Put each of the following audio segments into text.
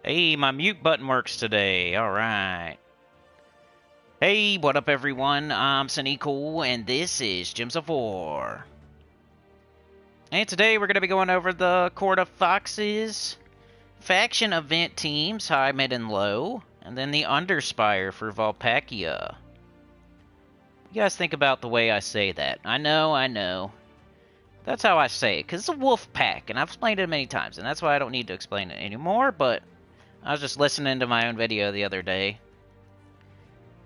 Hey, my mute button works today. Alright. Hey, what up everyone? I'm Sinnycool, and this is Gems of War. And today we're going to be going over the Court of Foxes, faction event teams, high, mid, and low, and then the Underspire for Volpachia. You guys think about the way I say that. I know. That's how I say it, because it's a wolf pack, and I've explained it many times, and that's why I don't need to explain it anymore, but I was just listening to my own video the other day.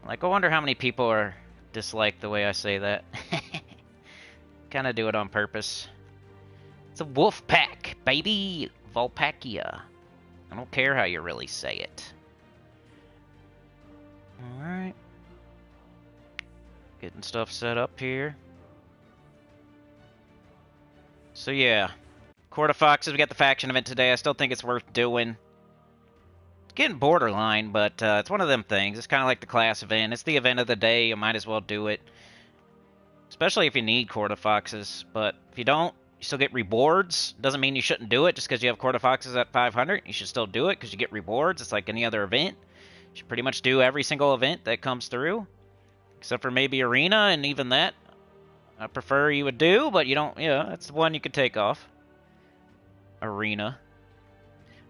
Like, I wonder how many people are dislike the way I say that. Kind of do it on purpose. It's a wolf pack, baby! Volpachia. I don't care how you really say it. Alright. Getting stuff set up here. So yeah. Court of Foxes, we got the faction event today. I still think it's worth doing. Getting borderline, but it's one of them things. It's kind of like the class event. It's the event of the day. You might as well do it. Especially if you need Court of Foxes. But if you don't, you still get rewards. Doesn't mean you shouldn't do it just because you have Court of Foxes at 500. You should still do it because you get rewards. It's like any other event. You should pretty much do every single event that comes through. Except for maybe Arena, and even that I prefer you would do, but you don't, yeah, that's the one you could take off. Arena.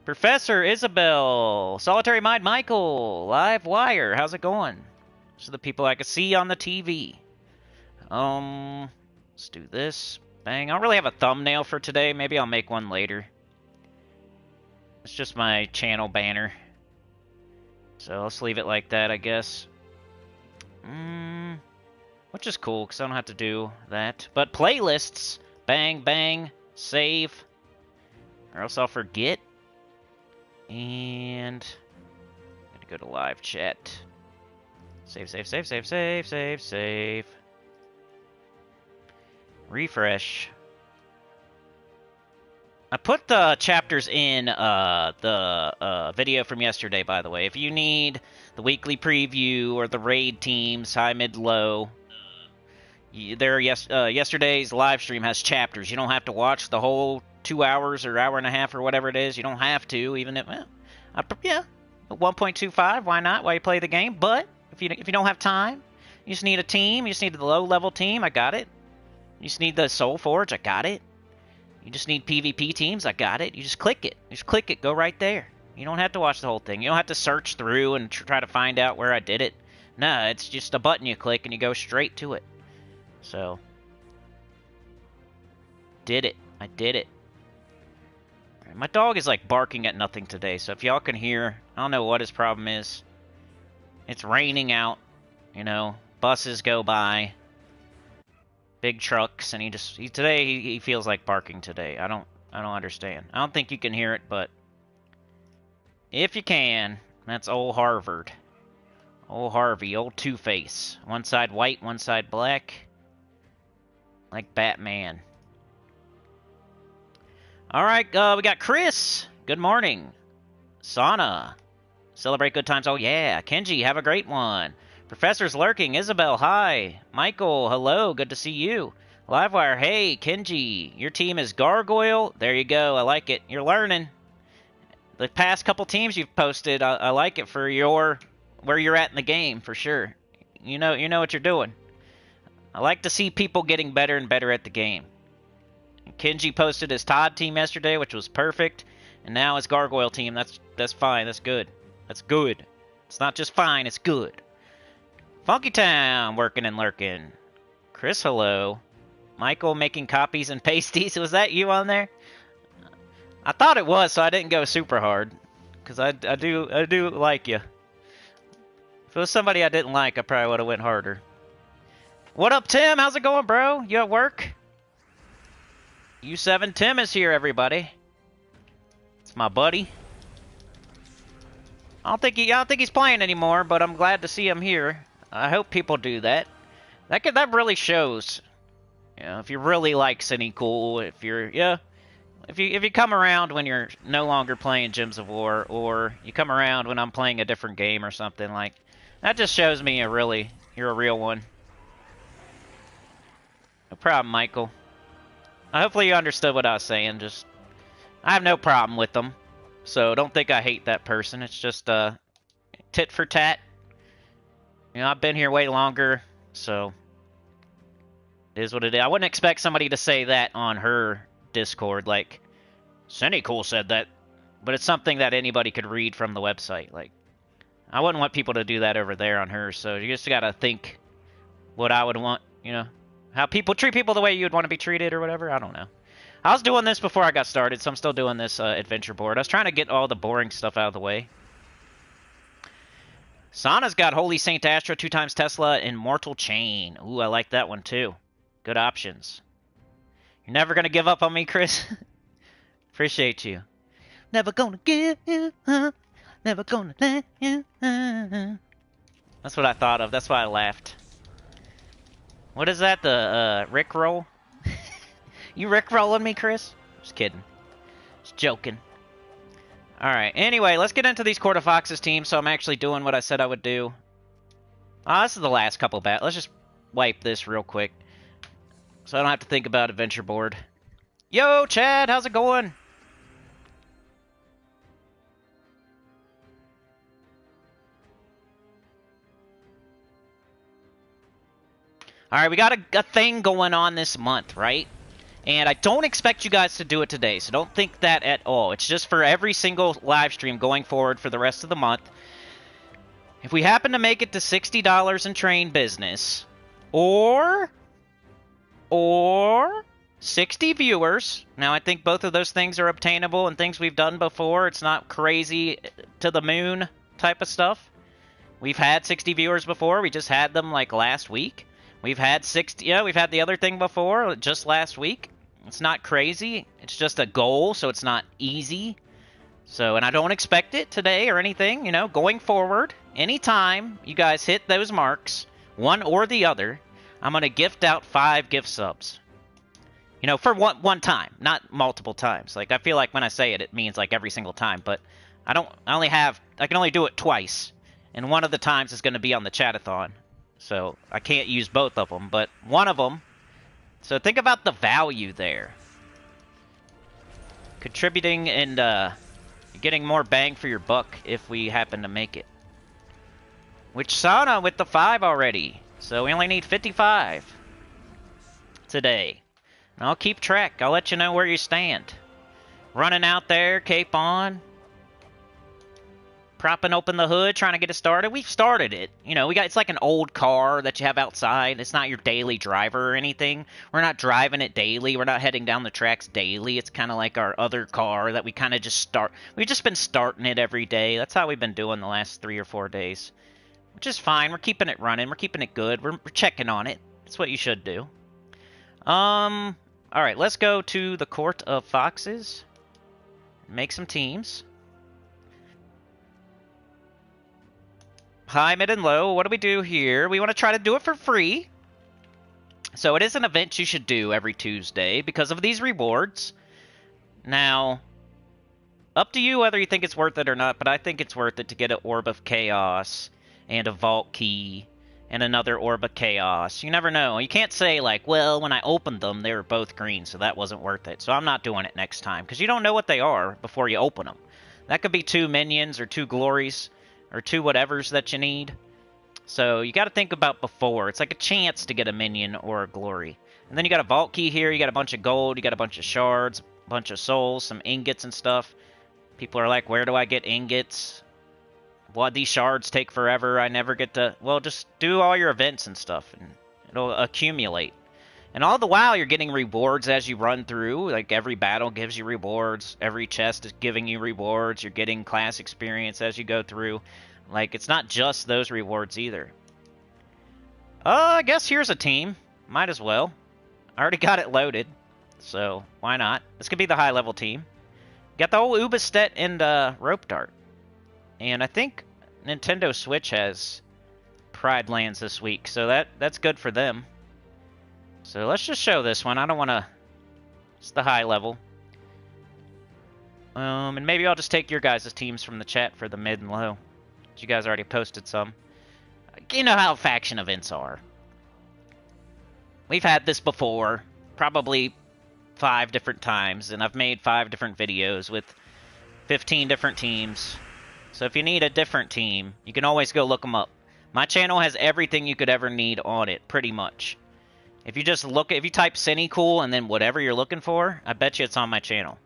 Professor Isabel, Solitary Mind Michael, Live Wire, how's it going? These are the people I can see on the TV. Let's do this. Bang, I don't really have a thumbnail for today. Maybe I'll make one later. It's just my channel banner. So let's leave it like that, I guess. Which is cool, because I don't have to do that. But playlists, bang, bang, save, or else I'll forget. And I'm gonna go to live chat. Save. Refresh. I put the chapters in the video from yesterday, by the way. If you need the weekly preview or the raid teams, high, mid, low, yesterday's live stream has chapters. You don't have to watch the whole 2 hours or hour and a half or whatever it is. You don't have to, even if, well, yeah, 1.25, why not? Why you play the game? But if you don't have time, you just need a team. You just need the low-level team. I got it. You just need the Soul Forge. I got it. You just need PvP teams. I got it. You just click it. Just click it. Go right there. You don't have to watch the whole thing. You don't have to search through and try to find out where I did it. No, it's just a button you click and you go straight to it. So, did it. I did it. Right, my dog is like barking at nothing today, so if y'all can hear, I don't know what his problem is. It's raining out, you know, buses go by, big trucks, and today he feels like barking today. I don't understand. I don't think you can hear it, but if you can, that's old Harvard. Old Harvey, old Two-Face. One side white, one side black. Like Batman. Alright, we got Chris. Good morning. Sauna. Celebrate good times. Oh, yeah. Kenji, have a great one. Professor's lurking. Isabel, hi. Michael, hello. Good to see you. Livewire, hey. Kenji, your team is Gargoyle. There you go. I like it. You're learning. The past couple teams you've posted, I like it for where you're at in the game, for sure. You know what you're doing. I like to see people getting better and better at the game. Kenji posted his Todd team yesterday, which was perfect, and now his Gargoyle team. That's fine. That's good. That's good. It's not just fine. It's good. Funky Town working and lurking. Chris, hello. Michael making copies and pasties. Was that you on there? I thought it was, so I didn't go super hard, because I do like you. If it was somebody I didn't like, I probably would have went harder. What up, Tim? How's it going, bro? You at work? U7 Tim is here, everybody. It's my buddy. I don't think he's playing anymore, but I'm glad to see him here. I hope people do that. That really shows. You know, if you really like Sinnycool, if you come around when you're no longer playing Gems of War, or you come around when I'm playing a different game or something, like that just shows me you're a real one. No problem, Michael. Hopefully you understood what I was saying. I have no problem with them. So don't think I hate that person. It's just tit for tat. You know, I've been here way longer, so it is what it is. I wouldn't expect somebody to say that on her Discord, like, Sinnycool said that, but it's something that anybody could read from the website. Like, I wouldn't want people to do that over there on hers, so you just gotta think what I would want, you know, how people treat people the way you'd want to be treated or whatever. I don't know. I was doing this before I got started, so I'm still doing this adventure board. I was trying to get all the boring stuff out of the way. Sana's got Holy Saint Astra, 2 times Tesla, and Mortal Chain. Ooh, I like that one too. Good options. You're never gonna give up on me, Chris? Appreciate you. Never gonna give you up. Never gonna let you up. That's what I thought of. That's why I laughed. What is that? The Rickroll? You Rickrolling me, Chris? Just kidding. Just joking. Alright, anyway, let's get into these Court of Foxes teams, so I'm actually doing what I said I would do. This is the last couple battles. Let's just wipe this real quick, so I don't have to think about Adventure Board. Yo, Chad, how's it going? Alright, we got a thing going on this month, right? And I don't expect you guys to do it today, so don't think that at all. It's just for every single live stream going forward for the rest of the month. If we happen to make it to $60 in train business, or 60 viewers, now I think both of those things are obtainable and things we've done before. It's not crazy to the moon type of stuff. We've had 60 viewers before. We just had them like last week. We've had 60, yeah, we've had the other thing before, just last week. It's not crazy. It's just a goal, so it's not easy. So, and I don't expect it today or anything, you know, going forward. Anytime you guys hit those marks, one or the other, I'm going to gift out 5 gift subs. You know, for one time, not multiple times. Like, I feel like when I say it, it means like every single time, but I can only do it twice. And one of the times is going to be on the chatathon. So I can't use both of them, but one of them. So think about the value there. Contributing and getting more bang for your buck if we happen to make it. Which Sana with the 5 already. So we only need 55 today. And I'll keep track. I'll let you know where you stand. Running out there, cape on. Propping open the hood, trying to get it started. We've started it. You know, it's like an old car that you have outside. It's not your daily driver or anything. We're not driving it daily. We're not heading down the tracks daily. It's kind of like our other car that we kind of just start. We've just been starting it every day. That's how we've been doing the last 3 or 4 days. Which is fine. We're keeping it running. We're keeping it good. We're checking on it. That's what you should do. Alright, let's go to the Court of Foxes. Make some teams. High, mid, and low. What do we do here? We want to try to do it for free. So it is an event you should do every Tuesday because of these rewards. Now, up to you whether you think it's worth it or not, but I think it's worth it to get an Orb of Chaos and a Vault Key and another Orb of Chaos. You never know. You can't say, like, well, when I opened them, they were both green, so that wasn't worth it. So I'm not doing it next time because you don't know what they are before you open them. That could be 2 minions or 2 glories. Or 2 whatevers that you need. So you got to think about before. It's like a chance to get a minion or a glory. And then you got a vault key here. You got a bunch of gold. You got a bunch of shards. A bunch of souls. Some ingots and stuff. People are like, where do I get ingots? Well, these shards take forever. I never get to... Well, just do all your events and stuff. And it'll accumulate. And all the while, you're getting rewards as you run through. Like, every battle gives you rewards. Every chest is giving you rewards. You're getting class experience as you go through. Like, it's not just those rewards either. I guess here's a team. Might as well. I already got it loaded. So, why not? This could be the high-level team. Got the old Ubistet and Rope Dart. And I think Nintendo Switch has Pride Lands this week. So that's good for them. So let's just show this one. I don't want to... It's the high level. And maybe I'll just take your guys' teams from the chat for the mid and low. You guys already posted some. You know how faction events are. We've had this before. Probably 5 different times. And I've made 5 different videos with 15 different teams. So if you need a different team, you can always go look them up. My channel has everything you could ever need on it, pretty much. If you just look, if you type Sinnycool and then whatever you're looking for, I bet you it's on my channel.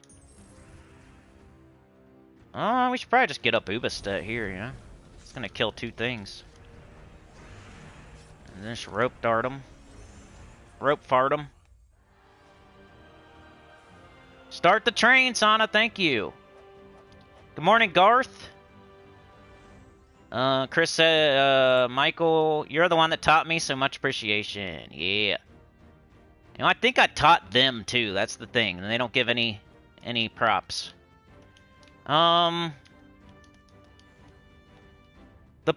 Oh, we should probably just get up Ubistet here, you know? It's gonna kill 2 things. And then just rope dart them. Rope fart them. Start the train, Sana, thank you. Good morning, Garth. Chris said, Michael, you're the one that taught me, so much appreciation. Yeah. You know, I think I taught them, too. That's the thing. And they don't give any props. The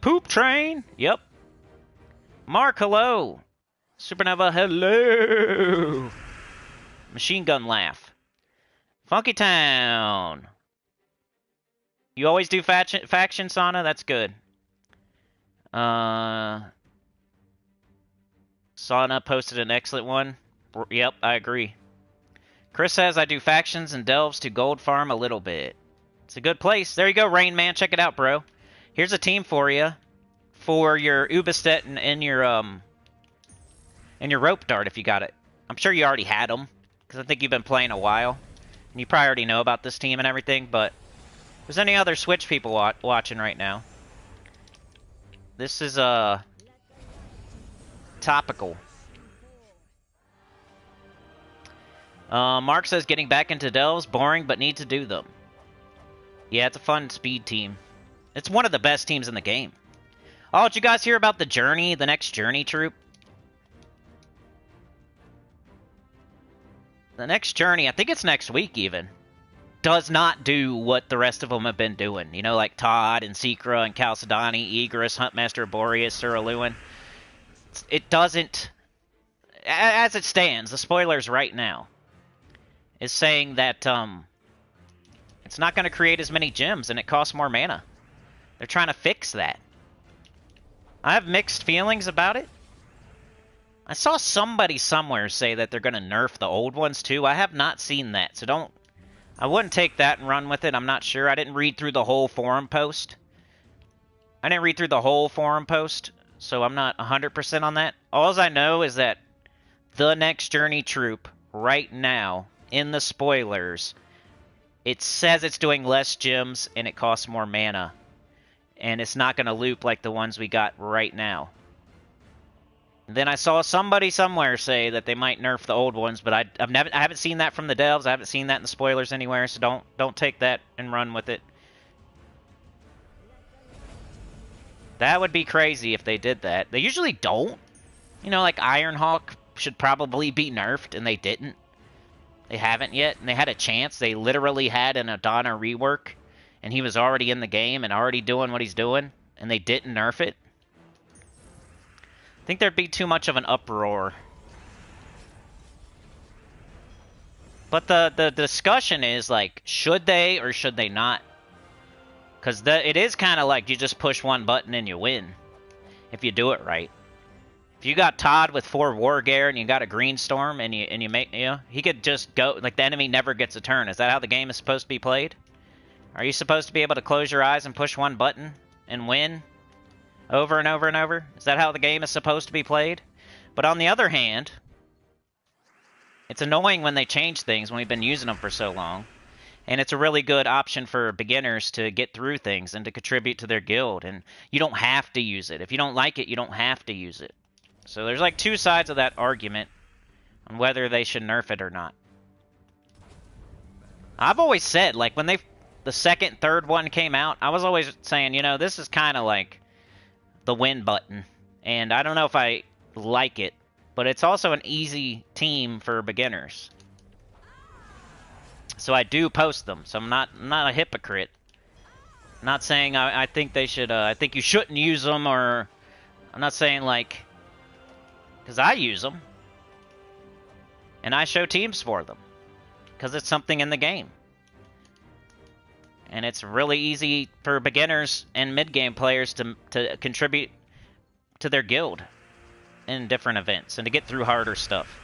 poop train. Yep. Mark, hello. Supernova, hello. Machine gun laugh. Funky Town. You always do faction, Sana? That's good. Sana posted an excellent one. Yep, I agree. Chris says I do factions and delves to gold farm a little bit. It's a good place. There you go, Rain Man. Check it out, bro. Here's a team for you. For your Ubistet and your rope dart if you got it. I'm sure you already had them. Because I think you've been playing a while. And you probably already know about this team and everything, but... If there's any other Switch people watching right now, this is topical. Mark says getting back into delves, boring, but need to do them. Yeah, it's a fun speed team. It's one of the best teams in the game. Oh, did you guys hear about the Journey, the next Journey troop? The next Journey, I think it's next week even. Does not do what the rest of them have been doing. You know, like Todd and Secra and Chalcedony, Egress, Huntmaster, Boreas, Sir Lewin. It doesn't... As it stands, the spoilers right now is saying that it's not going to create as many gems and it costs more mana. They're trying to fix that. I have mixed feelings about it. I saw somebody somewhere say that they're going to nerf the old ones too. I have not seen that, so don't... I wouldn't take that and run with it. I'm not sure. I didn't read through the whole forum post. So I'm not 100% on that. All I know is that the next Journey troop right now, in the spoilers, it says it's doing less gems and it costs more mana. And it's not going to loop like the ones we got right now. Then I saw somebody somewhere say that they might nerf the old ones, but I haven't seen that from the devs. I haven't seen that in the spoilers anywhere, so don't take that and run with it. That would be crazy if they did that. They usually don't. You know, like Ironhawk should probably be nerfed, and they didn't. They haven't yet, and they had a chance. They literally had an Adana rework, and he was already in the game and already doing what he's doing, and they didn't nerf it. I think there'd be too much of an uproar. But the discussion is, like, should they or should they not? Because it is kind of like you just push one button and you win. If you do it right. If you got Todd with 4 War Gear and you got a Green Storm and you make, you know, he could just go, like, the enemy never gets a turn. Is that how the game is supposed to be played? Are you supposed to be able to close your eyes and push one button and win? Over and over and over? Is that how the game is supposed to be played? But on the other hand, it's annoying when they change things when we've been using them for so long. And it's a really good option for beginners to get through things and to contribute to their guild. And you don't have to use it. If you don't like it, you don't have to use it. So there's like 2 sides of that argument on whether they should nerf it or not. I've always said, like, when the second, third one came out, I was always saying, you know, this is kind of like the win button. And I don't know if I like it, but it's also an easy team for beginners. So I do post them, so I'm not a hypocrite. I'm not saying I think they should, I think you shouldn't use them, or I'm not saying, like, because I use them. And I show teams for them. Because it's something in the game. And it's really easy for beginners and mid-game players to contribute to their guild in different events and to get through harder stuff.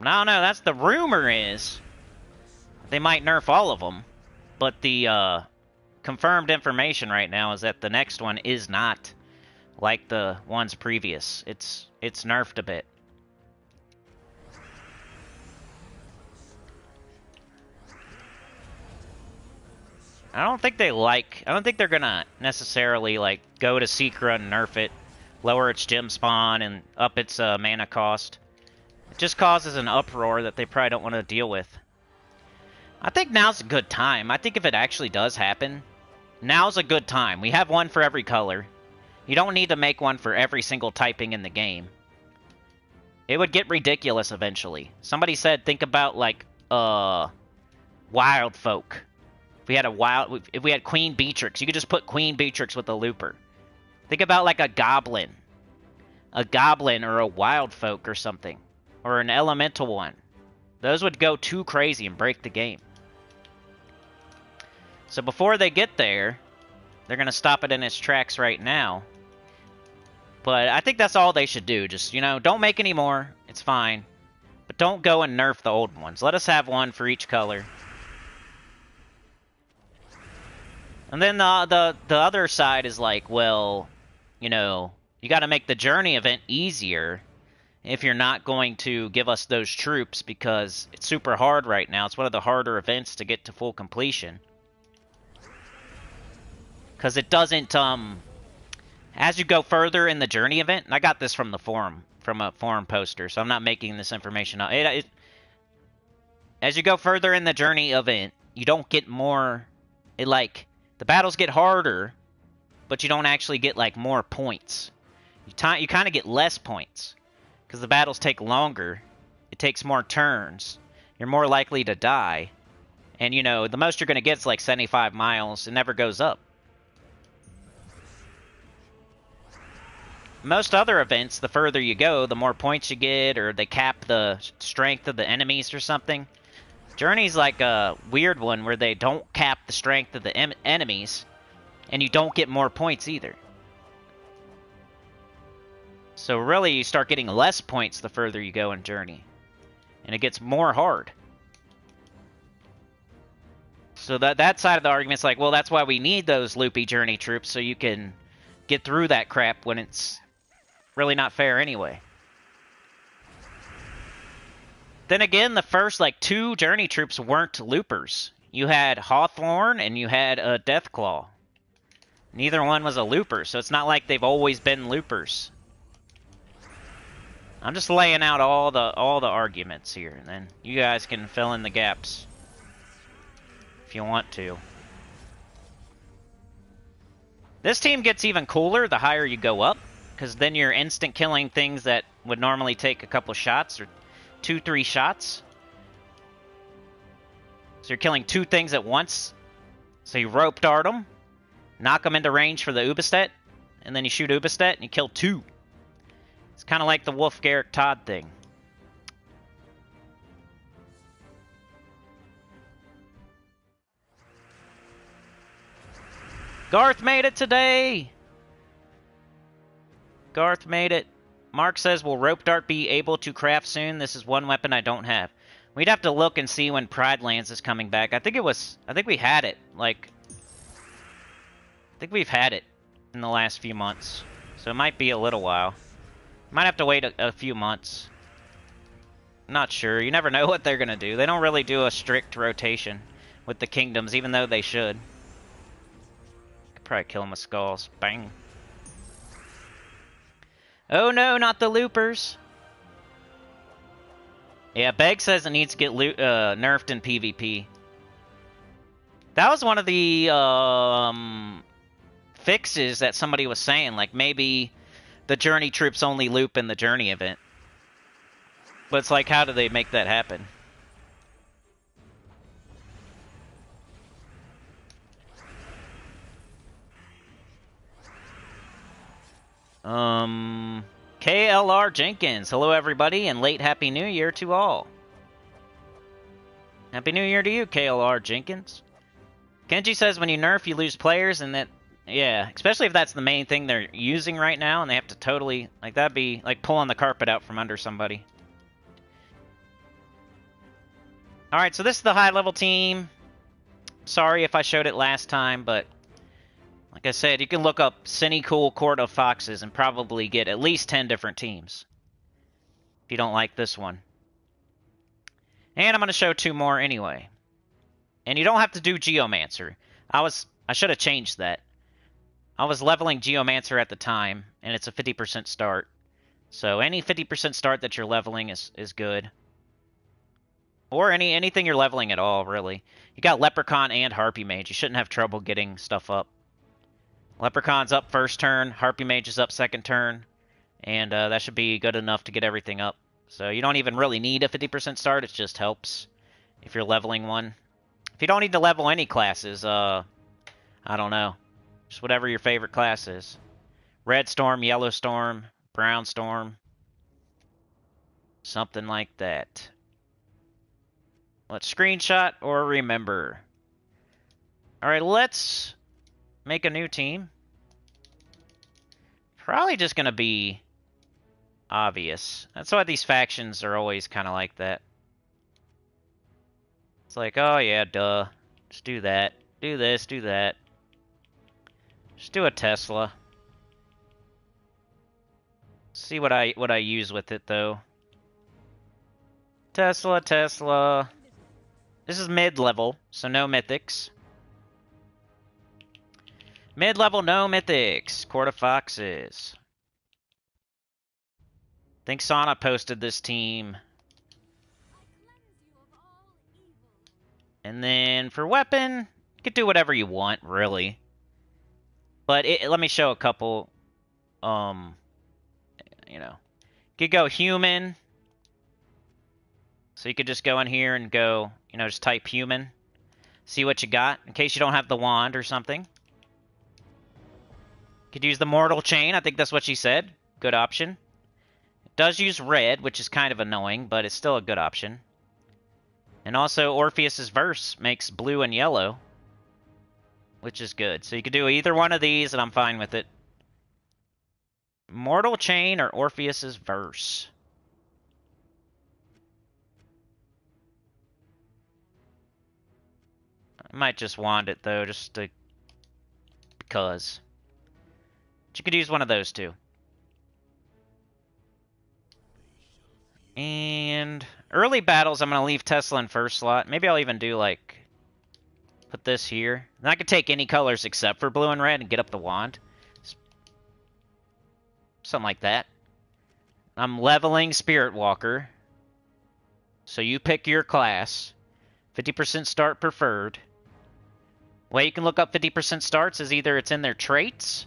I don't know, that's the rumor is They might nerf all of them, but the confirmed information right now is that the next one is not like the ones previous. It's nerfed a bit. I don't think they're gonna necessarily like go to Secra and nerf it, lower its gem spawn and up its mana cost. It just causes an uproar that they probably don't want to deal with. I think now's a good time. I think if it actually does happen, now's a good time. We have one for every color. You don't need to make one for every single typing in the game. It would get ridiculous eventually. Somebody said think about like wild folk. If we had Queen Beatrix, you could just put Queen Beatrix with a looper. Think about like a goblin or a wild folk or something, or an elemental one. Those would go too crazy and break the game. So before they get there, they're gonna stop it in its tracks right now. But I think that's all they should do. Just, you know, don't make any more. It's fine, but don't go and nerf the old ones. Let us have one for each color. And then the other side is like, well, you know, you got to make the journey event easier if you're not going to give us those troops, because it's super hard right now. It's one of the harder events to get to full completion. Because it doesn't, as you go further in the journey event, and I got this from the forum, from a forum poster, so I'm not making this information up. As you go further in the journey event, you don't get more, the battles get harder, but you don't actually get, like, more points. You kind of get less points, because the battles take longer. It takes more turns. You're more likely to die. And, you know, the most you're going to get is, like, 75 miles. It never goes up. Most other events, the further you go, the more points you get, or they cap the strength of the enemies or something. Journey's like a weird one where they don't cap the strength of the enemies, and you don't get more points either. So really, you start getting less points the further you go in Journey, and it gets more hard. So that side of the argument's like, well, that's why we need those loopy Journey troops, so you can get through that crap when it's really not fair anyway. Then again, the first, like, 2 Journey troops weren't loopers. You had Hawthorne and you had a Deathclaw. Neither one was a looper, so it's not like they've always been loopers. I'm just laying out all the arguments here, and then you guys can fill in the gaps if you want to. This team gets even cooler the higher you go up, because then you're instant killing things that would normally take a couple shots, or 2-3 shots. So you're killing 2 things at once. So you rope dart them, knock them into range for the Ubistet, and then you shoot Ubistet and you kill 2. It's kind of like the Wolf Garrick Todd thing. Garth made it today! Garth made it. Mark says, will Rope Dart be able to craft soon? This is one weapon I don't have. We'd have to look and see when Pride Lands is coming back. I think we had it. Like, I think we've had it in the last few months. So it might be a little while. Might have to wait a few months. Not sure. You never know what they're going to do. They don't really do a strict rotation with the kingdoms, even though they should. Could probably kill them with skulls. Bang. Oh no, not the loopers. Yeah, Beg says it needs to get nerfed in PvP. That was one of the fixes that somebody was saying. Like, maybe the Journey troops only loop in the Journey event. But it's like, how do they make that happen? KLR Jenkins. Hello, everybody, and late Happy New Year to all. Happy New Year to you, KLR Jenkins. Kenji says when you nerf, you lose players, and that, yeah, especially if that's the main thing they're using right now, and they have to totally, like, that'd be like pulling the carpet out from under somebody. Alright, so this is the high-level team. Sorry if I showed it last time, but like I said, you can look up Sinnycool Court of Foxes and probably get at least 10 different teams if you don't like this one. And I'm going to show 2 more anyway. And you don't have to do Geomancer. I should have changed that. I was leveling Geomancer at the time, and it's a 50% start. So any 50% start that you're leveling is good. Or anything you're leveling at all, really. You got Leprechaun and Harpy Mage. You shouldn't have trouble getting stuff up. Leprechaun's up first turn, Harpy Mage is up second turn, and that should be good enough to get everything up. So you don't even really need a 50% start, it just helps if you're leveling one. If you don't need to level any classes, I don't know. Just whatever your favorite class is. Red Storm, Yellow Storm, Brown Storm. Something like that. Let's screenshot or remember. Alright, let's make a new team. Probably just going to be obvious. That's why these factions are always kind of like that. It's like, oh yeah, duh. Just do that. Do this, do that. Just do a Tesla. See what I use with it though. Tesla. This is mid-level, so no mythics. Mid-level, no mythics. Court of Foxes. I think Sana posted this team. And then for weapon, you could do whatever you want, really. But let me show a couple. You know, you could go human. So you could just go in here and go, you know, just type human. See what you got, in case you don't have the wand or something. Could use the Mortal Chain. I think that's what she said. Good option. It does use red, which is kind of annoying, but it's still a good option. And also, Orpheus's Verse makes blue and yellow, which is good. So you could do either one of these, and I'm fine with it. Mortal Chain or Orpheus's Verse. I might just wand it, though, just to... because. But you could use one of those two. And early battles, I'm going to leave Tesla in first slot. Maybe I'll even do, like, put this here. And I could take any colors except for blue and red and get up the wand. Something like that. I'm leveling Spirit Walker. So you pick your class. 50% start preferred. Way you can look up 50% starts is either it's in their traits.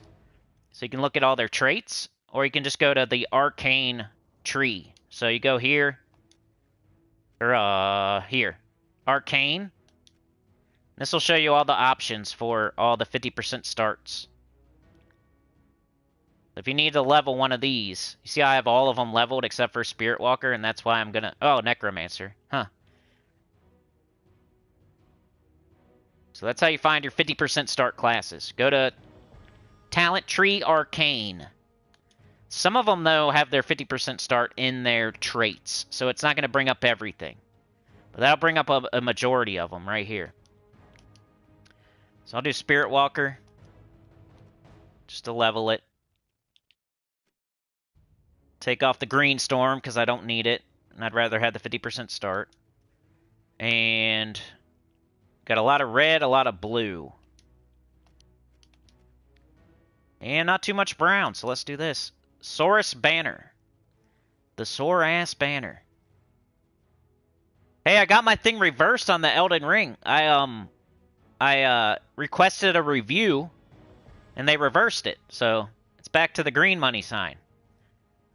So you can look at all their traits. Or you can just go to the Arcane tree. So you go here. Or, here. Arcane. This will show you all the options for all the 50% starts. If you need to level one of these, you see I have all of them leveled except for Spirit Walker, and that's why I'm gonna... Oh, Necromancer. Huh. So that's how you find your 50% start classes. Go to Talent Tree Arcane. Some of them, though, have their 50% start in their traits, so it's not going to bring up everything. But that'll bring up a majority of them right here. So I'll do Spirit Walker, just to level it. Take off the Green Storm, because I don't need it, and I'd rather have the 50% start. And got a lot of red, a lot of blue. And not too much brown, so let's do this. Saurus Banner. The Sore-ass Banner. Hey, I got my thing reversed on the Elden Ring. I requested a review, and they reversed it. So, it's back to the green money sign.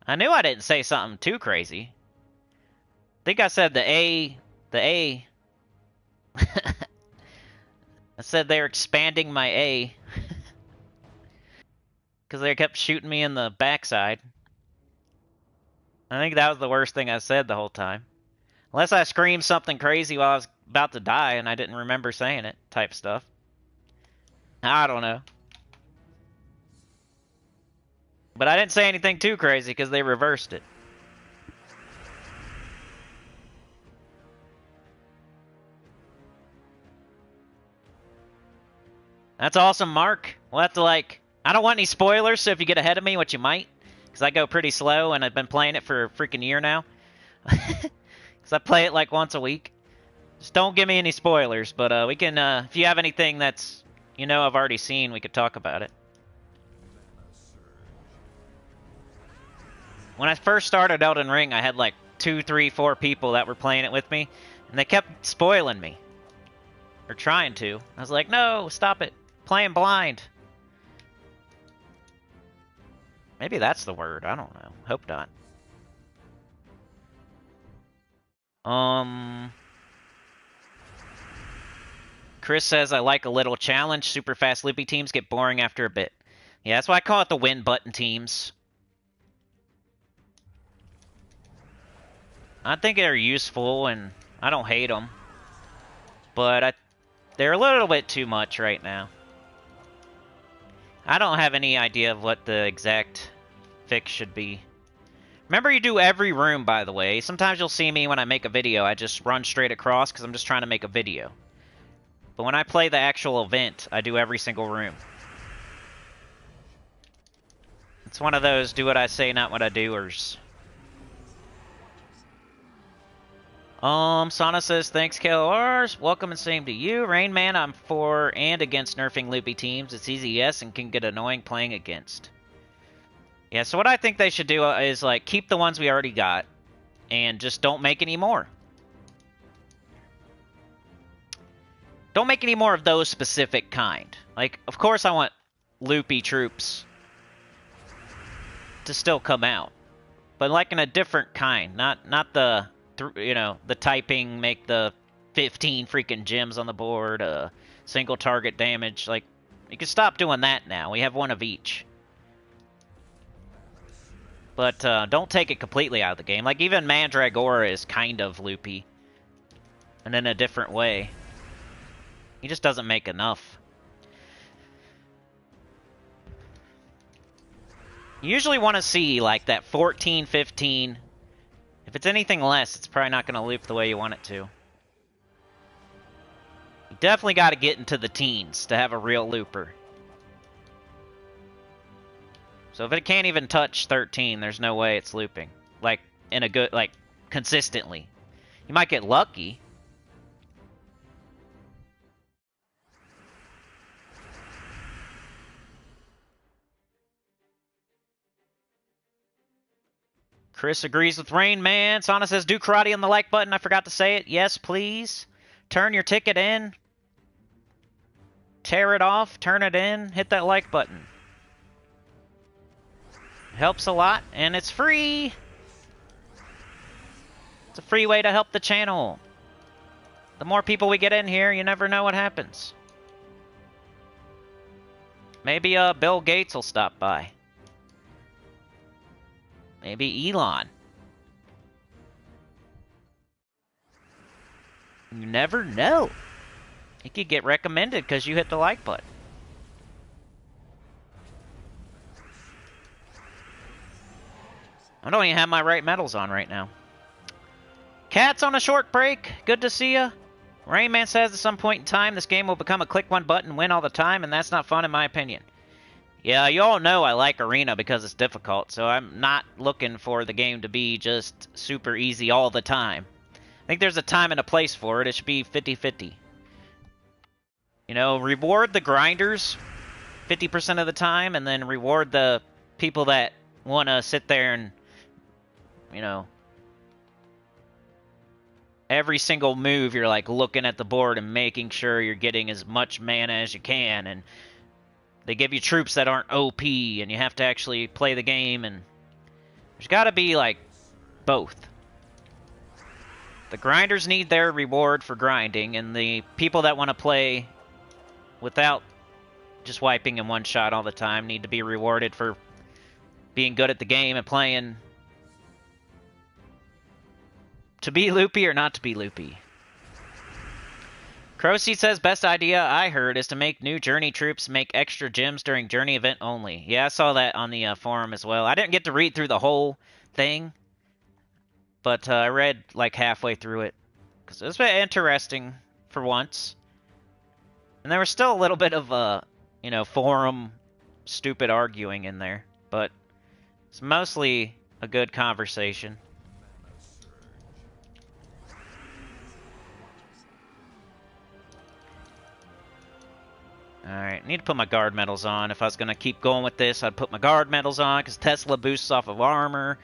I knew I didn't say something too crazy. I think I said the A... I said they're expanding my A. Because they kept shooting me in the backside. I think that was the worst thing I said the whole time. Unless I screamed something crazy while I was about to die and I didn't remember saying it, type stuff. I don't know. But I didn't say anything too crazy because they reversed it. That's awesome, Mark. We'll have to, like... I don't want any spoilers, so if you get ahead of me, which you might, because I go pretty slow, and I've been playing it for a freaking year now. Because I play it, like, once a week. Just don't give me any spoilers, but we can, if you have anything that's, you know, I've already seen, we could talk about it. When I first started Elden Ring, I had like 2, 3, 4 people that were playing it with me, and they kept spoiling me. Or trying to. I was like, no, stop it. Playing blind. Maybe that's the word. I don't know. Hope not. Chris says, I like a little challenge. Super fast loopy teams get boring after a bit. Yeah, that's why I call it the win button teams. I think they're useful, and I don't hate them. But they're a little bit too much right now. I don't have any idea of what the exact fix should be. Remember, you do every room, by the way. Sometimes you'll see me when I make a video. I just run straight across because I'm just trying to make a video. But when I play the actual event, I do every single room. It's one of those do what I say, not what I doers. Sana says, thanks, KLRs. Welcome and same to you. Rain Man, I'm for and against nerfing loopy teams. It's easy, yes, and can get annoying playing against. Yeah, so what I think they should do is, like, keep the ones we already got, and just don't make any more. Don't make any more of those specific kind. Like, of course I want loopy troops to still come out, but like in a different kind, not the... You know, the typing, make the 15 freaking gems on the board, single target damage. Like, you can stop doing that now. We have one of each. But don't take it completely out of the game. Like, even Mandragora is kind of loopy. And in a different way. He just doesn't make enough. You usually want to see, like, that 14, 15... If it's anything less, it's probably not going to loop the way you want it to. You definitely got to get into the teens to have a real looper. So if it can't even touch 13, there's no way it's looping. Like, in a good, like, consistently. You might get lucky. Chris agrees with Rain Man. Sana says, do karate on the like button. I forgot to say it. Yes, please. Turn your ticket in. Tear it off. Turn it in. Hit that like button. Helps a lot, and it's free. It's a free way to help the channel. The more people we get in here, you never know what happens. Maybe Bill Gates will stop by. Maybe Elon. You never know. He could get recommended because you hit the like button. I don't even have my right medals on right now. Cat's on a short break. Good to see ya. Rainman says at some point in time this game will become a click one button win all the time, and that's not fun in my opinion. Yeah, you all know I like Arena because it's difficult, so I'm not looking for the game to be just super easy all the time. I think there's a time and a place for it. It should be 50-50. You know, reward the grinders 50% of the time, and then reward the people that want to sit there and, you know, every single move you're like looking at the board and making sure you're getting as much mana as you can, and they give you troops that aren't OP, and you have to actually play the game, and there's got to be, like, both. The grinders need their reward for grinding, and the people that want to play without just wiping in one shot all the time need to be rewarded for being good at the game and playing to be loopy or not to be loopy. Crowseed says, best idea I heard is to make new Journey troops make extra gems during Journey event only. Yeah, I saw that on the forum as well. I didn't get to read through the whole thing, but I read like halfway through it. Because it was very interesting for once. And there was still a little bit of you know, forum stupid arguing in there. But it's mostly a good conversation. Alright, need to put my guard medals on. If I was going to keep going with this, I'd put my guard medals on, because Tesla boosts off of armor.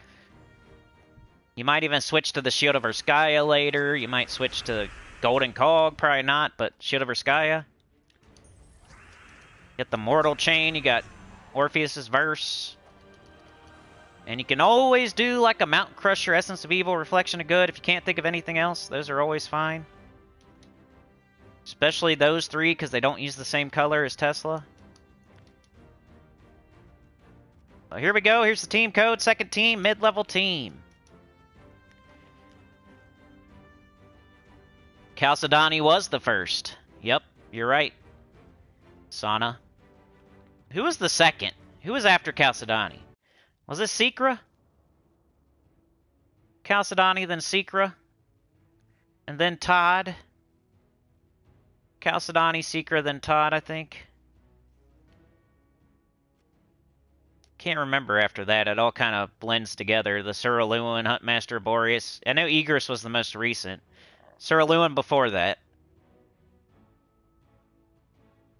You might even switch to the Shield of Erskaya later. You might switch to Golden Cog, probably not, but Shield of Erskaya. Get the Mortal Chain, you got Orpheus's Verse. And you can always do like a Mountain Crusher, Essence of Evil, Reflection of Good if you can't think of anything else. Those are always fine. Especially those three, because they don't use the same color as Tesla. Well, here we go. Here's the team code. Second team, mid-level team. Chalcedony was the first. Yep, you're right. Sana. Who was the second? Who was after Chalcedony? Was it Secra? Chalcedony, then Secra. And then Todd. Chalcedony, Secra, then Todd, I think. Can't remember after that. It all kind of blends together. The Suraluan, Huntmaster, Boreas. I know Egress was the most recent. Suraluan before that.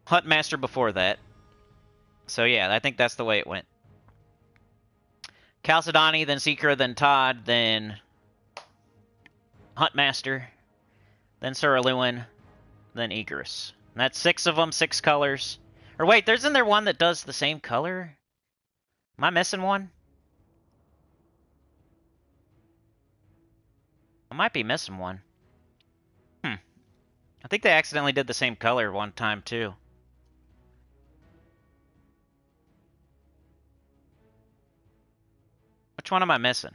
Huntmaster before that. So yeah, I think that's the way it went. Chalcedony, then Secra, then Todd, then Huntmaster, then Suraluan, then Egress. And that's 6 of them, 6 colors. Or wait, isn't there one that does the same color? Am I missing one? I might be missing one. I think they accidentally did the same color one time, too. Which one am I missing?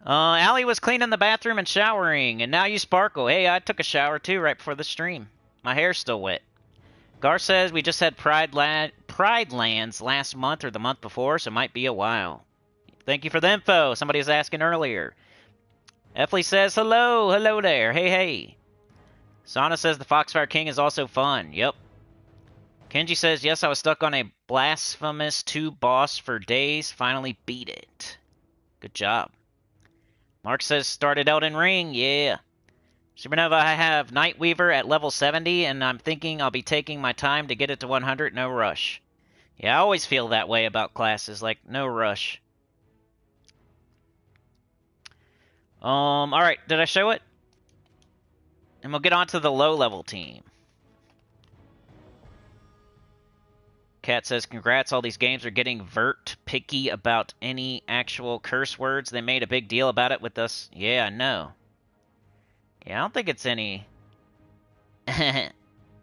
Allie was cleaning the bathroom and showering, and now you sparkle. Hey, I took a shower, too, right before the stream. My hair's still wet. Gar says we just had Pride Lands last month or the month before, so it might be a while. Thank you for the info. Somebody was asking earlier. Effley says, hello. Hello there. Hey, hey. Sana says the Foxfire King is also fun. Yep. Kenji says, yes, I was stuck on a Blasphemous 2 boss for days. Finally beat it. Good job. Mark says, started Elden Ring. Yeah. Supernova, I have Nightweaver at level 70, and I'm thinking I'll be taking my time to get it to 100, no rush. Yeah, I always feel that way about classes, like, no rush. Alright, did I show it? And we'll get on to the low-level team. Kat says, congrats, all these games are getting picky about any actual curse words. They made a big deal about it with us. Yeah, I know. Yeah, I don't think it's any... It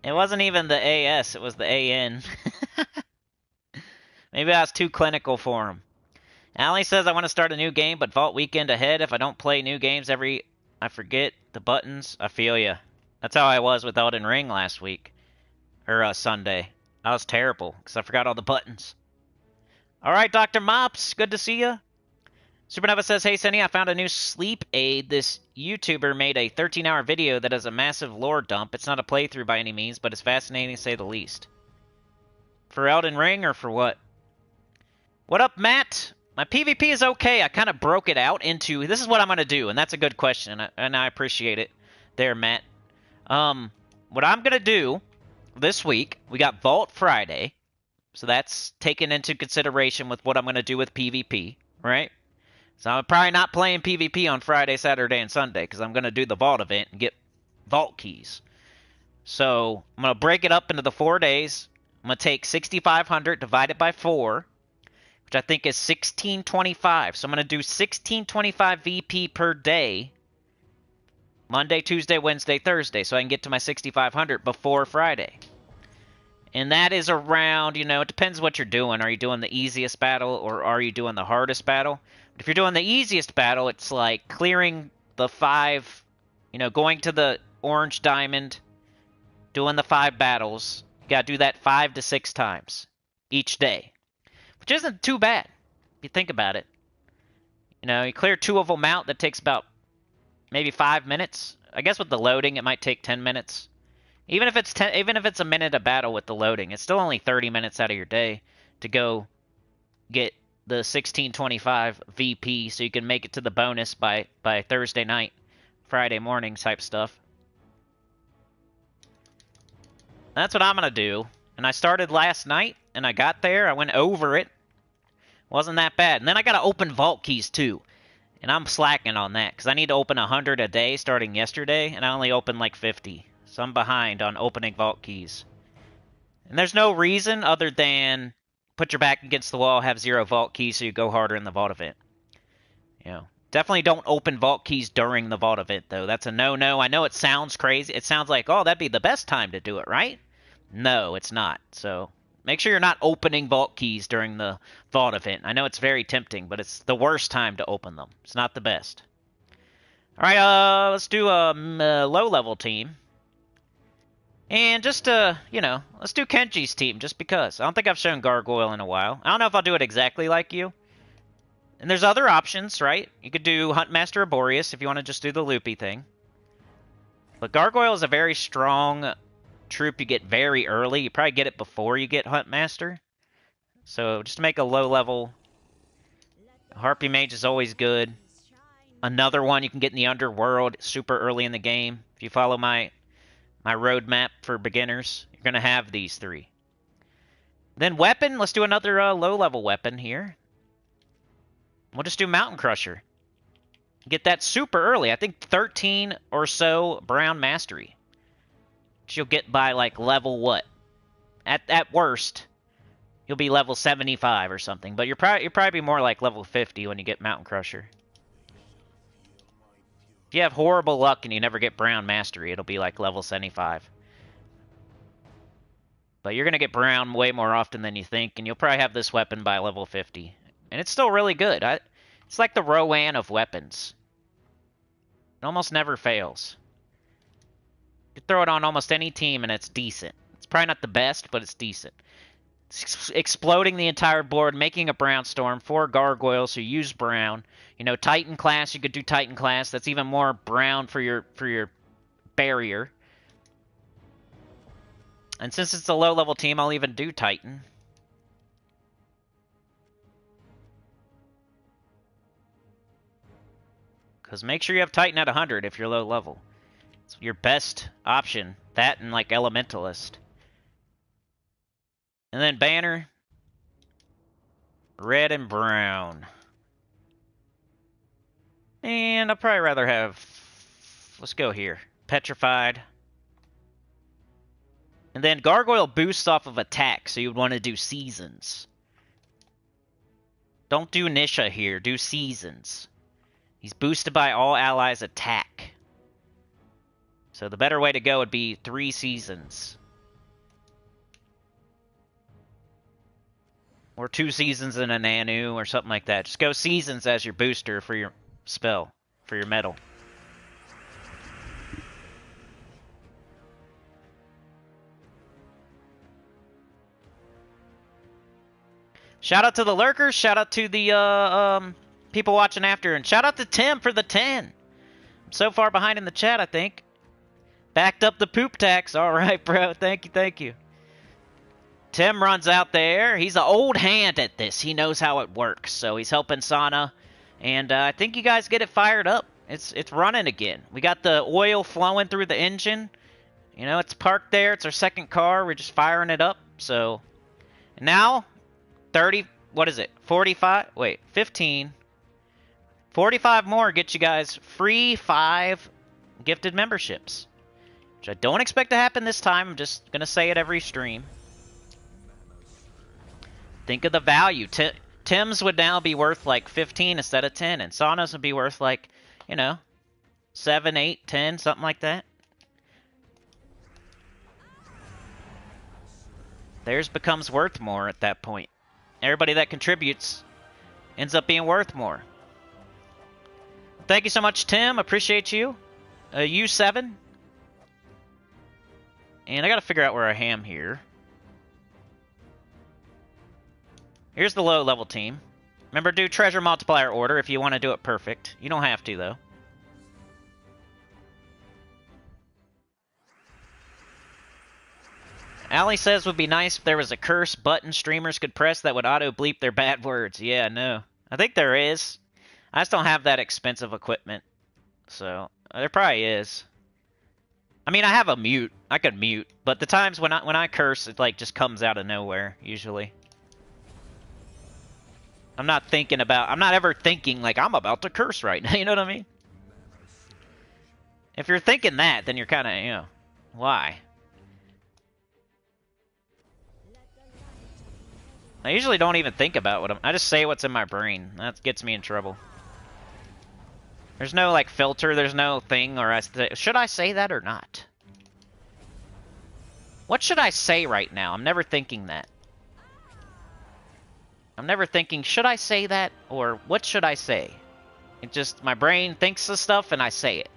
wasn't even the AS, it was the AN. Maybe I was too clinical for him. Allie says, I want to start a new game, but Vault Weekend ahead. If I don't play new games I forget the buttons. I feel ya. That's how I was with Elden Ring last week. Or Sunday. I was terrible, because I forgot all the buttons. Alright, Dr. Mops, good to see ya. Supernova says, hey, Cindy, I found a new sleep aid. This YouTuber made a 13-hour video that has a massive lore dump. It's not a playthrough by any means, but it's fascinating to say the least. For Elden Ring, or for what? What up, Matt? My PvP is okay. I kind of broke it out into, this is what I'm going to do, and that's a good question, and I appreciate it there, Matt. What I'm going to do this week, we got Vault Friday, so that's taken into consideration with what I'm going to do with PvP, right? So I'm probably not playing PvP on Friday, Saturday, and Sunday, because I'm going to do the Vault event and get Vault keys. So I'm going to break it up into the 4 days. I'm going to take 6,500 divided by 4, which I think is 1625. So I'm going to do 1625 VP per day, Monday, Tuesday, Wednesday, Thursday, so I can get to my 6,500 before Friday. And that is around, you know, it depends what you're doing. Are you doing the easiest battle, or are you doing the hardest battle? But if you're doing the easiest battle, it's like clearing the 5, you know, going to the orange diamond, doing the 5 battles. You gotta do that 5 to 6 times each day, which isn't too bad if you think about it. You know, you clear 2 of them out, that takes about maybe 5 minutes. I guess with the loading, it might take 10 minutes. Even if it's a minute of battle with the loading, it's still only 30 minutes out of your day to go get the 1625 VP so you can make it to the bonus by Thursday night, Friday morning type stuff. That's what I'm going to do. And I started last night, and I got there. I went over it. Wasn't that bad. And then I got to open vault keys, too. And I'm slacking on that, because I need to open 100 a day starting yesterday, and I only opened like 50. So I'm behind on opening vault keys. And there's no reason other than put your back against the wall, have 0 vault keys, so you go harder in the vault event. You know, definitely don't open vault keys during the vault event, though. That's a no-no. I know it sounds crazy. It sounds like, oh, that'd be the best time to do it, right? No, it's not. So make sure you're not opening vault keys during the vault event. I know it's very tempting, but it's the worst time to open them. It's not the best. All right, let's do a low-level team. And just, you know, let's do Kenji's team, just because. I don't think I've shown Gargoyle in a while. I don't know if I'll do it exactly like you. And there's other options, right? You could do Huntmaster or Boreas if you want to just do the loopy thing. But Gargoyle is a very strong troop you get very early. You probably get it before you get Huntmaster. So just to make a low-level, Harpy Mage is always good. Another one you can get in the Underworld super early in the game. If you follow my roadmap for beginners, you're going to have these 3. Then weapon, let's do another low-level weapon here. We'll just do Mountain Crusher. Get that super early. I think 13 or so Brown Mastery. Which you'll get by, like, level what? At worst, you'll be level 75 or something. But you'll probably be more like level 50 when you get Mountain Crusher. If you have horrible luck and you never get Brown Mastery, it'll be like level 75. But you're going to get Brown way more often than you think, and you'll probably have this weapon by level 50. And it's still really good. It's like the Rowan of weapons. It almost never fails. You can throw it on almost any team, and it's decent. It's probably not the best, but it's decent. It's exploding the entire board, making a Brown Storm, 4 Gargoyles who use Brown. You know, Titan class, you could do Titan class. That's even more Brown for your barrier. And since it's a low-level team, I'll even do Titan. Because make sure you have Titan at 100 if you're low level. It's your best option. That and, like, Elementalist. And then Banner. Red and brown. And I'd probably rather have... Let's go here. Petrified. And then Gargoyle boosts off of attack, so you'd want to do Seasons. Don't do Nisha here. Do Seasons. He's boosted by all allies' attack. So the better way to go would be 3 Seasons. Or 2 Seasons and a Nanu or something like that. Just go Seasons as your booster for your spell, for your medal. Shout out to the lurkers. Shout out to the people watching after. And shout out to Tim for the 10. I'm so far behind in the chat, I think. Backed up the poop tax. All right, bro. Thank you, thank you. Tim runs out there. He's an old hand at this. He knows how it works. So he's helping Sana. And I think you guys get it fired up. It's running again. We got the oil flowing through the engine. You know, it's parked there. It's our second car. We're just firing it up. So now... 30, what is it? 45, wait, 15. 45 more get you guys free 5 gifted memberships. Which I don't expect to happen this time. I'm just going to say it every stream. Think of the value. Tim's would now be worth like 15 instead of 10. And Sana's would be worth like, you know, 7, 8, 10, something like that. Theirs becomes worth more at that point. Everybody that contributes ends up being worth more. Thank you so much, Tim. Appreciate you. U7. And I got to figure out where I am here. Here's the low-level team. Remember, do treasure multiplier order if you want to do it perfect. You don't have to, though. Allie says would be nice if there was a curse button streamers could press that would auto bleep their bad words. Yeah, no. I think there is. I just don't have that expensive equipment. So, there probably is. I mean, I have a mute. I could mute, but the times when I curse, it like just comes out of nowhere usually. I'm not ever thinking like I'm about to curse right now, you know what I mean? If you're thinking that, then you're kind of, you know, why? I usually don't even think about what I just say what's in my brain. That gets me in trouble. There's no like filter, there's no thing, or should I say that or not? What should I say right now? I'm never thinking that. I'm never thinking, should I say that, or what should I say? It just, my brain thinks of stuff and I say it.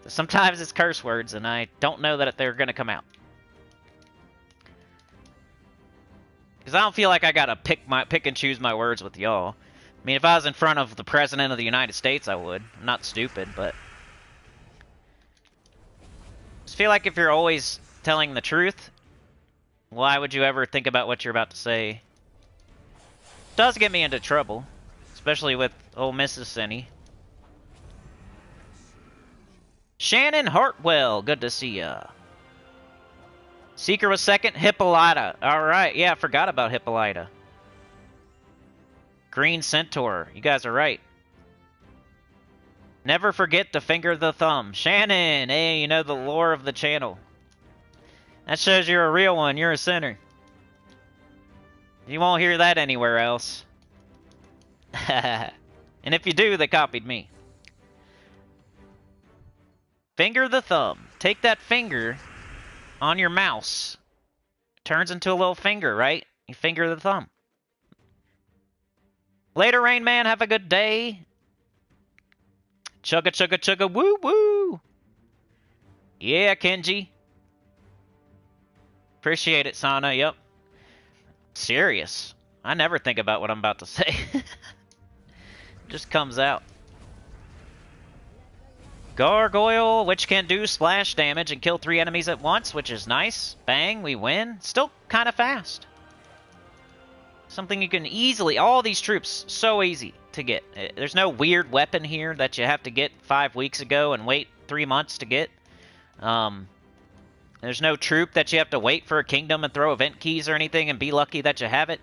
Sometimes it's curse words and I don't know that they're gonna come out. Because I don't feel like I gotta pick and choose my words with y'all. I mean, if I was in front of the President of the United States, I would. I'm not stupid, but... I just feel like if you're always telling the truth, why would you ever think about what you're about to say? It does get me into trouble. Especially with old Mrs. Sinny. Shannon Hartwell, good to see ya. Seeker was second, Hippolyta. Alright, yeah, I forgot about Hippolyta. Green Centaur, you guys are right. Never forget to finger the thumb. Shannon, hey, you know the lore of the channel. That shows you're a real one, you're a sinner. You won't hear that anywhere else. And if you do, they copied me. Finger the thumb. Take that finger on your mouse. Turns into a little finger, right? You finger the thumb. Later, Rain Man. Have a good day. Chugga, chugga, chugga, woo, woo. Yeah, Kenji. Appreciate it, Sana. Yep. Serious. I never think about what I'm about to say. Just comes out. Gargoyle, which can do splash damage and kill 3 enemies at once, which is nice. Bang, we win. Still kind of fast. Something you can easily... All these troops, so easy to get. There's no weird weapon here that you have to get 5 weeks ago and wait 3 months to get. There's no troop that you have to wait for a kingdom and throw event keys or anything and be lucky that you have it.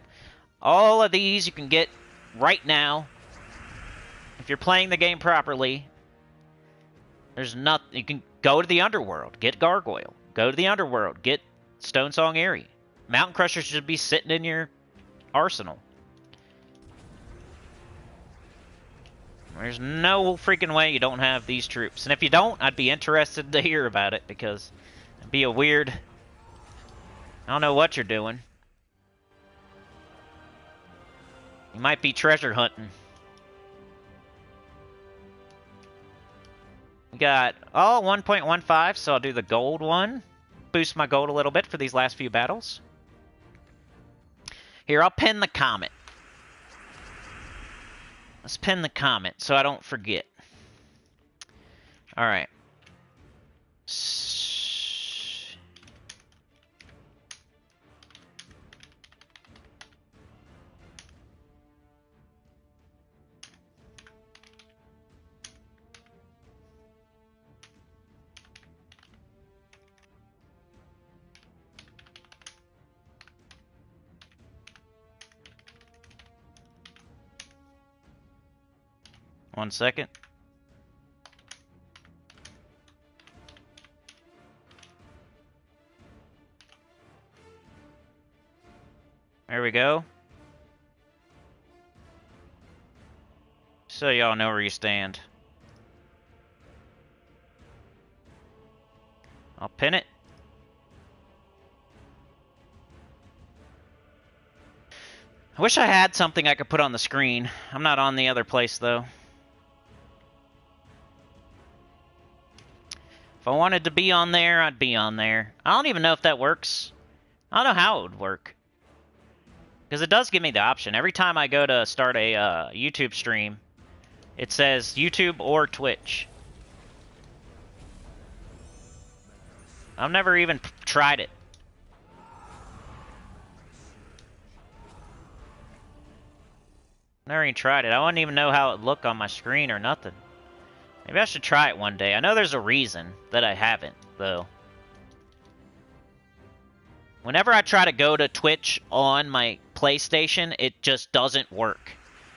All of these you can get right now. If you're playing the game properly... There's nothing. You can go to the Underworld, get Gargoyle. Go to the Underworld, get Stonesong Aerie. Mountain Crushers should be sitting in your arsenal. There's no freaking way you don't have these troops. And if you don't, I'd be interested to hear about it because it'd be a weird... I don't know what you're doing. You might be treasure hunting. We got, 1.15, so I'll do the gold one. Boost my gold a little bit for these last few battles. Here, I'll pin the comment. Let's pin the comment so I don't forget. Alright. 1 second. There we go. So y'all know where you stand. I'll pin it. I wish I had something I could put on the screen. I'm not on the other place though. If I wanted to be on there, I'd be on there. I don't even know if that works. I don't know how it would work. Because it does give me the option. Every time I go to start a YouTube stream, it says YouTube or Twitch. I've never even tried it. Never even tried it. I wouldn't even know how it looked on my screen or nothing. Maybe I should try it one day. I know there's a reason that I haven't, though. Whenever I try to go to Twitch on my PlayStation, it just doesn't work.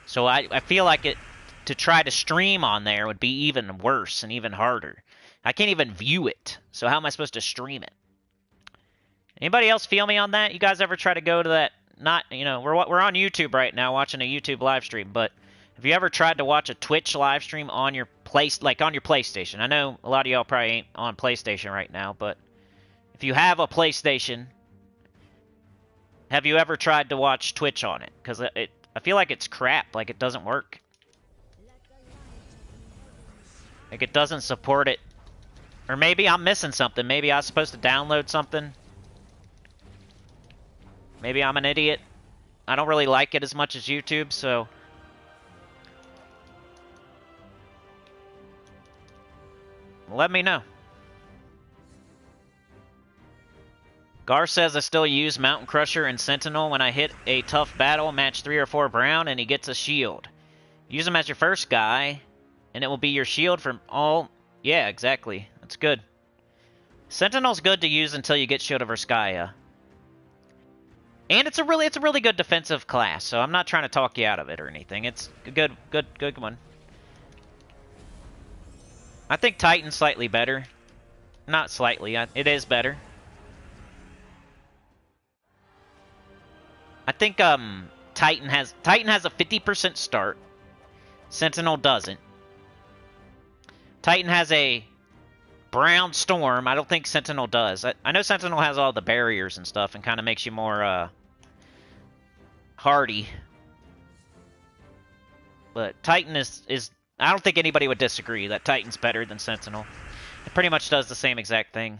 So I feel like to try to stream on there would be even worse and even harder. I can't even view it. So how am I supposed to stream it? Anybody else feel me on that? You guys ever try to go to that? Not, you know, we're on YouTube right now watching a YouTube live stream, but have you ever tried to watch a Twitch live stream on your on your PlayStation? I know a lot of y'all probably ain't on PlayStation right now, but if you have a PlayStation, have you ever tried to watch Twitch on it? Because I feel like it's crap. Like, it doesn't work. Like, it doesn't support it. Or maybe I'm missing something. Maybe I was supposed to download something. Maybe I'm an idiot. I don't really like it as much as YouTube, so... let me know. Gar says I still use Mountain Crusher and Sentinel when I hit a tough battle, match 3 or 4 Brown, and he gets a shield. Use him as your first guy, and it will be your shield from all... yeah, exactly. That's good. Sentinel's good to use until you get Shield of Erskaya. And it's a really good defensive class, so I'm not trying to talk you out of it or anything. It's a good one. I think Titan's slightly better. Not slightly, it is better. I think Titan has a 50% start. Sentinel doesn't. Titan has a Brown Storm. I don't think Sentinel does. I know Sentinel has all the barriers and stuff and kind of makes you more hardy. But Titan is I don't think anybody would disagree that Titan's better than Sentinel. It pretty much does the same exact thing.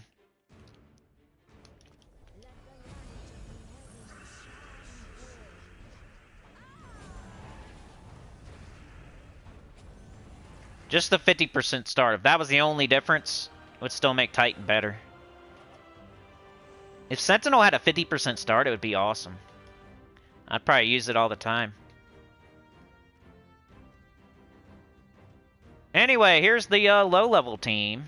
Just the 50% start. If that was the only difference, it would still make Titan better. If Sentinel had a 50% start, it would be awesome. I'd probably use it all the time. Anyway, here's the low-level team.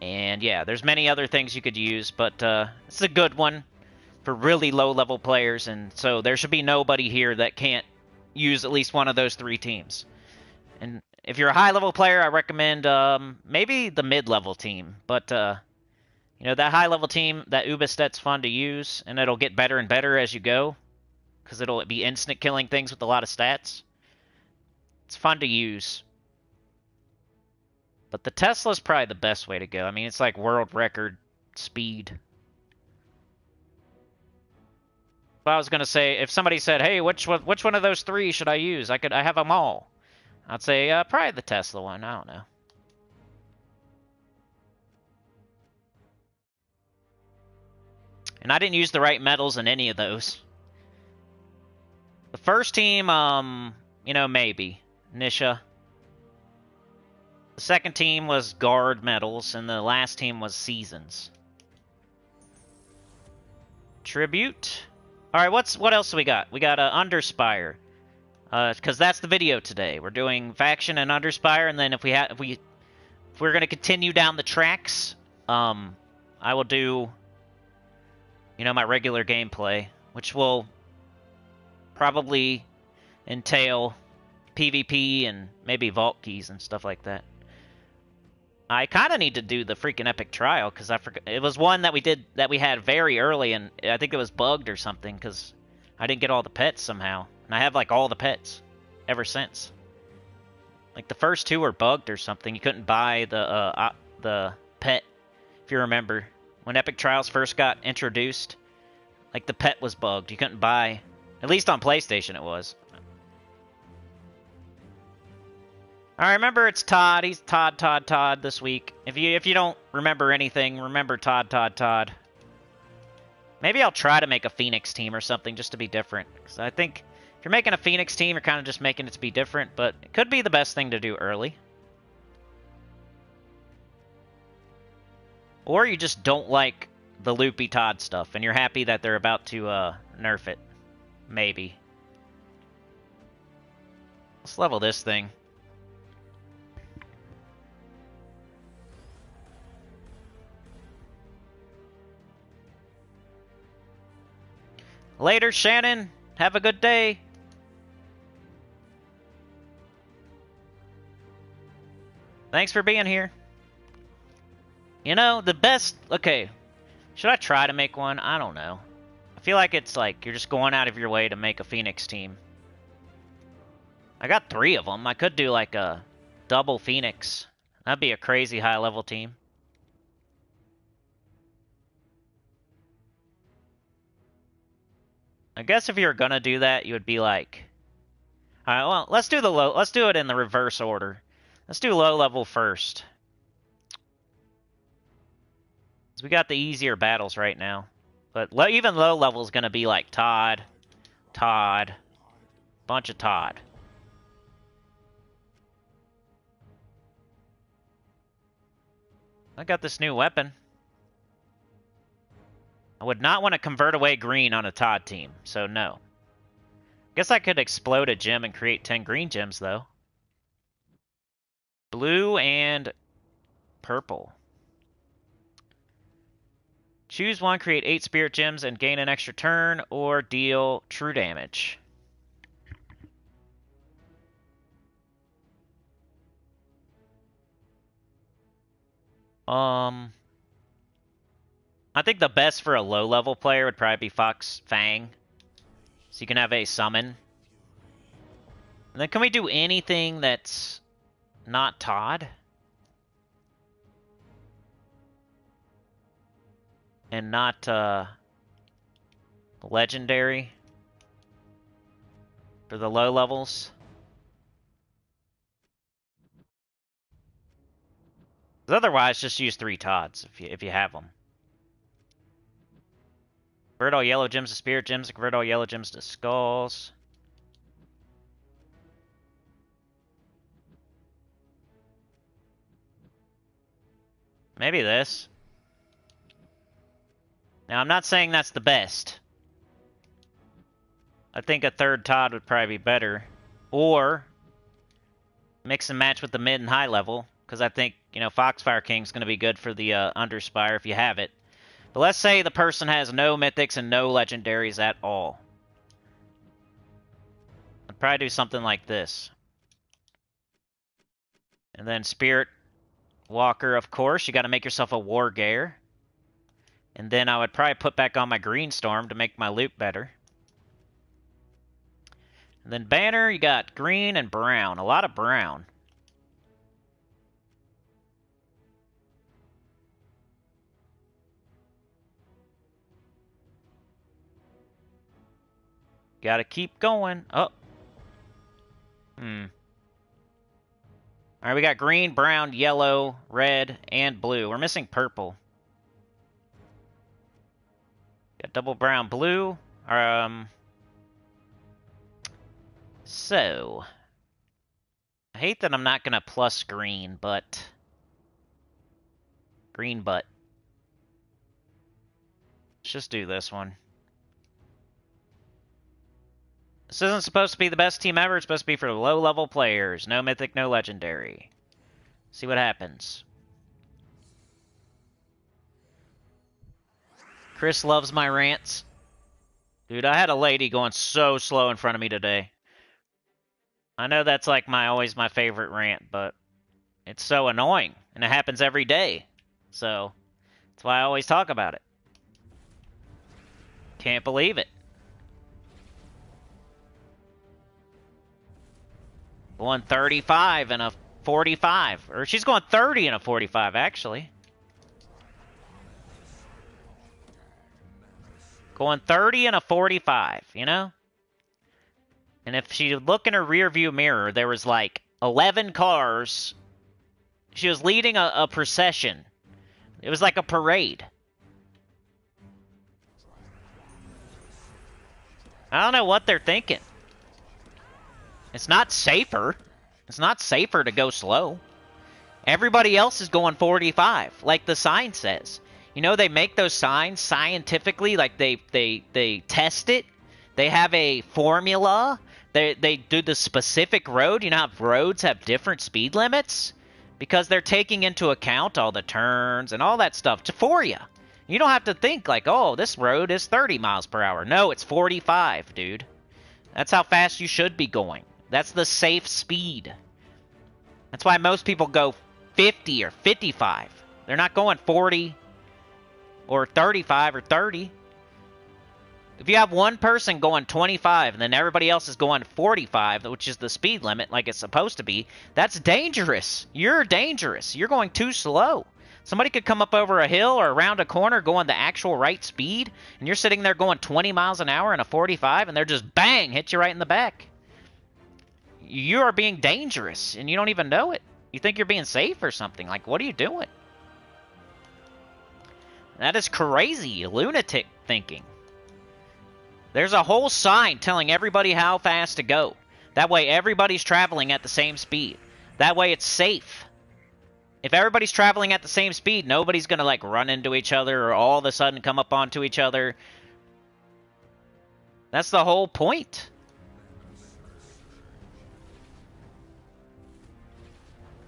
And yeah, there's many other things you could use, but it's a good one for really low-level players, and so there should be nobody here that can't use at least one of those 3 teams. And if you're a high-level player, I recommend maybe the mid-level team. But, you know, that high-level team, that Ubistet's fun to use, and it'll get better and better as you go, because it'll be instant killing things with a lot of stats. It's fun to use. But the Tesla's probably the best way to go. I mean, it's like world record speed. I was gonna say, if somebody said, "Hey, which one of those 3 should I use?" I have them all. I'd say probably the Tesla one. I don't know. And I didn't use the right metals in any of those. The first team, you know, maybe Nisha. The second team was guard metals, and the last team was seasons. Tribute. All right, what else do we got? We got Underspire, because that's the video today. We're doing faction and Underspire, and then if we're gonna continue down the tracks, I will do, you know, my regular gameplay, which will probably entail PvP and maybe vault keys and stuff like that. I kind of need to do the freaking epic trial, because I forgot. It was one that we had very early, and I think it was bugged or something, because I didn't get all the pets somehow. And I have, like, all the pets ever since. Like, the first 2 were bugged or something. You couldn't buy the pet, if you remember. When epic trials first got introduced, like, the pet was bugged. You couldn't buy, at least on PlayStation it was. Alright, remember it's Todd. He's Todd this week. If you don't remember anything, remember Todd. Maybe I'll try to make a Phoenix team or something just to be different. Because I think if you're making a Phoenix team, you're kind of just making it to be different. But it could be the best thing to do early. Or you just don't like the loopy Todd stuff, and you're happy that they're about to nerf it. Maybe. Let's level this thing. Later, Shannon. Have a good day. Thanks for being here. You know, the best... Okay. Should I try to make one? I don't know. I feel like it's like you're just going out of your way to make a Phoenix team. I got 3 of them. I could do like a double Phoenix. That'd be a crazy high-level team. I guess if you were gonna do that, you would be like... Alright, well, let's do the low... Let's do it in the reverse order. Let's do low level first. We got the easier battles right now. But even low level is going to be like Todd, bunch of Todd. I got this new weapon. I would not want to convert away green on a Todd team, so no. Guess I could explode a gem and create 10 green gems, though. Blue and purple. Choose one, create 8 spirit gems and gain an extra turn, or deal true damage. I think the best for a low-level player would probably be Fox Fang. So you can have a summon. And then can we do anything that's not Todd? And not, legendary? For the low levels? Otherwise, just use 3 Todds if you have them. Convert all yellow gems to spirit gems, convert all yellow gems to skulls. Maybe this. Now, I'm not saying that's the best. I think a 3rd Todd would probably be better. Or mix and match with the mid and high level. Because I think, you know, Foxfire King's going to be good for the Underspire if you have it. But let's say the person has no mythics and no legendaries at all. I'd probably do something like this. And then Spirit Walker, of course. You got to make yourself a War Gare. And then I would probably put back on my Green Storm to make my loot better. And then Banner, you got green and brown. A lot of brown. Gotta keep going. Oh. Alright, we got green, brown, yellow, red, and blue. We're missing purple. Got double brown, blue. So. I hate that I'm not gonna plus green, but... Green butt. Let's just do this one. This isn't supposed to be the best team ever. It's supposed to be for low-level players. No mythic, no legendary. See what happens. Chris loves my rants. Dude, I had a lady going so slow in front of me today. I know that's like always my favorite rant, but it's so annoying. And it happens every day. So, that's why I always talk about it. Can't believe it. Going 35 and a 45. Or she's going 30 and a 45, actually. Going 30 and a 45, you know? And if she look in her rear view mirror, there was like 11 cars. She was leading a procession. It was like a parade. I don't know what they're thinking. It's not safer. It's not safer to go slow. Everybody else is going 45, like the sign says. You know, they make those signs scientifically, like they test it. They have a formula. They do the specific road. You know how roads have different speed limits? Because they're taking into account all the turns and all that stuff for you. You don't have to think like, oh, this road is 30 miles per hour. No, it's 45, dude. That's how fast you should be going. That's the safe speed. That's why most people go 50 or 55. They're not going 40 or 35 or 30. If you have one person going 25 and then everybody else is going 45, which is the speed limit like it's supposed to be, that's dangerous. You're dangerous. You're going too slow. Somebody could come up over a hill or around a corner going the actual right speed, and you're sitting there going 20 miles an hour in a 45, and they're just bang, hit you right in the back. You are being dangerous, and you don't even know it. You think you're being safe or something. Like, what are you doing? That is crazy, lunatic thinking. There's a whole sign telling everybody how fast to go. That way everybody's traveling at the same speed. That way it's safe. If everybody's traveling at the same speed, nobody's going to like run into each other or all of a sudden come up onto each other. That's the whole point.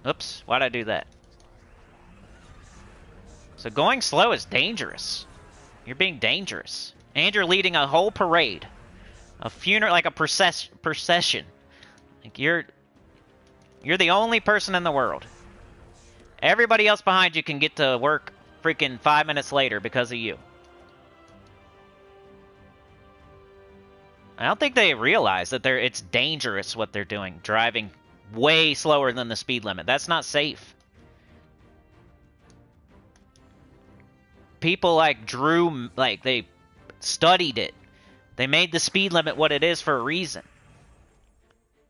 Oops, why'd I do that? So going slow is dangerous. You're being dangerous. And you're leading a whole parade. A funeral, like a procession. Like you're the only person in the world. Everybody else behind you can get to work freaking 5 minutes later because of you. I don't think they realize that it's dangerous what they're doing. Driving way slower than the speed limit. That's not safe. People like Drew, like they studied it. They made the speed limit what it is for a reason.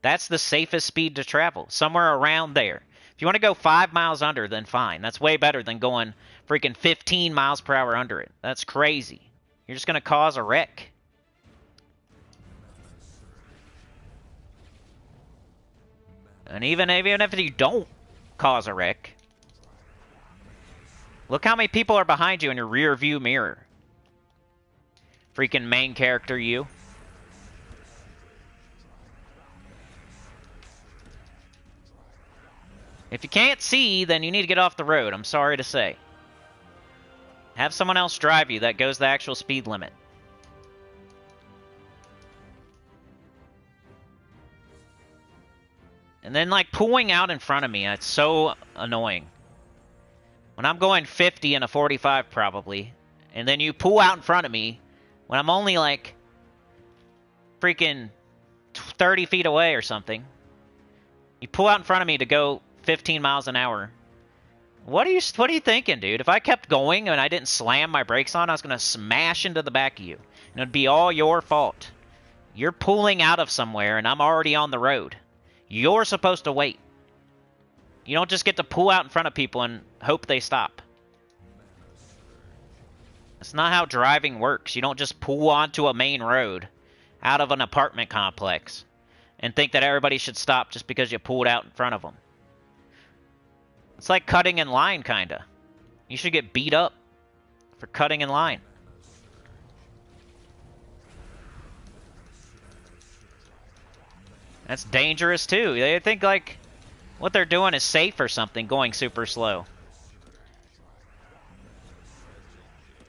That's the safest speed to travel. Somewhere around there. If you want to go 5 miles under, then fine. That's way better than going freaking 15 miles per hour under it. That's crazy. You're just going to cause a wreck. And even if you don't cause a wreck, look how many people are behind you in your rear view mirror. Freaking main character you. If you can't see, then you need to get off the road, I'm sorry to say. Have someone else drive you that goes the actual speed limit. And then, like, pulling out in front of me, it's so annoying. When I'm going 50 in a 45, probably, and then you pull out in front of me when I'm only, like, freaking 30 feet away or something. You pull out in front of me to go 15 miles an hour. What are you thinking, dude? If I kept going and I didn't slam my brakes on, I was going to smash into the back of you. And it would be all your fault. You're pulling out of somewhere, and I'm already on the road. You're supposed to wait. You don't just get to pull out in front of people and hope they stop. That's not how driving works. You don't just pull onto a main road out of an apartment complex and think that everybody should stop just because you pulled out in front of them. It's like cutting in line, kinda. You should get beat up for cutting in line. That's dangerous, too. They think, like, what they're doing is safe or something, going super slow.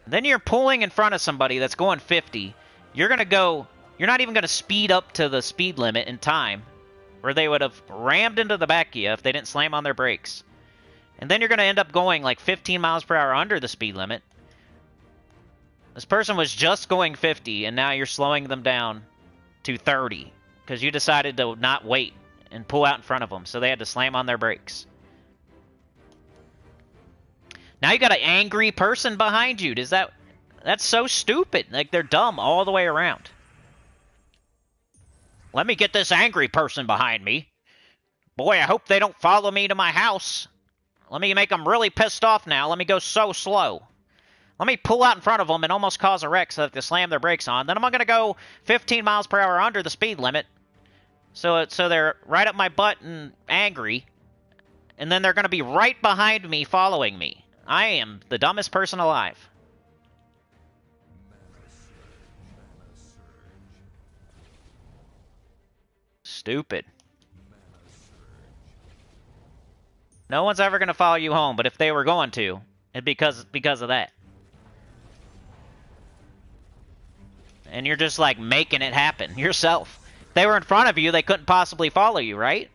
Then you're pulling in front of somebody that's going 50. You're going to go... You're not even going to speed up to the speed limit in time, where they would have rammed into the back of you if they didn't slam on their brakes. And then you're going to end up going, like, 15 miles per hour under the speed limit. This person was just going 50, and now you're slowing them down to 30. Because you decided to not wait and pull out in front of them, so they had to slam on their brakes. Now you got an angry person behind you. That's so stupid. Like, they're dumb all the way around. Let me get this angry person behind me. Boy, I hope they don't follow me to my house. Let me make them really pissed off now. Let me go so slow. Let me pull out in front of them and almost cause a wreck so that they slam their brakes on. Then I'm going to go 15 miles per hour under the speed limit. So they're right up my butt and angry. And then they're going to be right behind me following me. I am the dumbest person alive. Stupid. No one's ever going to follow you home, but if they were going to, it'd because of that. And you're just, like, making it happen yourself. If they were in front of you, they couldn't possibly follow you, right?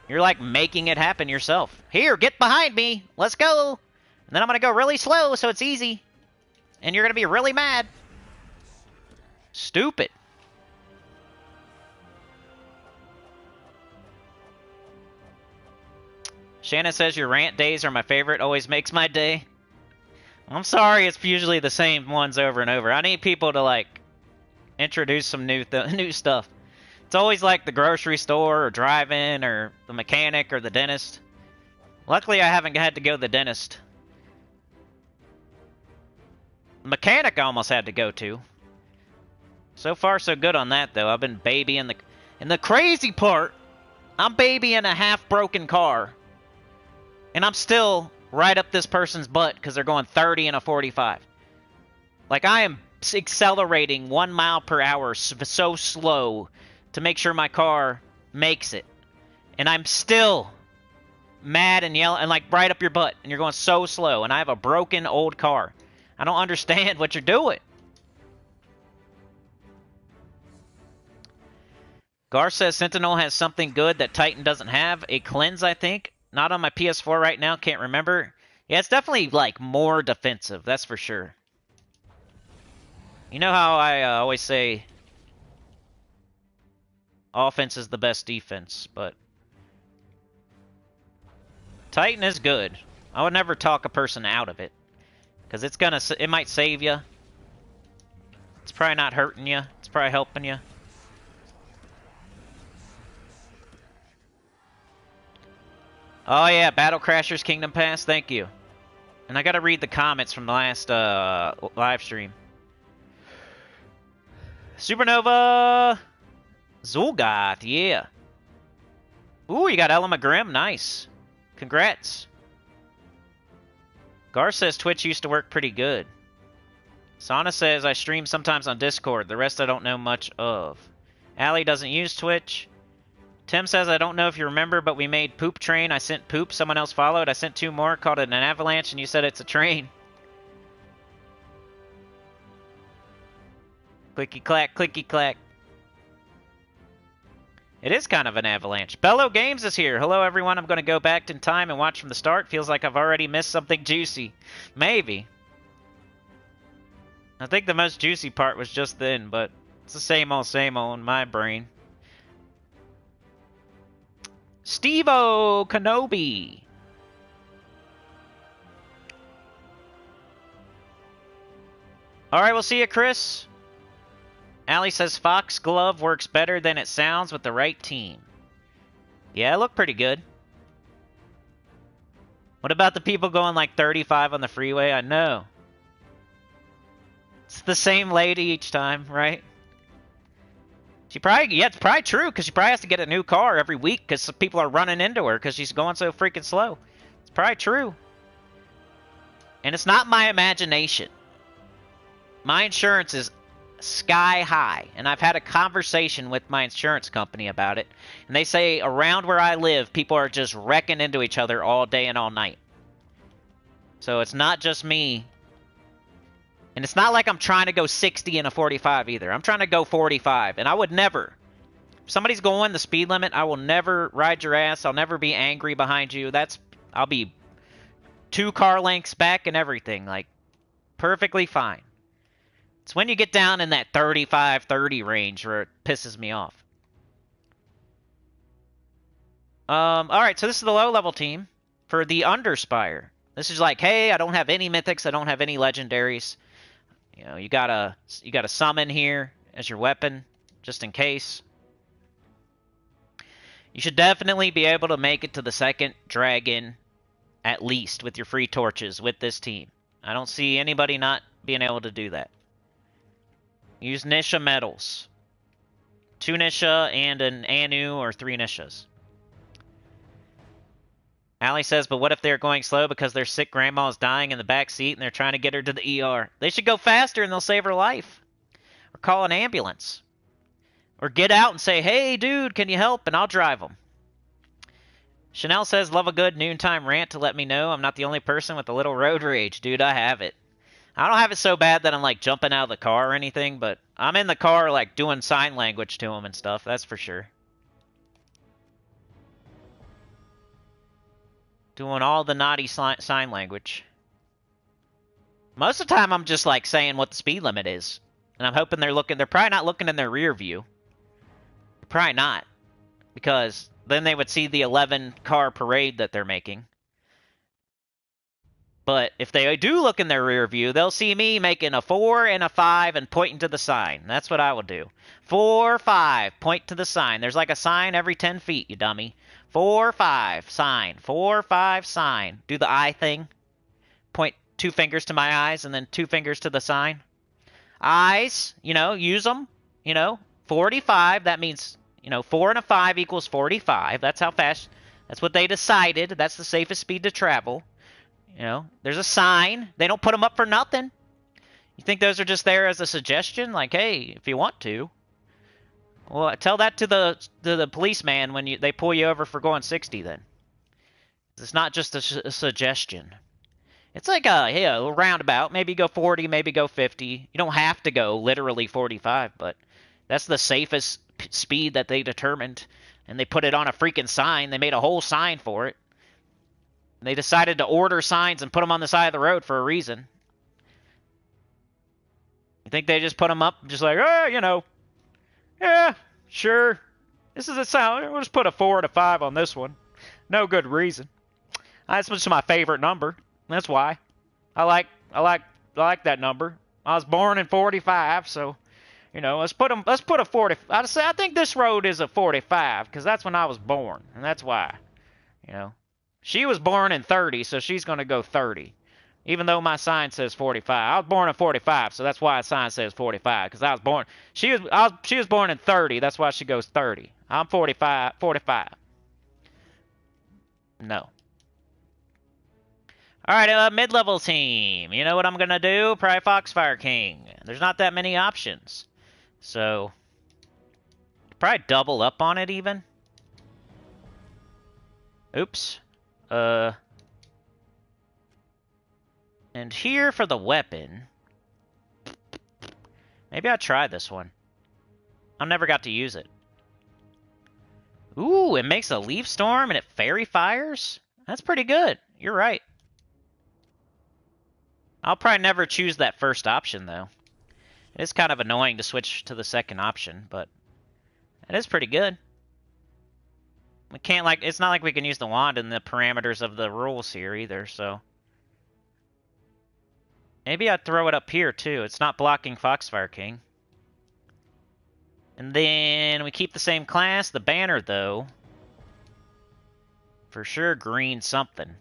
You're, like, making it happen yourself. Here, get behind me. Let's go. And then I'm going to go really slow so it's easy. And you're going to be really mad. Stupid. Shannon says your rant days are my favorite. Always makes my day. I'm sorry, it's usually the same ones over and over. I need people to, like, introduce some new stuff. It's always like the grocery store or drive-in or the mechanic or the dentist. Luckily, I haven't had to go to the dentist. The mechanic I almost had to go to. So far, so good on that, though. I've been babying the... And the crazy part, I'm babying a half-broken car. And I'm still right up this person's butt because they're going 30 in a 45. Like, I am accelerating 1 mile per hour so slow to make sure my car makes it. And I'm still mad and yelling, and like right up your butt. And you're going so slow. And I have a broken old car. I don't understand what you're doing. Gar says Sentinel has something good that Titan doesn't have. A cleanse, I think. Not on my PS4 right now. Can't remember. Yeah, it's definitely, like, more defensive. That's for sure. You know how I always say offense is the best defense, but Titan is good. I would never talk a person out of it. Because it might save you. It's probably not hurting you. It's probably helping you. Oh yeah, Battle Crashers Kingdom Pass, thank you. And I gotta read the comments from the last live stream. Supernova Zulgoth, yeah. Ooh, you got Ella Grimm, nice. Congrats. Gar says Twitch used to work pretty good. Sana says I stream sometimes on Discord, the rest I don't know much of. Allie doesn't use Twitch. Tim says, I don't know if you remember, but we made Poop Train. I sent Poop. Someone else followed. I sent 2 more, called it an avalanche, and you said it's a train. Clicky clack, clicky clack. It is kind of an avalanche. Bello Games is here. Hello, everyone. I'm going to go back in time and watch from the start. Feels like I've already missed something juicy. Maybe. I think the most juicy part was just then, but it's the same old in my brain. Steve-O Kenobi. Alright, we'll see you, Chris. Allie says Foxglove works better than it sounds with the right team. Yeah, it looked pretty good. What about the people going like 35 on the freeway? I know. It's the same lady each time, right? It's probably true, because she probably has to get a new car every week, because people are running into her, because she's going so freaking slow. It's probably true. And it's not my imagination. My insurance is sky high, and I've had a conversation with my insurance company about it, and they say around where I live, people are just wrecking into each other all day and all night. So it's not just me. And it's not like I'm trying to go 60 in a 45 either. I'm trying to go 45. And I would never. If somebody's going the speed limit, I will never ride your ass. I'll never be angry behind you. I'll be 2 car lengths back and everything. Like, perfectly fine. It's when you get down in that 35, 30 range where it pisses me off. Alright, so this is the low-level team for the Underspire. This is like, hey, I don't have any mythics. I don't have any legendaries. You know, you got a summon here as your weapon, just in case. You should definitely be able to make it to the 2nd dragon, at least, with your free torches with this team. I don't see anybody not being able to do that. Use Nisha medals. 2 Nisha and an Anu or 3 Nishas. Allie says, but what if they're going slow because their sick grandma is dying in the back seat and they're trying to get her to the ER? They should go faster and they'll save her life. Or call an ambulance. Or get out and say, hey, dude, can you help? And I'll drive them. Chanel says, love a good noontime rant to let me know I'm not the only person with a little road rage. Dude, I have it. I don't have it so bad that I'm, like, jumping out of the car or anything, but I'm in the car, like, doing sign language to them and stuff. That's for sure. Doing all the naughty sign language. Most of the time, I'm just, like, saying what the speed limit is. And I'm hoping they're probably not looking in their rear view. Probably not. Because then they would see the 11-car parade that they're making. But if they do look in their rear view, they'll see me making a 4 and a 5 and pointing to the sign. That's what I will do. 4, 5, point to the sign. There's like a sign every 10 feet, you dummy. 4, 5, sign. 4, 5, sign. Do the eye thing. Point 2 fingers to my eyes and then 2 fingers to the sign. Eyes, you know, use them. You know, 45, that means, you know, 4 and a 5 equals 45. That's how fast, that's what they decided. That's the safest speed to travel. You know, there's a sign. They don't put them up for nothing. You think those are just there as a suggestion? Like, hey, if you want to. Well, tell that to the policeman when they pull you over for going 60 then. It's not just a suggestion. It's like a roundabout. Maybe go 40, maybe go 50. You don't have to go literally 45, but that's the safest speed that they determined. And they put it on a freaking sign. They made a whole sign for it. And they decided to order signs and put them on the side of the road for a reason. You think they just put them up just like, oh, you know, yeah, sure. This is a sound. We'll just put a 4 and a 5 on this one. No good reason. That's just my favorite number. That's why. I like that number. I was born in 45, so you know, let's put a 40. I think this road is a 45 because that's when I was born, and that's why. You know, she was born in 30, so she's gonna go 30, even though my sign says 45. I was born in 45, so that's why the sign says 45 because I was born. She was born in 30. That's why she goes 30. I'm 45. 45. No. All right, mid-level team. You know what I'm going to do? Probably Foxfire King. There's not that many options. So, probably double up on it even. Oops. And here for the weapon. Maybe I'll try this one. I never got to use it. Ooh, it makes a leaf storm and it fairy fires? That's pretty good. You're right. I'll probably never choose that first option, though. It is kind of annoying to switch to the second option, but it is pretty good. We can't, like, it's not like we can use the wand in the parameters of the rules here either, so. Maybe I'd throw it up here, too. It's not blocking Foxfire King. And then we keep the same class. The banner, though. For sure, green something.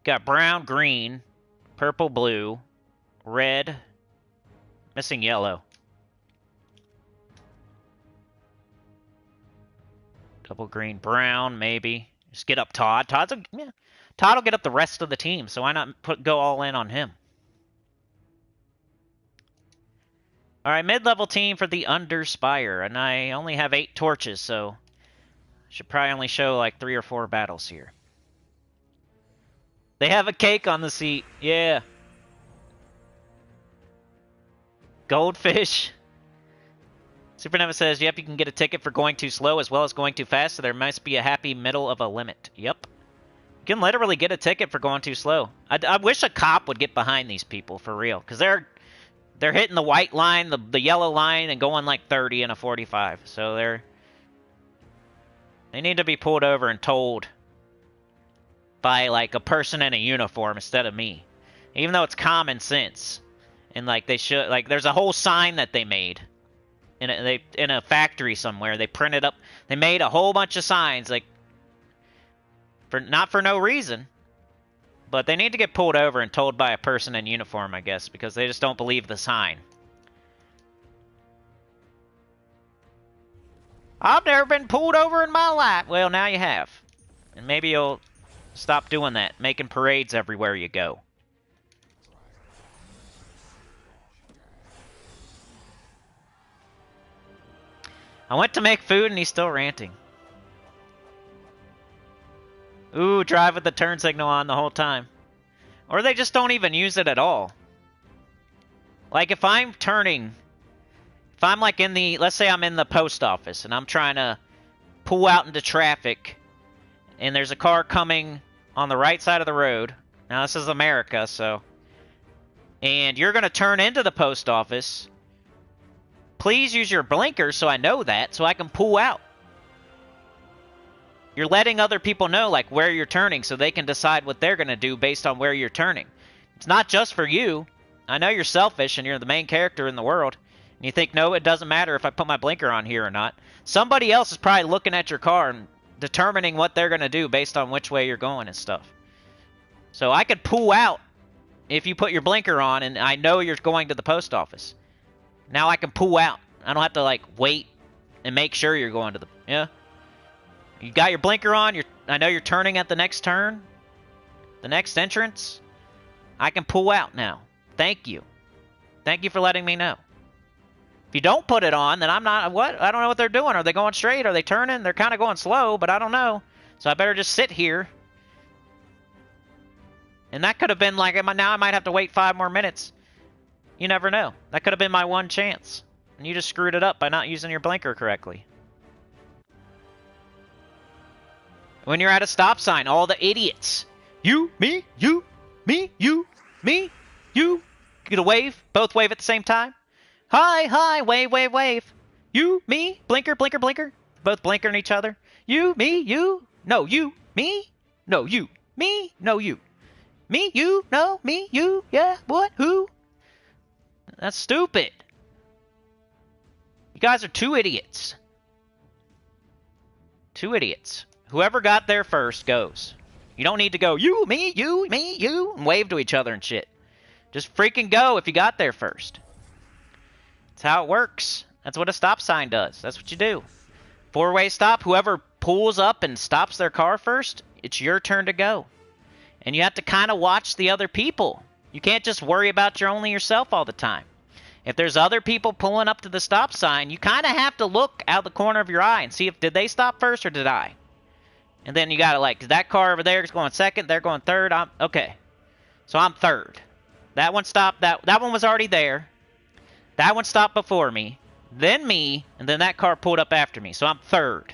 Got brown, green. Purple, blue, red, missing yellow. Double green, brown, maybe. Just get up Todd. Todd will get up the rest of the team, so why not go all in on him? All right, mid-level team for the Underspire, and I only have 8 torches, so I should probably only show like 3 or 4 battles here. They have a cake on the seat. Yeah. Goldfish. Supernova says, yep, you can get a ticket for going too slow as well as going too fast, so there must be a happy middle of a limit. Yep. You can literally get a ticket for going too slow. I wish a cop would get behind these people, for real. Because they're hitting the white line, the yellow line, and going like 30 and a 45. So they need to be pulled over and told by, like, a person in a uniform instead of me. Even though it's common sense. And, like, they should... Like, there's a whole sign that they made. In a factory somewhere. They printed up... They made a whole bunch of signs, like... Not for no reason. But they need to get pulled over and told by a person in uniform, I guess. Because they just don't believe the sign. I've never been pulled over in my life. Well, now you have. And maybe you'll... Stop doing that, making parades everywhere you go. I went to make food and he's still ranting. Ooh, drive with the turn signal on the whole time. Or they just don't even use it at all. Like if I'm turning, if I'm like in the, let's say I'm in the post office and I'm trying to pull out into traffic and there's a car coming on the right side of the road. Now this is America, so. And you're going to turn into the post office. Please use your blinker so I know that, so I can pull out. You're letting other people know like where you're turning so they can decide what they're going to do based on where you're turning. It's not just for you. I know you're selfish and you're the main character in the world. And you think, no, it doesn't matter if I put my blinker on here or not. Somebody else is probably looking at your car and determining what they're going to do based on which way you're going and stuff. So I could pull out if you put your blinker on and I know you're going to the post office. Now I can pull out. I don't have to like wait and make sure you're going to the... Yeah. You got your blinker on. I know you're turning at the next turn. The next entrance. I can pull out now. Thank you. Thank you for letting me know. If you don't put it on, then I'm not... What? I don't know what they're doing. Are they going straight? Are they turning? They're kind of going slow, but I don't know. So I better just sit here. And that could have been like... Now I might have to wait 5 more minutes. You never know. That could have been my one chance. And you just screwed it up by not using your blinker correctly. When you're at a stop sign, all the idiots. You, me, you, me, you, me, you. Get a wave. Both wave at the same time. Hi, hi, wave, wave, wave. You, me, blinker, blinker, blinker. Both blinkering each other. You, me, you. No, you, me. No, you, me. No, you. Me, you, no, me, you. Yeah, what, who? That's stupid. You guys are 2 idiots. 2 idiots. Whoever got there first goes. You don't need to go, you, me, you, and wave to each other and shit. Just freaking go if you got there first. That's how it works. That's what a stop sign does. That's what you do. 4-way stop. Whoever pulls up and stops their car first, it's your turn to go. And you have to kind of watch the other people. You can't just worry about only yourself all the time. If there's other people pulling up to the stop sign, you kind of have to look out the corner of your eye and see if did they stop first or did I? And then you got to like, that car over there is going second, they're going third. Okay. So I'm third. That one stopped. That one was already there. That one stopped before me. Then me. And then that car pulled up after me. So I'm third.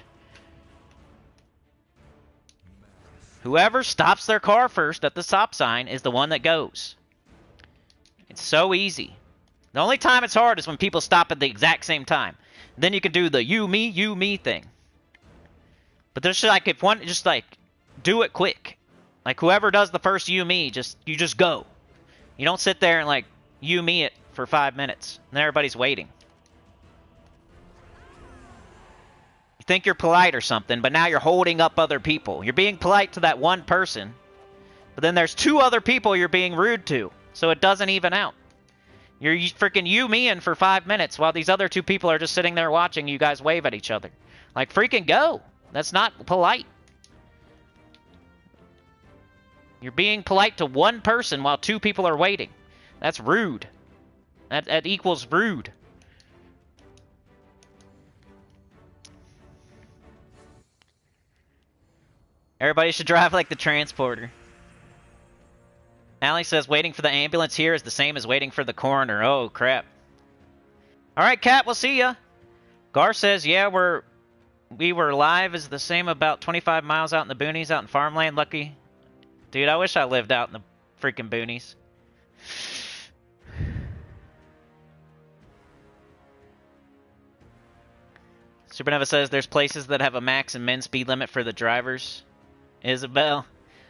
Whoever stops their car first at the stop sign is the one that goes. It's so easy. The only time it's hard is when people stop at the exact same time. Then you can do the you, me thing. But there's like, if one, just like, do it quick. Like, whoever does the first you, me, you just go. You don't sit there and, like, you, me it for 5 minutes. And everybody's waiting. You think you're polite or something, but now you're holding up other people. You're being polite to that one person. But then there's 2 other people you're being rude to. So it doesn't even out. You're freaking you, me-ing for 5 minutes while these other 2 people are just sitting there watching you guys wave at each other. Like, freaking go. That's not polite. You're being polite to one person while 2 people are waiting. That's rude. That equals rude. Everybody should drive like the transporter. Allie says waiting for the ambulance here is the same as waiting for the coroner. Oh, crap. Alright, Kat, we'll see ya. Gar says, yeah, we were live is the same about 25 miles out in the boonies, out in farmland. Lucky. Dude, I wish I lived out in the freaking boonies. Supernova says there's places that have a max and min speed limit for the drivers. Isabel.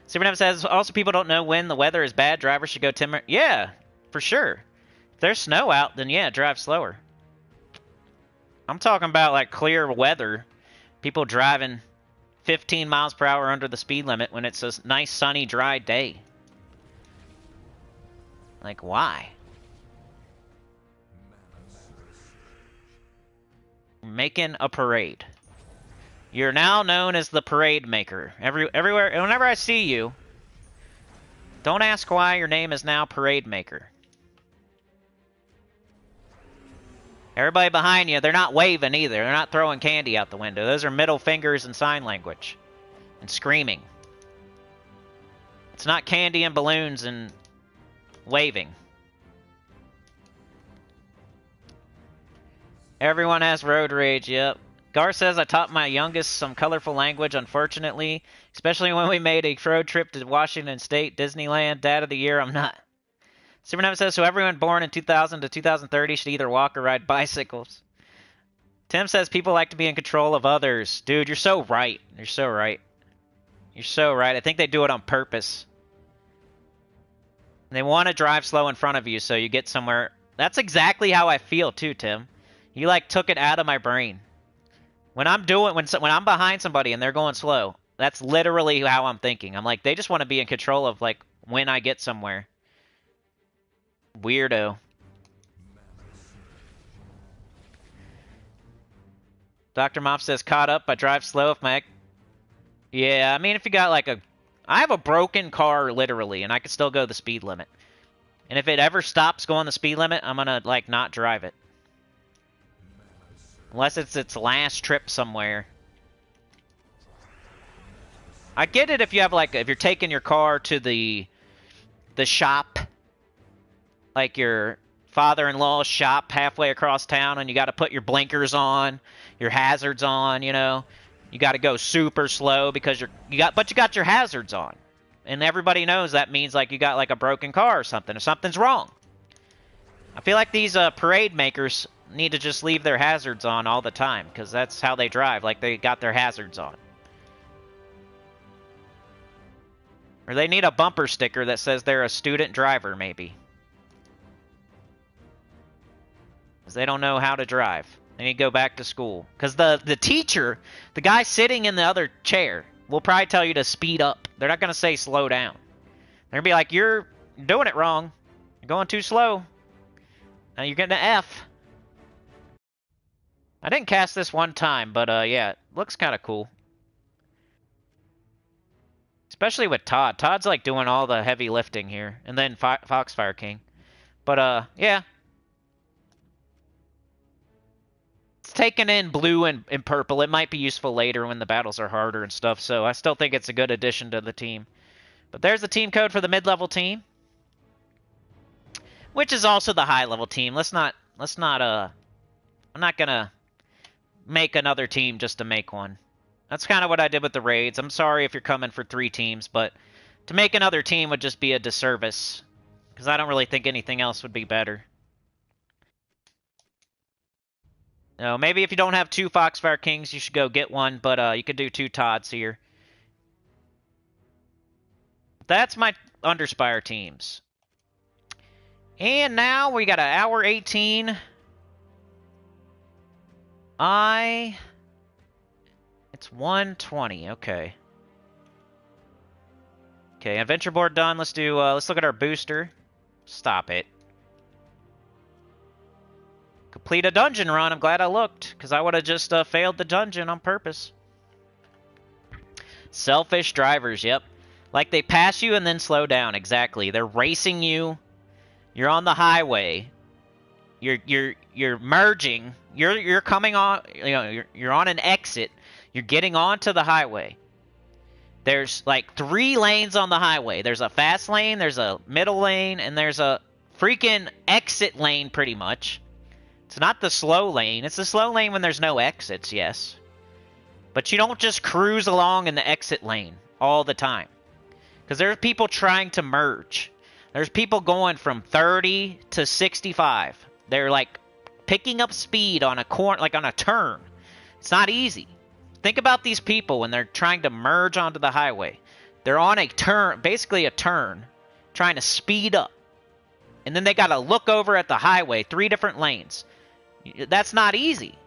Supernova says also people don't know when the weather is bad. Drivers should go timber. Yeah, for sure. If there's snow out, then yeah, drive slower. I'm talking about like clear weather. People driving 15 miles per hour under the speed limit when it's a nice, sunny, dry day. Like, why? Making a parade. You're now known as the parade maker. Everywhere, whenever I see you, don't ask why your name is now parade maker. Everybody behind you, they're not waving either. They're not throwing candy out the window. Those are middle fingers and sign language. And screaming. It's not candy and balloons and waving. Everyone has road rage, yep. Gar says, I taught my youngest some colorful language, unfortunately. Especially when we made a road trip to Washington State, Disneyland, Dad of the Year, I'm not. Supernev says, so everyone born in 2000 to 2030 should either walk or ride bicycles. Tim says, people like to be in control of others. Dude, you're so right. You're so right. You're so right. I think they do it on purpose. They want to drive slow in front of you so you get somewhere. That's exactly how I feel too, Tim. You like took it out of my brain. When I'm behind somebody and they're going slow, that's literally how I'm thinking. I'm like, they just want to be in control of like when I get somewhere. Weirdo. Dr. Mop says, caught up. I drive slow if my... Yeah, I mean, if you got like a... I have a broken car, literally, and I can still go the speed limit. And if it ever stops going the speed limit, I'm gonna, like, not drive it. Unless it's its last trip somewhere. I get it if you have, like, if you're taking your car to the shop. Like your father-in-law's shop halfway across town, and you got to put your blinkers on, your hazards on, you know. You got to go super slow because you got your hazards on. And everybody knows that means like you got like a broken car or something, or something's wrong. I feel like these parade makers need to just leave their hazards on all the time because that's how they drive, like they got their hazards on. Or they need a bumper sticker that says they're a student driver, maybe. Because they don't know how to drive. They need to go back to school. Because the teacher, the guy sitting in the other chair, will probably tell you to speed up. They're not going to say slow down. They're going to be like, you're doing it wrong. You're going too slow. Now you're getting an F. I didn't cast this one time, but yeah, it looks kind of cool. Especially with Todd. Todd's like doing all the heavy lifting here. And then Foxfire King. But yeah. It's taken in blue and purple. It might be useful later when the battles are harder and stuff, so I still think it's a good addition to the team. But there's the team code for the mid-level team. Which is also the high-level team. I'm not gonna make another team just to make one. That's kind of what I did with the raids. I'm sorry if you're coming for 3 teams, but to make another team would just be a disservice. Because I don't really think anything else would be better. No, maybe if you don't have 2 Foxfire Kings, you should go get one, but you could do 2 Todds here. That's my Underspire teams. And now we got an hour 18. It's 1:20, okay. Okay, adventure board done. Let's look at our booster. Stop it. Complete a dungeon run. I'm glad I looked, because I would have just failed the dungeon on purpose. Selfish drivers, yep. Like they pass you and then slow down, exactly. They're racing you. You're on the highway. You're merging. You're coming on, you know, you're on an exit. You're getting onto the highway. There's like 3 lanes on the highway. There's a fast lane, there's a middle lane, and there's a freaking exit lane pretty much. It's not the slow lane. It's the slow lane when there's no exits, yes. But you don't just cruise along in the exit lane all the time. Because there's people trying to merge. There's people going from 30 to 65. They're like picking up speed on a corner, like on a turn. It's not easy. Think about these people when they're trying to merge onto the highway. They're on a turn, basically a turn, trying to speed up. And then they got to look over at the highway, 3 different lanes. That's not easy.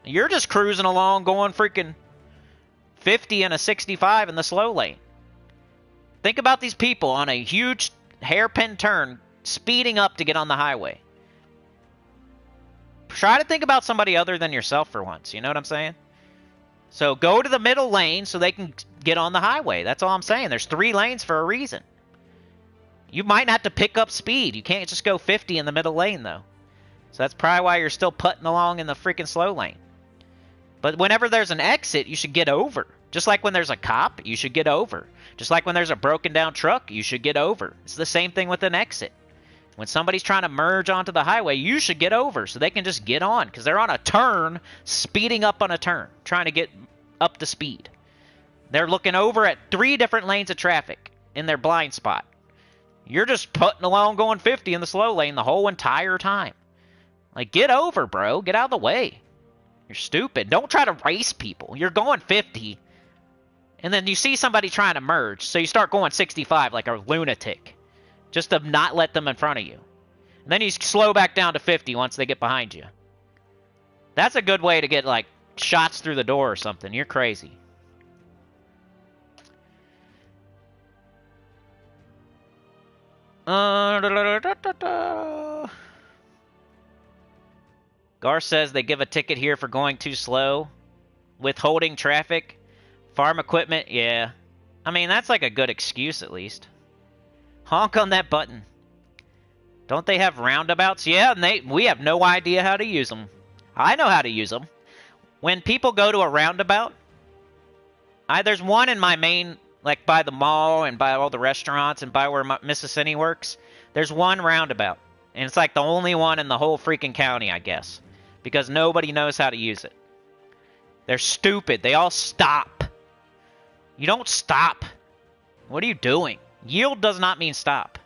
You're just cruising along going freaking 50 and a 65 in the slow lane. Think about these people on a huge hairpin turn speeding up to get on the highway. Try to think about somebody other than yourself for once. You know what I'm saying? So go to the middle lane so they can get on the highway. That's all I'm saying. There's 3 lanes for a reason. You might have to pick up speed. You can't just go 50 in the middle lane, though. So that's probably why you're still putting along in the freaking slow lane. But whenever there's an exit, you should get over. Just like when there's a cop, you should get over. Just like when there's a broken down truck, you should get over. It's the same thing with an exit. When somebody's trying to merge onto the highway, you should get over so they can just get on, because they're on a turn, speeding up on a turn, trying to get up to speed. They're looking over at 3 different lanes of traffic in their blind spot. You're just putting along going 50 in the slow lane the whole entire time. Like, get over, bro. Get out of the way. You're stupid. Don't try to race people. You're going 50, and then you see somebody trying to merge, so you start going 65 like a lunatic, just to not let them in front of you. And then you slow back down to 50 once they get behind you. That's a good way to get, like, shots through the door or something. You're crazy. Gar says they give a ticket here for going too slow. Withholding traffic. Farm equipment, yeah. I mean, that's like a good excuse at least. Honk on that button. Don't they have roundabouts? Yeah, and we have no idea how to use them. I know how to use them. When people go to a roundabout, there's one in my main, like by the mall and by all the restaurants and by where Mrs. Cinny works. There's one roundabout. And it's like the only one in the whole freaking county, I guess. Because nobody knows how to use it. They're stupid. They all stop. You don't stop. What are you doing? Yield does not mean stop.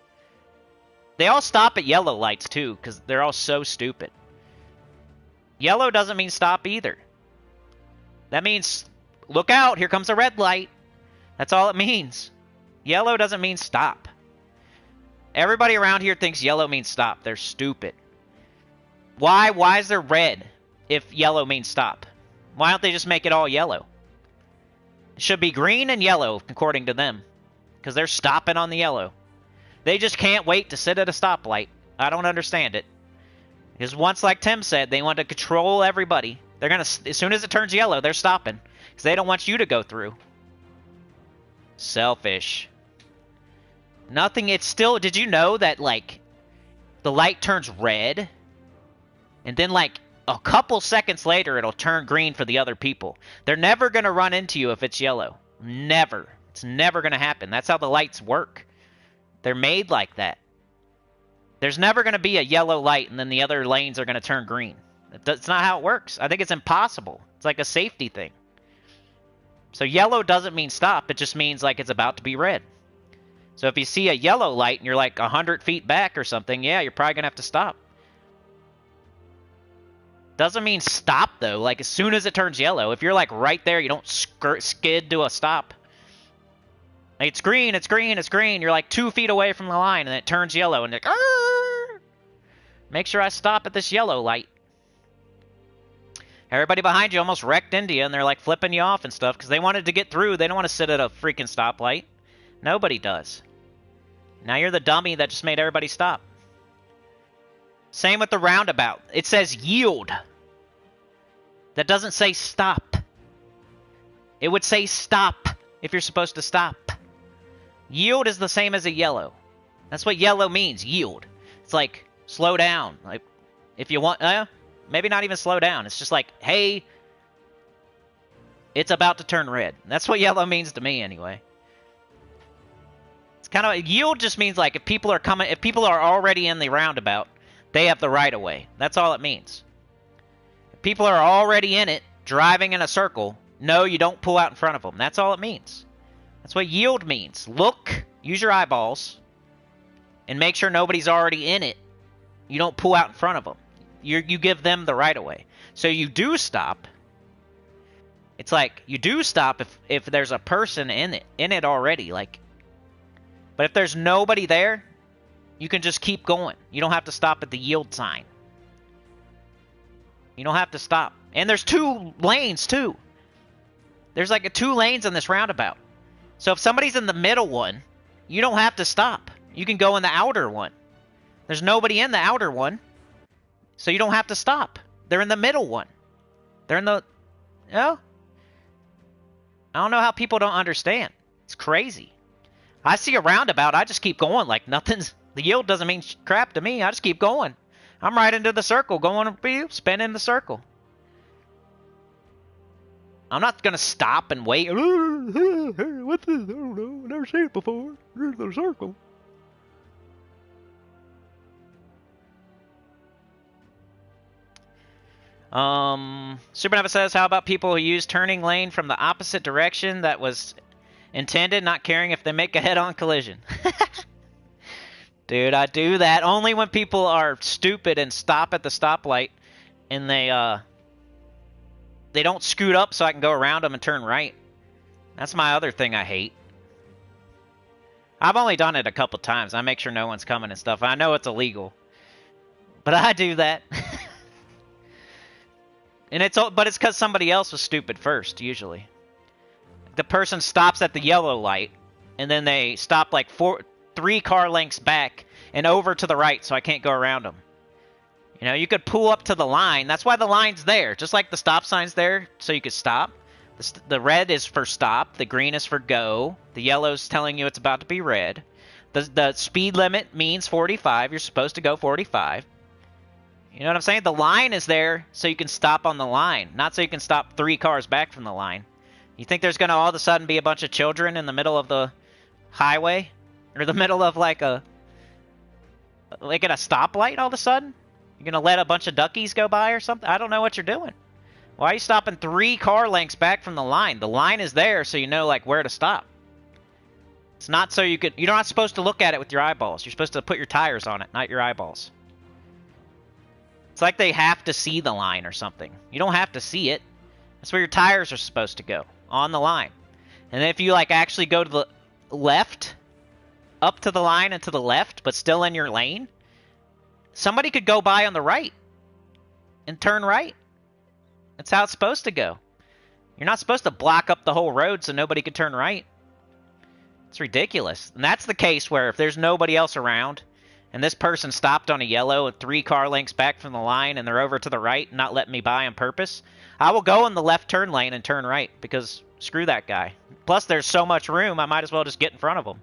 They all stop at yellow lights, too, because they're all so stupid. Yellow doesn't mean stop either. That means, look out, here comes a red light. That's all it means. Yellow doesn't mean stop. Everybody around here thinks yellow means stop. They're stupid. Why? Why is there red if yellow means stop? Why don't they just make it all yellow? It should be green and yellow, according to them. Because they're stopping on the yellow. They just can't wait to sit at a stoplight. I don't understand it. Because once, like Tim said, they want to control everybody. They're going to, as soon as it turns yellow, they're stopping. Because they don't want you to go through. Selfish. Nothing, it's still, did you know that, like, the light turns red? And then, like, a couple seconds later, it'll turn green for the other people. They're never going to run into you if it's yellow. Never. It's never going to happen. That's how the lights work. They're made like that. There's never going to be a yellow light and then the other lanes are going to turn green. That's not how it works. I think it's impossible. It's like a safety thing. So yellow doesn't mean stop. It just means like it's about to be red. So if you see a yellow light and you're like 100 feet back or something, yeah, you're probably going to have to stop. Doesn't mean stop, though. Like, as soon as it turns yellow, if you're, like, right there, you don't skid to a stop. Like, it's green, it's green, it's green. You're, like, 2 feet away from the line, and it turns yellow, and you're like, arr! Make sure I stop at this yellow light. Everybody behind you almost wrecked into you, and they're, like, flipping you off and stuff, because they wanted to get through. They don't want to sit at a freaking stoplight. Nobody does. Now you're the dummy that just made everybody stop. Same with the roundabout. It says yield. That doesn't say stop. It would say stop if you're supposed to stop. Yield is the same as a yellow. That's what yellow means, yield. It's like, slow down. Like, if you want, maybe not even slow down. It's just like, hey, it's about to turn red. That's what yellow means to me, anyway. It's kind of, yield just means like, if people are already in the roundabout, they have the right of way. That's all it means. If people are already in it, driving in a circle, no, you don't pull out in front of them. That's all it means. That's what yield means. Look, use your eyeballs, and make sure nobody's already in it. You don't pull out in front of them. You give them the right of way. So you do stop. It's like, you do stop if there's a person in it already. Like, but if there's nobody there, you can just keep going. You don't have to stop at the yield sign. You don't have to stop. And there's 2 lanes, too. There's like 2 lanes in this roundabout. So if somebody's in the middle one, you don't have to stop. You can go in the outer one. There's nobody in the outer one, so you don't have to stop. They're in the middle one. They're in the... I don't know how people don't understand. It's crazy. I see a roundabout, I just keep going like nothing's... The yield doesn't mean crap to me. I just keep going. I'm right into the circle, going for you, spinning the circle. I'm not gonna stop and wait. What's this? I don't know. I've never seen it before. There's the circle. Supernova says, how about people who use turning lane from the opposite direction that was intended, not caring if they make a head-on collision? Dude, I do that only when people are stupid and stop at the stoplight and they don't scoot up so I can go around them and turn right. That's my other thing I hate. I've only done it a couple times. I make sure no one's coming and stuff. I know it's illegal, but I do that. And but it's because somebody else was stupid first, usually. The person stops at the yellow light, and then they stop like 3 car lengths back and over to the right, so I can't go around them. You know, you could pull up to the line. That's why the line's there. Just like the stop sign's there, so you could stop. The red is for stop. The green is for go. The yellow's telling you it's about to be red. The speed limit means 45. You're supposed to go 45. You know what I'm saying? The line is there so you can stop on the line, not so you can stop 3 cars back from the line. You think there's going to all of a sudden be a bunch of children in the middle of the highway? Or the middle of like at a stoplight all of a sudden? You're going to let a bunch of duckies go by or something? I don't know what you're doing. Why are you stopping 3 car lengths back from the line? The line is there so you know like where to stop. It's not so you're not supposed to look at it with your eyeballs. You're supposed to put your tires on it, not your eyeballs. It's like they have to see the line or something. You don't have to see it. That's where your tires are supposed to go, on the line. And if you like actually go to the left, up to the line and to the left, but still in your lane, somebody could go by on the right and turn right. That's how it's supposed to go. You're not supposed to block up the whole road so nobody could turn right. It's ridiculous. And that's the case where if there's nobody else around, and this person stopped on a yellow and 3 car lengths back from the line and they're over to the right and not letting me by on purpose, I will go in the left turn lane and turn right because screw that guy. Plus, there's so much room, I might as well just get in front of him.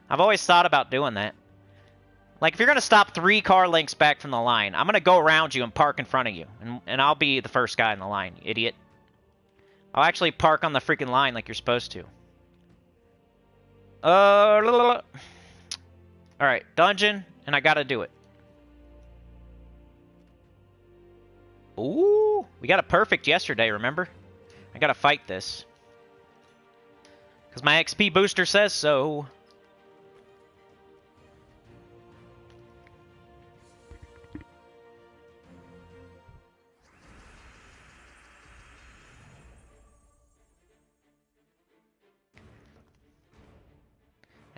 I've always thought about doing that. Like, if you're going to stop 3 car lengths back from the line, I'm going to go around you and park in front of you. And I'll be the first guy in the line, you idiot. I'll actually park on the freaking line like you're supposed to. Alright, dungeon. And I gotta do it. Ooh, we got a perfect yesterday, remember? I gotta fight this. Because my XP booster says so.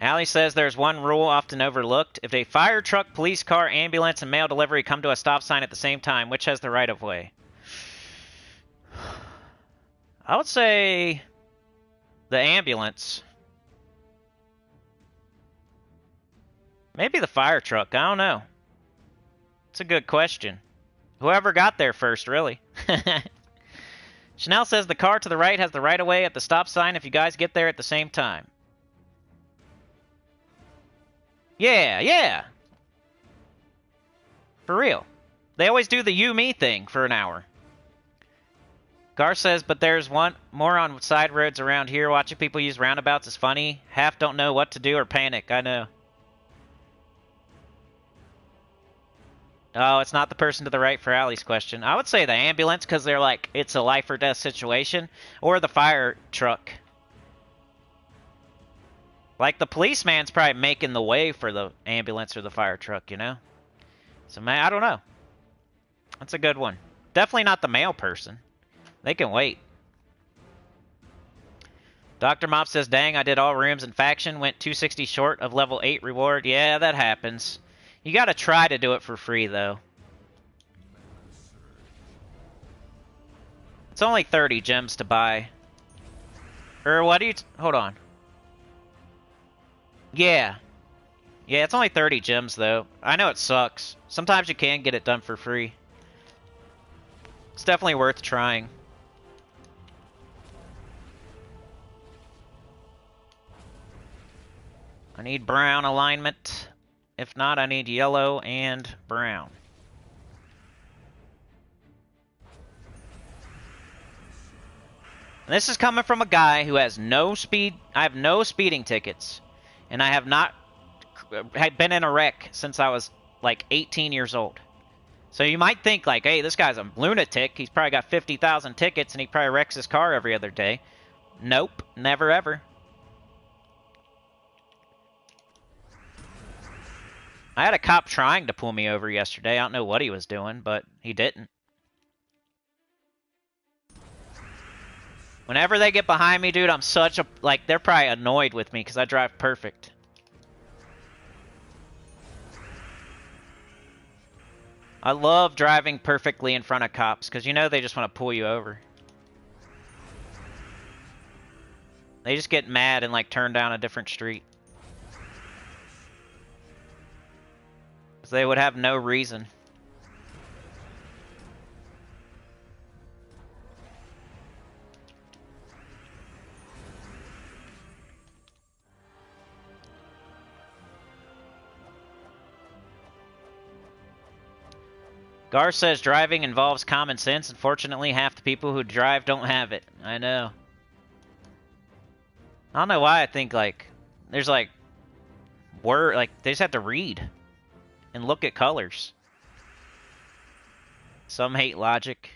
Allie says there's one rule often overlooked. If a fire truck, police car, ambulance, and mail delivery come to a stop sign at the same time, which has the right of way? I would say the ambulance. Maybe the fire truck. I don't know. It's a good question. Whoever got there first, really. Chanel says the car to the right has the right of way at the stop sign if you guys get there at the same time. Yeah. For real. They always do the you-me thing for an hour. Gar says, but there's one more on side roads around here. Watching people use roundabouts is funny. Half don't know what to do or panic. I know. Oh, it's not the person to the right for Allie's question. I would say the ambulance because they're like, it's a life or death situation. Or the fire truck. Like, the policeman's probably making the way for the ambulance or the fire truck, you know? So, man, I don't know. That's a good one. Definitely not the mail person. They can wait. Dr. Mop says, dang, I did all rooms in faction. Went 260 short of level 8 reward. Yeah, that happens. You gotta try to do it for free, though. It's only 30 gems to buy. Or what do you... Hold on. Yeah. Yeah, it's only 30 gems, though. I know it sucks. Sometimes you can get it done for free. It's definitely worth trying. I need brown alignment. If not, I need yellow and brown. And this is coming from a guy who has no speed. I have no speeding tickets. And I have not had been in a wreck since I was like 18 years old. So you might think like, hey, this guy's a lunatic. He's probably got 50,000 tickets and he probably wrecks his car every other day. Nope, never ever. I had a cop trying to pull me over yesterday. I don't know what he was doing, but he didn't. Whenever they get behind me, dude, I'm such a... Like, they're probably annoyed with me because I drive perfect. I love driving perfectly in front of cops because, you know, they just want to pull you over. They just get mad and, like, turn down a different street. Because they would have no reason. Gar says driving involves common sense. Unfortunately, half the people who drive don't have it. I know. I don't know why I think, like, there's, like, like, they just have to read and look at colors. Some hate logic.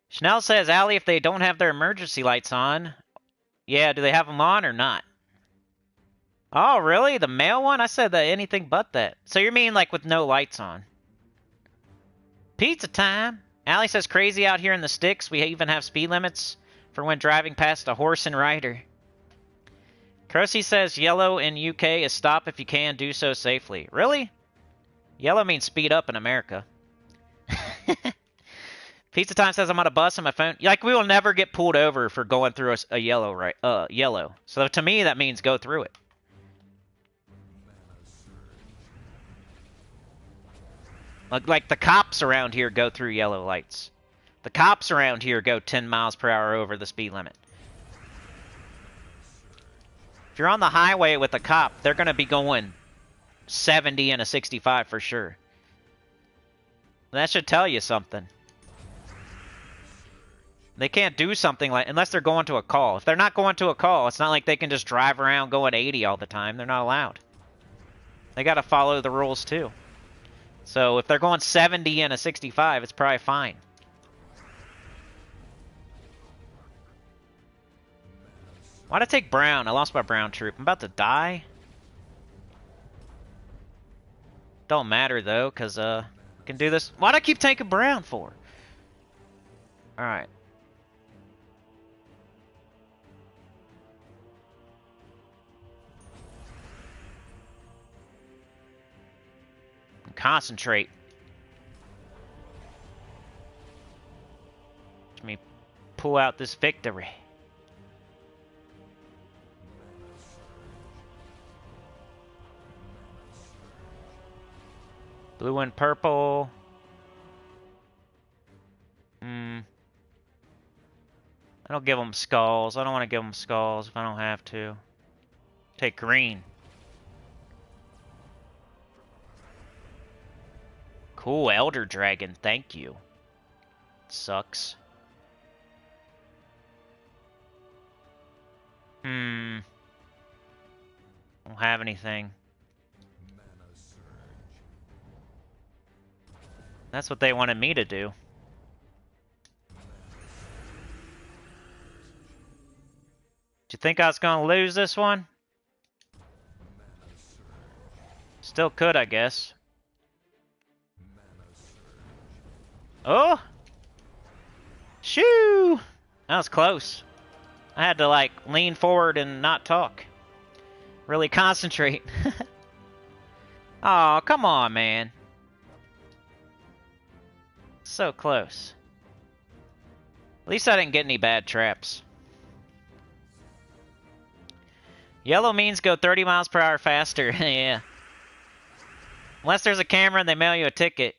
Chanel says, Allie, if they don't have their emergency lights on, yeah, do they have them on or not? Oh, really? The male one? I said that anything but that. So you mean, like, with no lights on? Pizza time! Allie says, crazy out here in the sticks. We even have speed limits for when driving past a horse and rider. Crossy says, yellow in UK is stop if you can, do so safely. Really? Yellow means speed up in America. Pizza time says, I'm on a bus on my phone. Like, we will never get pulled over for going through a yellow, right? Yellow. So to me, that means go through it. Like the cops around here go through yellow lights. The cops around here go 10 miles per hour over the speed limit. If you're on the highway with a cop, they're going to be going 70 and a 65 for sure. That should tell you something. They can't do something like, unless they're going to a call. If they're not going to a call, it's not like they can just drive around going 80 all the time. They're not allowed. They got to follow the rules too. So if they're going 70 and a 65, it's probably fine. Why'd I take brown? I lost my brown troop. I'm about to die. Don't matter though, because I can do this. Why'd I keep taking brown for? Alright. Concentrate. Let me pull out this victory. Blue and purple. I don't give them skulls. I don't want to give them skulls if I don't have to. Take green. Cool, Elder Dragon, thank you. Sucks. Don't have anything. That's what they wanted me to do. Do you think I was gonna lose this one? Still could, I guess. Oh! Shoo! That was close. I had to, like, lean forward and not talk. Really concentrate. Aw, come on, man. So close. At least I didn't get any bad traps. Yellow means go 30 miles per hour faster. Yeah. Unless there's a camera and they mail you a ticket.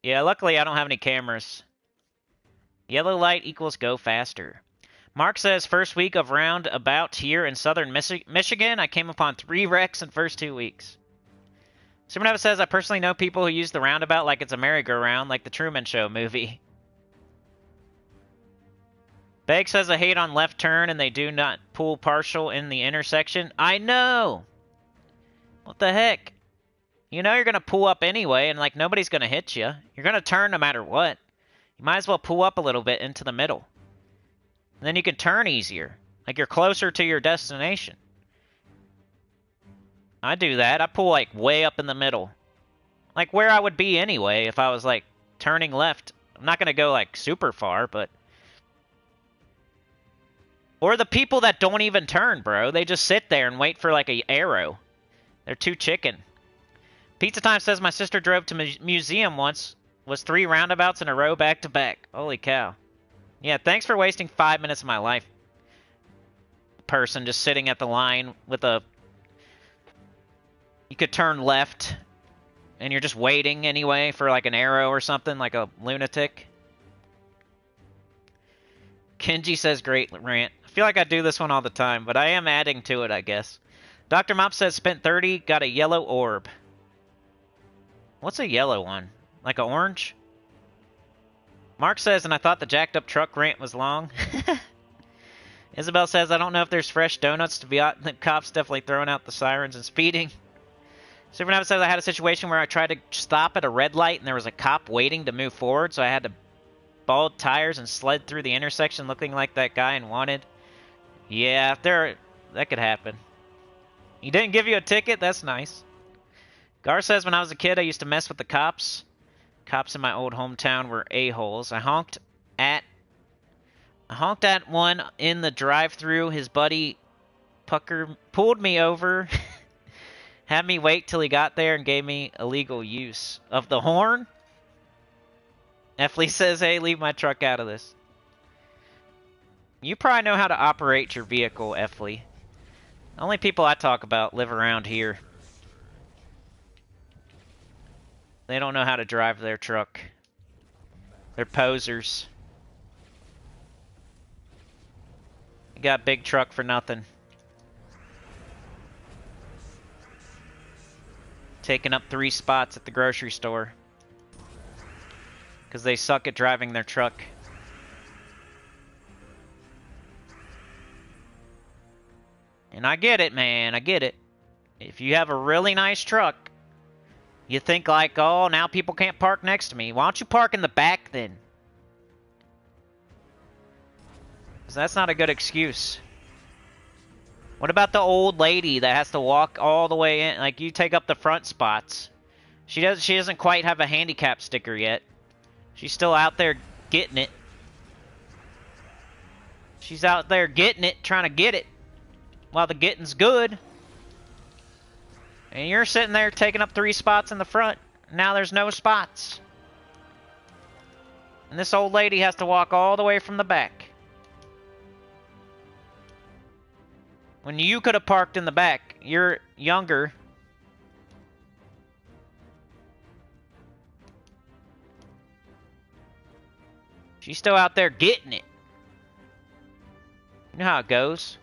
Yeah, luckily I don't have any cameras. Yellow light equals go faster. Mark says, first week of roundabout here in southern Michigan, I came upon 3 wrecks in first 2 weeks. Supernova says, I personally know people who use the roundabout like it's a merry-go-round, like the Truman Show movie. Beg says I hate on left turn and they do not pull partial in the intersection. I know! What the heck? You know you're going to pull up anyway, and like nobody's going to hit you. You're going to turn no matter what. You might as well pull up a little bit into the middle. And then you can turn easier. Like you're closer to your destination. I do that. I pull like way up in the middle. Like where I would be anyway if I was like turning left. I'm not going to go like super far, but... Or the people that don't even turn, bro. They just sit there and wait for like a arrow. They're too chicken. Pizza Time says my sister drove to museum once. Was 3 roundabouts in a row back to back. Holy cow. Yeah, thanks for wasting 5 minutes of my life. Person just sitting at the line with a... You could turn left. And you're just waiting anyway for like an arrow or something, like a lunatic. Kenji says great rant. I feel like I do this one all the time, but I am adding to it, I guess. Dr. Mop says spent 30, got a yellow orb. What's a yellow one? Like an orange? Mark says, and I thought the jacked up truck rant was long. Isabel says, I don't know if there's fresh donuts to be out. The cops definitely throwing out the sirens and speeding. Supernova says, I had a situation where I tried to stop at a red light and there was a cop waiting to move forward, so I had to bald tires and sled through the intersection looking like that guy in Wanted. Yeah, that could happen. He didn't give you a ticket? That's nice. Gar says, when I was a kid, I used to mess with the cops. Cops in my old hometown were a-holes. I honked at one in the drive-thru. His buddy Pucker pulled me over, had me wait till he got there, and gave me illegal use of the horn. Efley says, hey, leave my truck out of this. You probably know how to operate your vehicle, Efley. The only people I talk about live around here. They don't know how to drive their truck. They're posers. You got big truck for nothing. Taking up 3 spots at the grocery store. Because they suck at driving their truck. And I get it, man. I get it. If you have a really nice truck, you think like, oh, now people can't park next to me. Why don't you park in the back then? Because that's not a good excuse. What about the old lady that has to walk all the way in? Like, you take up the front spots. She doesn't quite have a handicap sticker yet. She's still out there getting it. She's out there getting it, trying to get it. While the getting's good. And you're sitting there taking up 3 spots in the front. Now there's no spots. And this old lady has to walk all the way from the back. When you could have parked in the back, you're younger. She's still out there getting it. You know how it goes.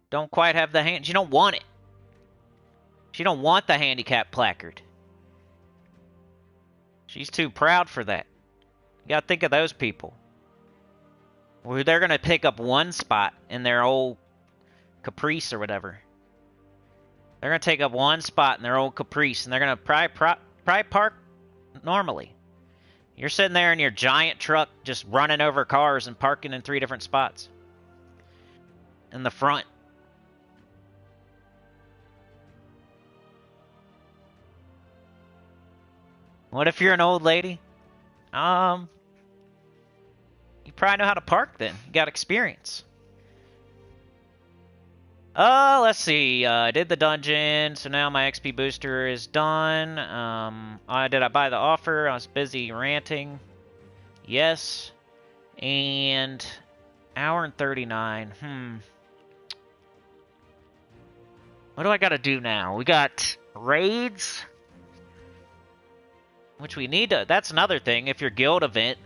Don't quite have the hand. She don't want it. She don't want the handicap placard. She's too proud for that. You gotta think of those people. Where they're gonna pick up 1 spot in their old Caprice or whatever. They're gonna take up 1 spot in their old Caprice, and they're gonna probably park normally. You're sitting there in your giant truck just running over cars and parking in 3 different spots. In the front. What if you're an old lady? You probably know how to park then. You got experience. Let's see. I did the dungeon, so now my XP booster is done. Did I buy the offer? I was busy ranting. Yes. And hour and 39. What do I gotta do now? We got raids. Which we need to... That's another thing. If your guild event...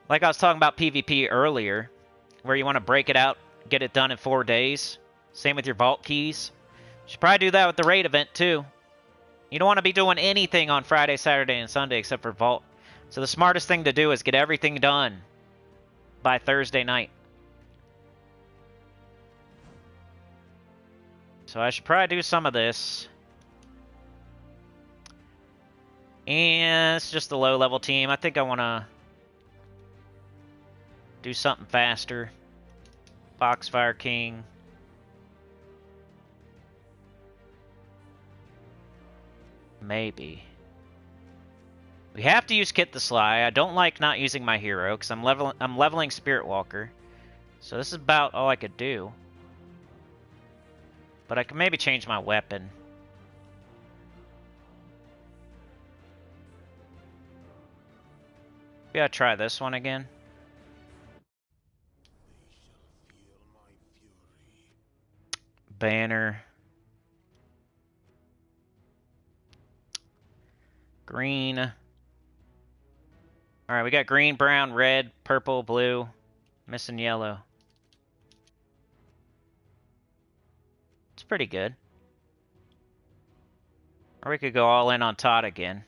Like I was talking about PvP earlier. Where you want to break it out. Get it done in 4 days. Same with your vault keys. You should probably do that with the raid event too. You don't want to be doing anything on Friday, Saturday, and Sunday except for vault. So the smartest thing to do is get everything done by Thursday night. So I should probably do some of this. And it's just a low-level team. I think I want to do something faster. Foxfire King. Maybe. We have to use Kit the Sly. I don't like not using my hero because I'm leveling Spirit Walker. So this is about all I could do. But I can maybe change my weapon. Maybe I'll try this one again. Banner. Green. Alright, we got green, brown, red, purple, blue. Missing yellow. It's pretty good. Or we could go all in on Todd again.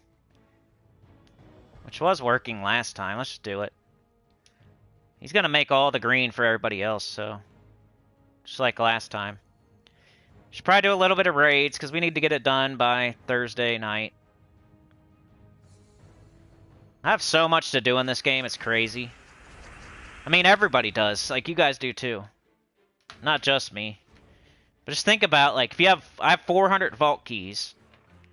Which was working last time. Let's just do it. He's going to make all the green for everybody else, so... Just like last time. Should probably do a little bit of raids, because we need to get it done by Thursday night. I have so much to do in this game, it's crazy. I mean, everybody does. Like, you guys do too. Not just me. But just think about, like, if you have... I have 400 vault keys.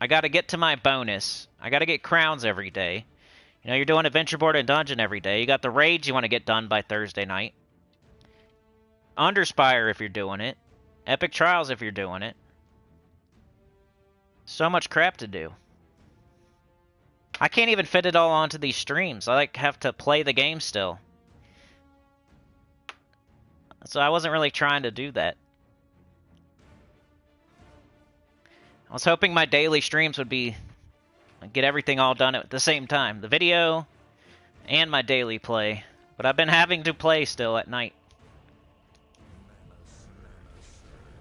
I gotta get to my bonus. I gotta get crowns every day. You know, you're doing adventure board and dungeon every day. You got the raids you want to get done by Thursday night. Underspire if you're doing it. Epic Trials if you're doing it. So much crap to do. I can't even fit it all onto these streams. I like have to play the game still. So I wasn't really trying to do that. I was hoping my daily streams would be... get everything all done at the same time. The video and my daily play. But I've been having to play still at night.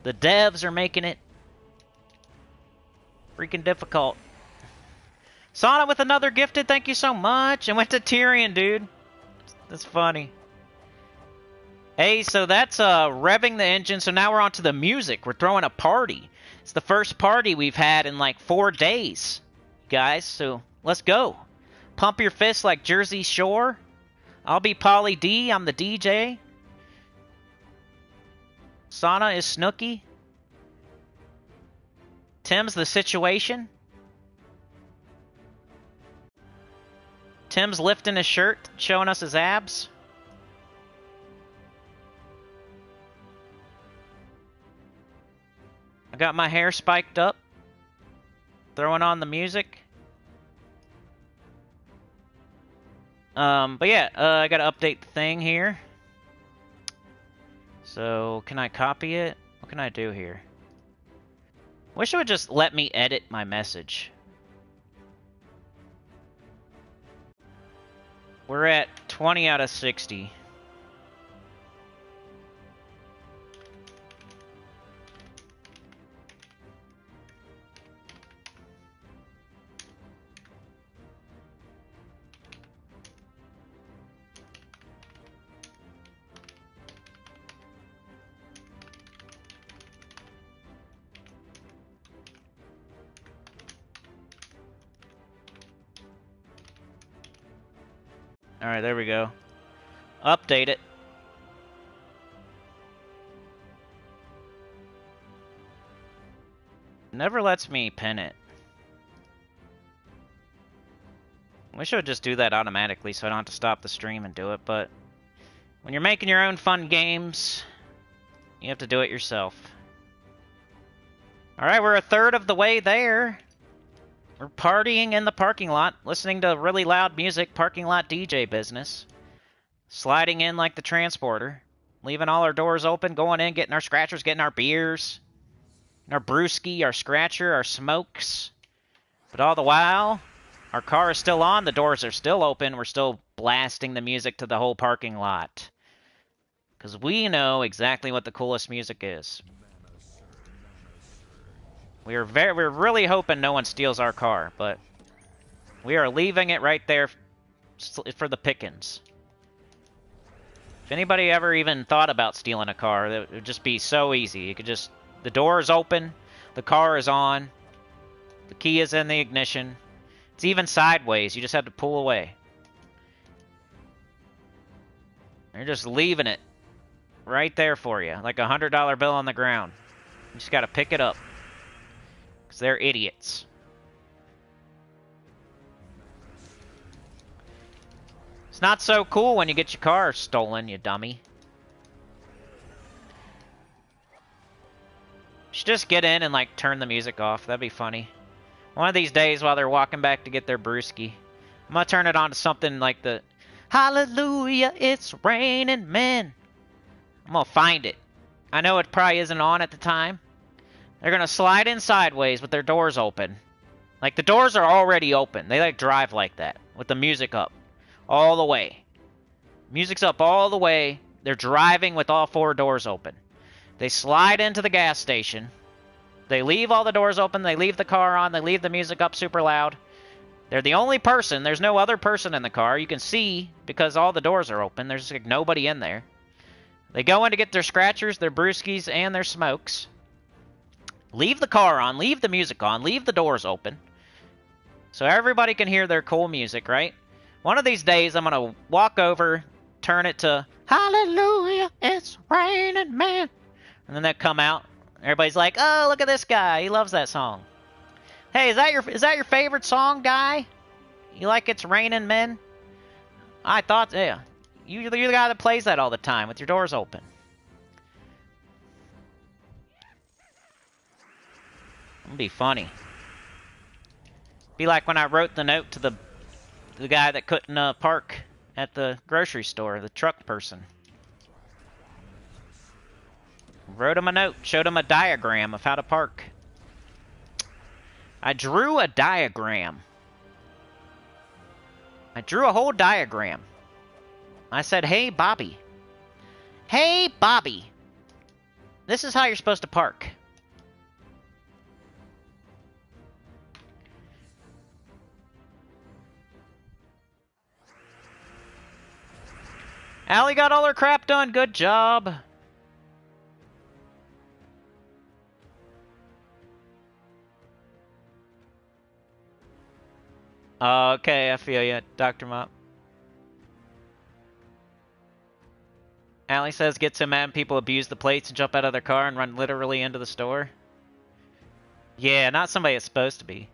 The devs are making it freaking difficult. Sana with another gifted, thank you so much. And went to Tyrion, dude. That's funny. Hey, so that's revving the engine. So now we're on to the music. We're throwing a party. It's the first party we've had in like 4 days, guys. So let's go. Pump your fists like Jersey Shore. I'll be Polly D. I'm the DJ. Sana is Snooky. Tim's the situation. Tim's lifting his shirt, showing us his abs. I got my hair spiked up. Throwing on the music. But yeah, I gotta update the thing here. So, can I copy it? What can I do here? Wish it would just let me edit my message. We're at 20 out of 60. Alright, there we go. Update it. Never lets me pin it. Wish I would just do that automatically so I don't have to stop the stream and do it, but when you're making your own fun games, you have to do it yourself. Alright, we're a third of the way there. We're partying in the parking lot, listening to really loud music, parking lot DJ business. Sliding in like the transporter. Leaving all our doors open, going in, getting our scratchers, getting our beers. Our brewski, our scratcher, our smokes. But all the while, our car is still on, the doors are still open, we're still blasting the music to the whole parking lot. Because we know exactly what the coolest music is. We're really hoping no one steals our car, but we are leaving it right there for the pickings. If anybody ever even thought about stealing a car, it would just be so easy. You could just, the door is open, the car is on, the key is in the ignition. It's even sideways. You just have to pull away. They're just leaving it right there for you, like a $100 bill on the ground. You just got to pick it up, because they're idiots. It's not so cool when you get your car stolen, you dummy. You should just get in and, like, turn the music off. That'd be funny. One of these days while they're walking back to get their brewski, I'm gonna turn it on to something like the Hallelujah, it's raining men. I'm gonna find it. I know it probably isn't on at the time. They're gonna slide in sideways with their doors open. Like, the doors are already open. They, like, drive like that, with the music up all the way. Music's up all the way. They're driving with all 4 doors open. They slide into the gas station. They leave all the doors open. They leave the car on. They leave the music up super loud. They're the only person. There's no other person in the car. You can see because all the doors are open. There's like nobody in there. They go in to get their scratchers, their brewskis, and their smokes. Leave the car on. Leave the music on. Leave the doors open. So everybody can hear their cool music, right? One of these days, I'm going to walk over, turn it to Hallelujah, it's raining man. And then they come out. Everybody's like, "Oh, look at this guy. He loves that song." Hey, is that your favorite song, guy? You like It's Raining Men? I thought, yeah. You're the guy that plays that all the time with your doors open. It'd be funny. Be like when I wrote the note to the guy that couldn't park at the grocery store, the truck person. Wrote him a note, showed him a diagram of how to park. I drew a diagram. I drew a whole diagram. I said, "Hey, Bobby. Hey, Bobby. This is how you're supposed to park." Allie got all her crap done. Good job. Okay, I feel you, Dr. Mop. Allie says, "Get so mad people abuse the plates and jump out of their car and run literally into the store." Yeah, not somebody that's supposed to be.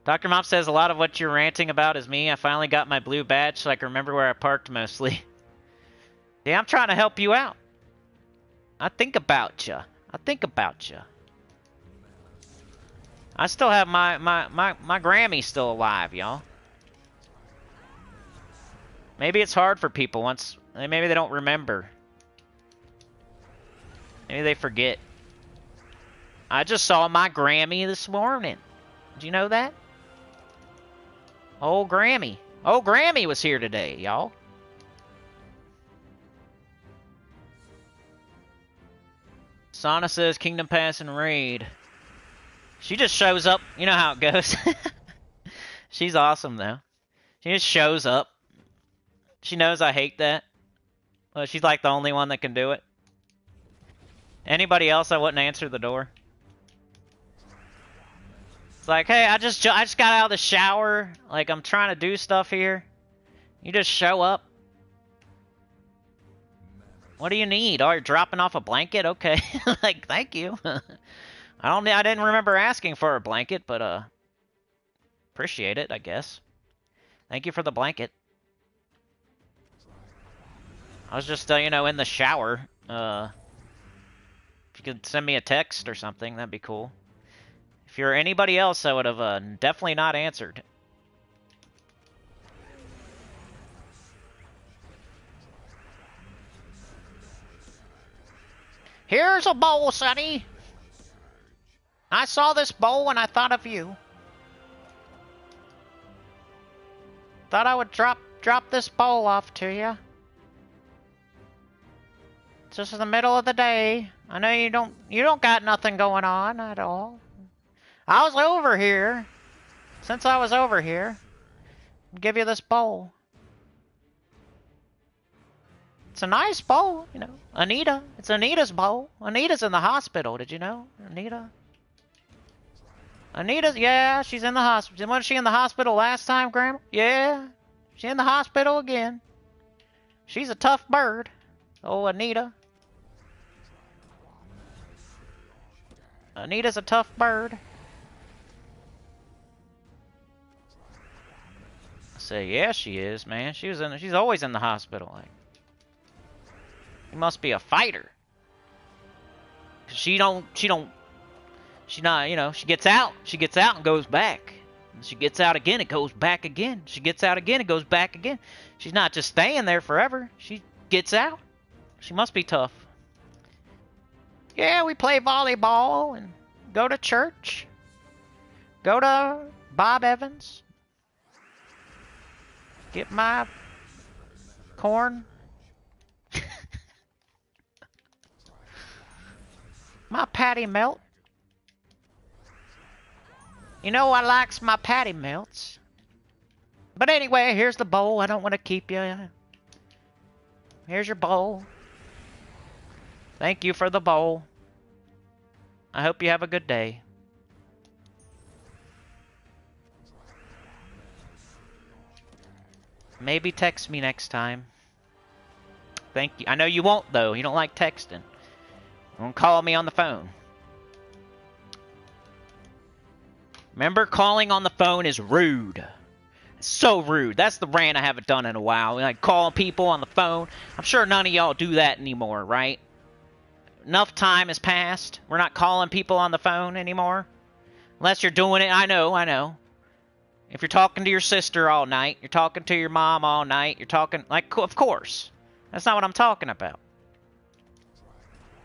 Dr. Mop says, "A lot of what you're ranting about is me. I finally got my blue badge so I can remember where I parked mostly." Yeah, I'm trying to help you out. I think about you. I think about you. I still have my Grammy's still alive, y'all. Maybe it's hard for people once. Maybe they don't remember. Maybe they forget. I just saw my Grammy this morning. Did you know that? Old Grammy. Old Grammy was here today, y'all. Sana says Kingdom Pass and Raid. She just shows up. You know how it goes. She's awesome, though. She just shows up. She knows I hate that. Well, she's like the only one that can do it. Anybody else, I wouldn't answer the door. It's like, "Hey, I just got out of the shower. Like, I'm trying to do stuff here. You just show up. What do you need? Oh, you're dropping off a blanket? Okay." Like, thank you. I didn't remember asking for a blanket, but appreciate it, I guess. Thank you for the blanket. I was just in the shower. If you could send me a text or something, that'd be cool. If you're anybody else, I would have definitely not answered. Here's a bowl, Sonny. I saw this bowl and I thought of you. Thought I would drop this bowl off to you. It's just in the middle of the day. I know you don't got nothing going on at all. I was over here. Since I was over here, give you this bowl. It's a nice bowl, you know. Anita. It's Anita's bowl. Anita's in the hospital. Did you know? Anita. Anita's, yeah, she's in the hospital. Wasn't she in the hospital last time, Grandma? Yeah. She's in the hospital again. She's a tough bird. Oh, Anita. Anita's a tough bird. I say, yeah, she is, man. She's always in the hospital. Like, she must be a fighter. She's not, you know, she gets out and goes back. And she gets out again, it goes back again. She gets out again, it goes back again. She's not just staying there forever. She gets out. She must be tough. Yeah, we play volleyball and go to church. Go to Bob Evans. Get my corn. My patty melt. You know I likes my patty melts. But anyway, here's the bowl. I don't want to keep you. Here's your bowl. Thank you for the bowl. I hope you have a good day. Maybe text me next time. Thank you. I know you won't, though. You don't like texting. Don't call me on the phone. Remember, calling on the phone is rude. It's so rude. That's the rant I haven't done in a while. Like, calling people on the phone. I'm sure none of y'all do that anymore, right? Enough time has passed. We're not calling people on the phone anymore. Unless you're doing it. I know. If you're talking to your sister all night, you're talking to your mom all night, you're talking... Like, of course. That's not what I'm talking about.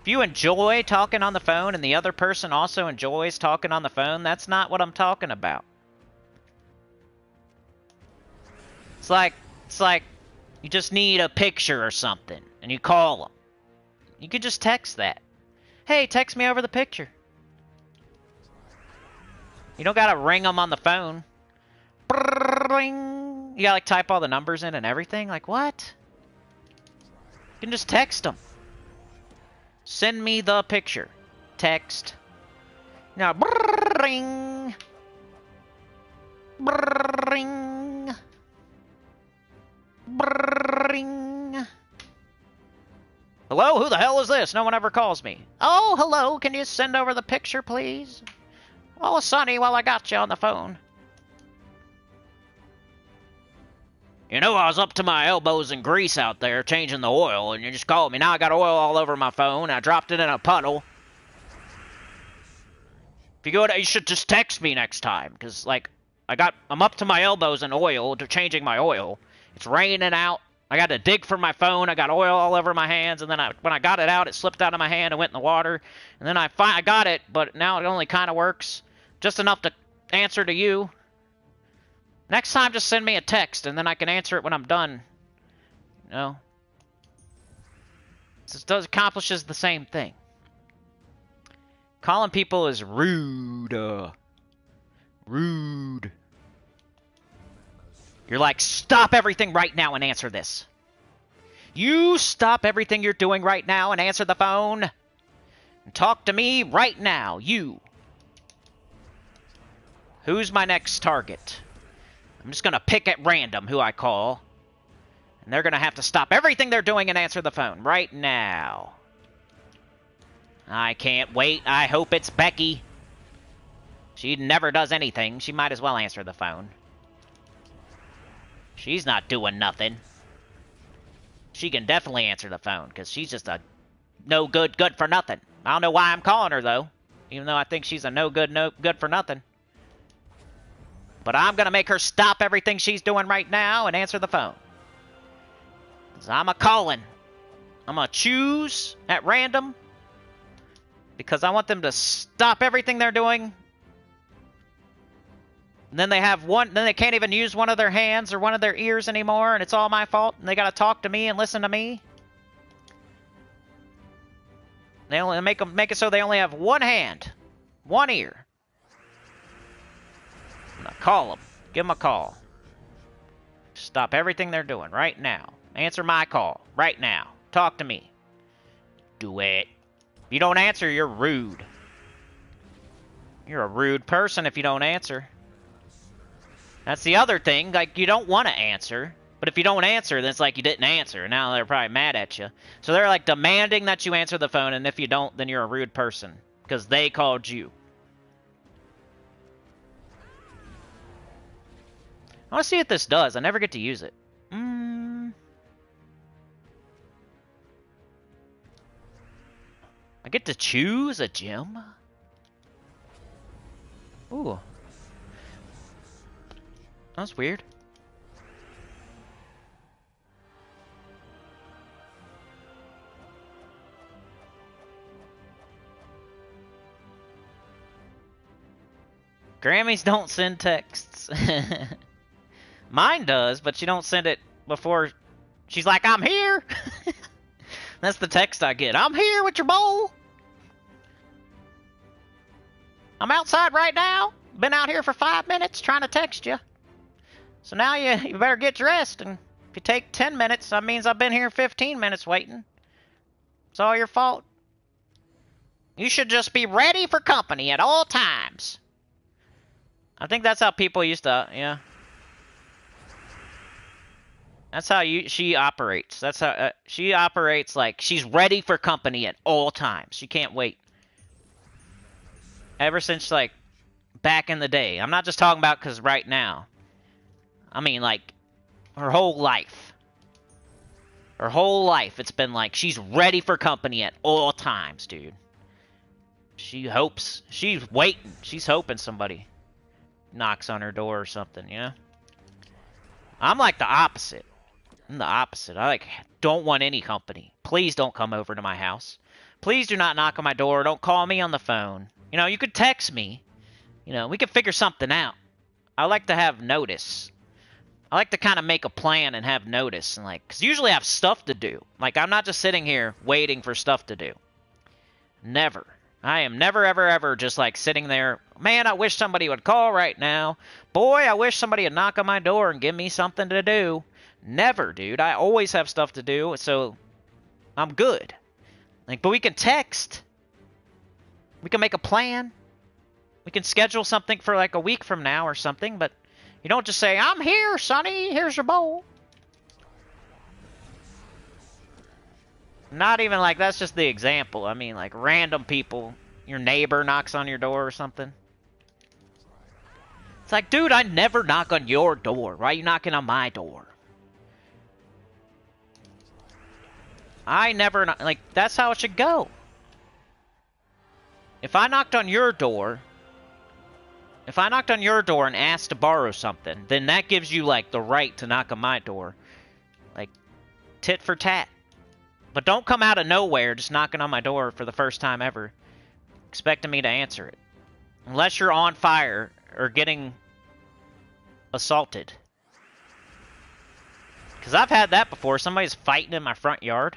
If you enjoy talking on the phone and the other person also enjoys talking on the phone, that's not what I'm talking about. It's like you just need a picture or something, and you call them. You could just text that. Hey, text me over the picture. You don't gotta ring them on the phone. You gotta like type all the numbers in and everything. Like what? You can just text them. Send me the picture. Text. Now, bring. Bring. Bring. Hello? Who the hell is this? No one ever calls me. Oh, hello. Can you send over the picture, please? Oh, Sonny, while I got you on the phone. You know, I was up to my elbows in grease out there changing the oil, and you just called me. Now I got oil all over my phone. I dropped it in a puddle. If you go to, you should just text me next time, because, like, I'm up to my elbows in oil, changing my oil. It's raining out. I got to dig for my phone. I got oil all over my hands, and then when I got it out, it slipped out of my hand and went in the water. And then I got it, but now it only kind of works. Just enough to answer to you. Next time, just send me a text, and then I can answer it when I'm done. You know? It accomplishes the same thing. Calling people is rude. Rude. You're like, stop everything right now and answer this. You stop everything you're doing right now and answer the phone. And talk to me right now, you. Who's my next target? I'm just going to pick at random who I call. And they're going to have to stop everything they're doing and answer the phone right now. I can't wait. I hope it's Becky. She never does anything. She might as well answer the phone. She's not doing nothing. She can definitely answer the phone, because she's just a no good for nothing. I don't know why I'm calling her, though. Even though I think she's a no good for nothing. But I'm going to make her stop everything she's doing right now and answer the phone. Because I'm a-calling. I'm going to choose at random. Because I want them to stop everything they're doing. And then then they can't even use one of their hands or one of their ears anymore, and it's all my fault, and they got to talk to me and listen to me. They only make it so they only have one hand, one ear. I'm gonna call them. Give them a call. Stop everything they're doing right now. Answer my call right now. Talk to me. Do it. If you don't answer, you're rude. You're a rude person if you don't answer. That's the other thing. Like, you don't want to answer. But if you don't answer, then it's like you didn't answer. And now they're probably mad at you. So they're like demanding that you answer the phone. And if you don't, then you're a rude person. Because they called you. I want to see what this does. I never get to use it. I get to choose a gym? Ooh. That's weird. Grammys don't send texts. Mine does, but she don't send it before she's like, I'm here. That's the text I get. I'm here with your bowl. I'm outside right now. Been out here for 5 minutes trying to text you. So now you better get dressed. And if you take 10 minutes, that means I've been here 15 minutes waiting. It's all your fault. You should just be ready for company at all times. I think that's how people used to, yeah. That's how she operates. That's how she operates, like she's ready for company at all times. She can't wait. Ever since, like, back in the day. I'm not just talking about because right now. I mean, like, her whole life. Her whole life, it's been like, she's ready for company at all times, dude. She hopes. She's waiting. She's hoping somebody knocks on her door or something, you know? I'm like the opposite. I'm the opposite. I, like, don't want any company. Please don't come over to my house. Please do not knock on my door. Don't call me on the phone. You know, you could text me. You know, we could figure something out. I like to have notice. I like to kind of make a plan and have notice. And like, because usually I have stuff to do. Like, I'm not just sitting here waiting for stuff to do. Never. I am never, ever, ever just like sitting there. Man, I wish somebody would call right now. Boy, I wish somebody would knock on my door and give me something to do. Never, dude. I always have stuff to do, so I'm good. Like, but we can text. We can make a plan. We can schedule something for like a week from now or something, but you don't just say, I'm here, Sonny, here's your bowl. Not even like, that's just the example. I mean, like, random people. Your neighbor knocks on your door or something. It's like, dude, I never knock on your door. Why are you knocking on my door? I never, like, that's how it should go. If I knocked on your door, and asked to borrow something, then that gives you, like, the right to knock on my door. Like, tit for tat. But don't come out of nowhere just knocking on my door for the first time ever, expecting me to answer it. Unless you're on fire or getting assaulted. Because I've had that before. Somebody's fighting in my front yard.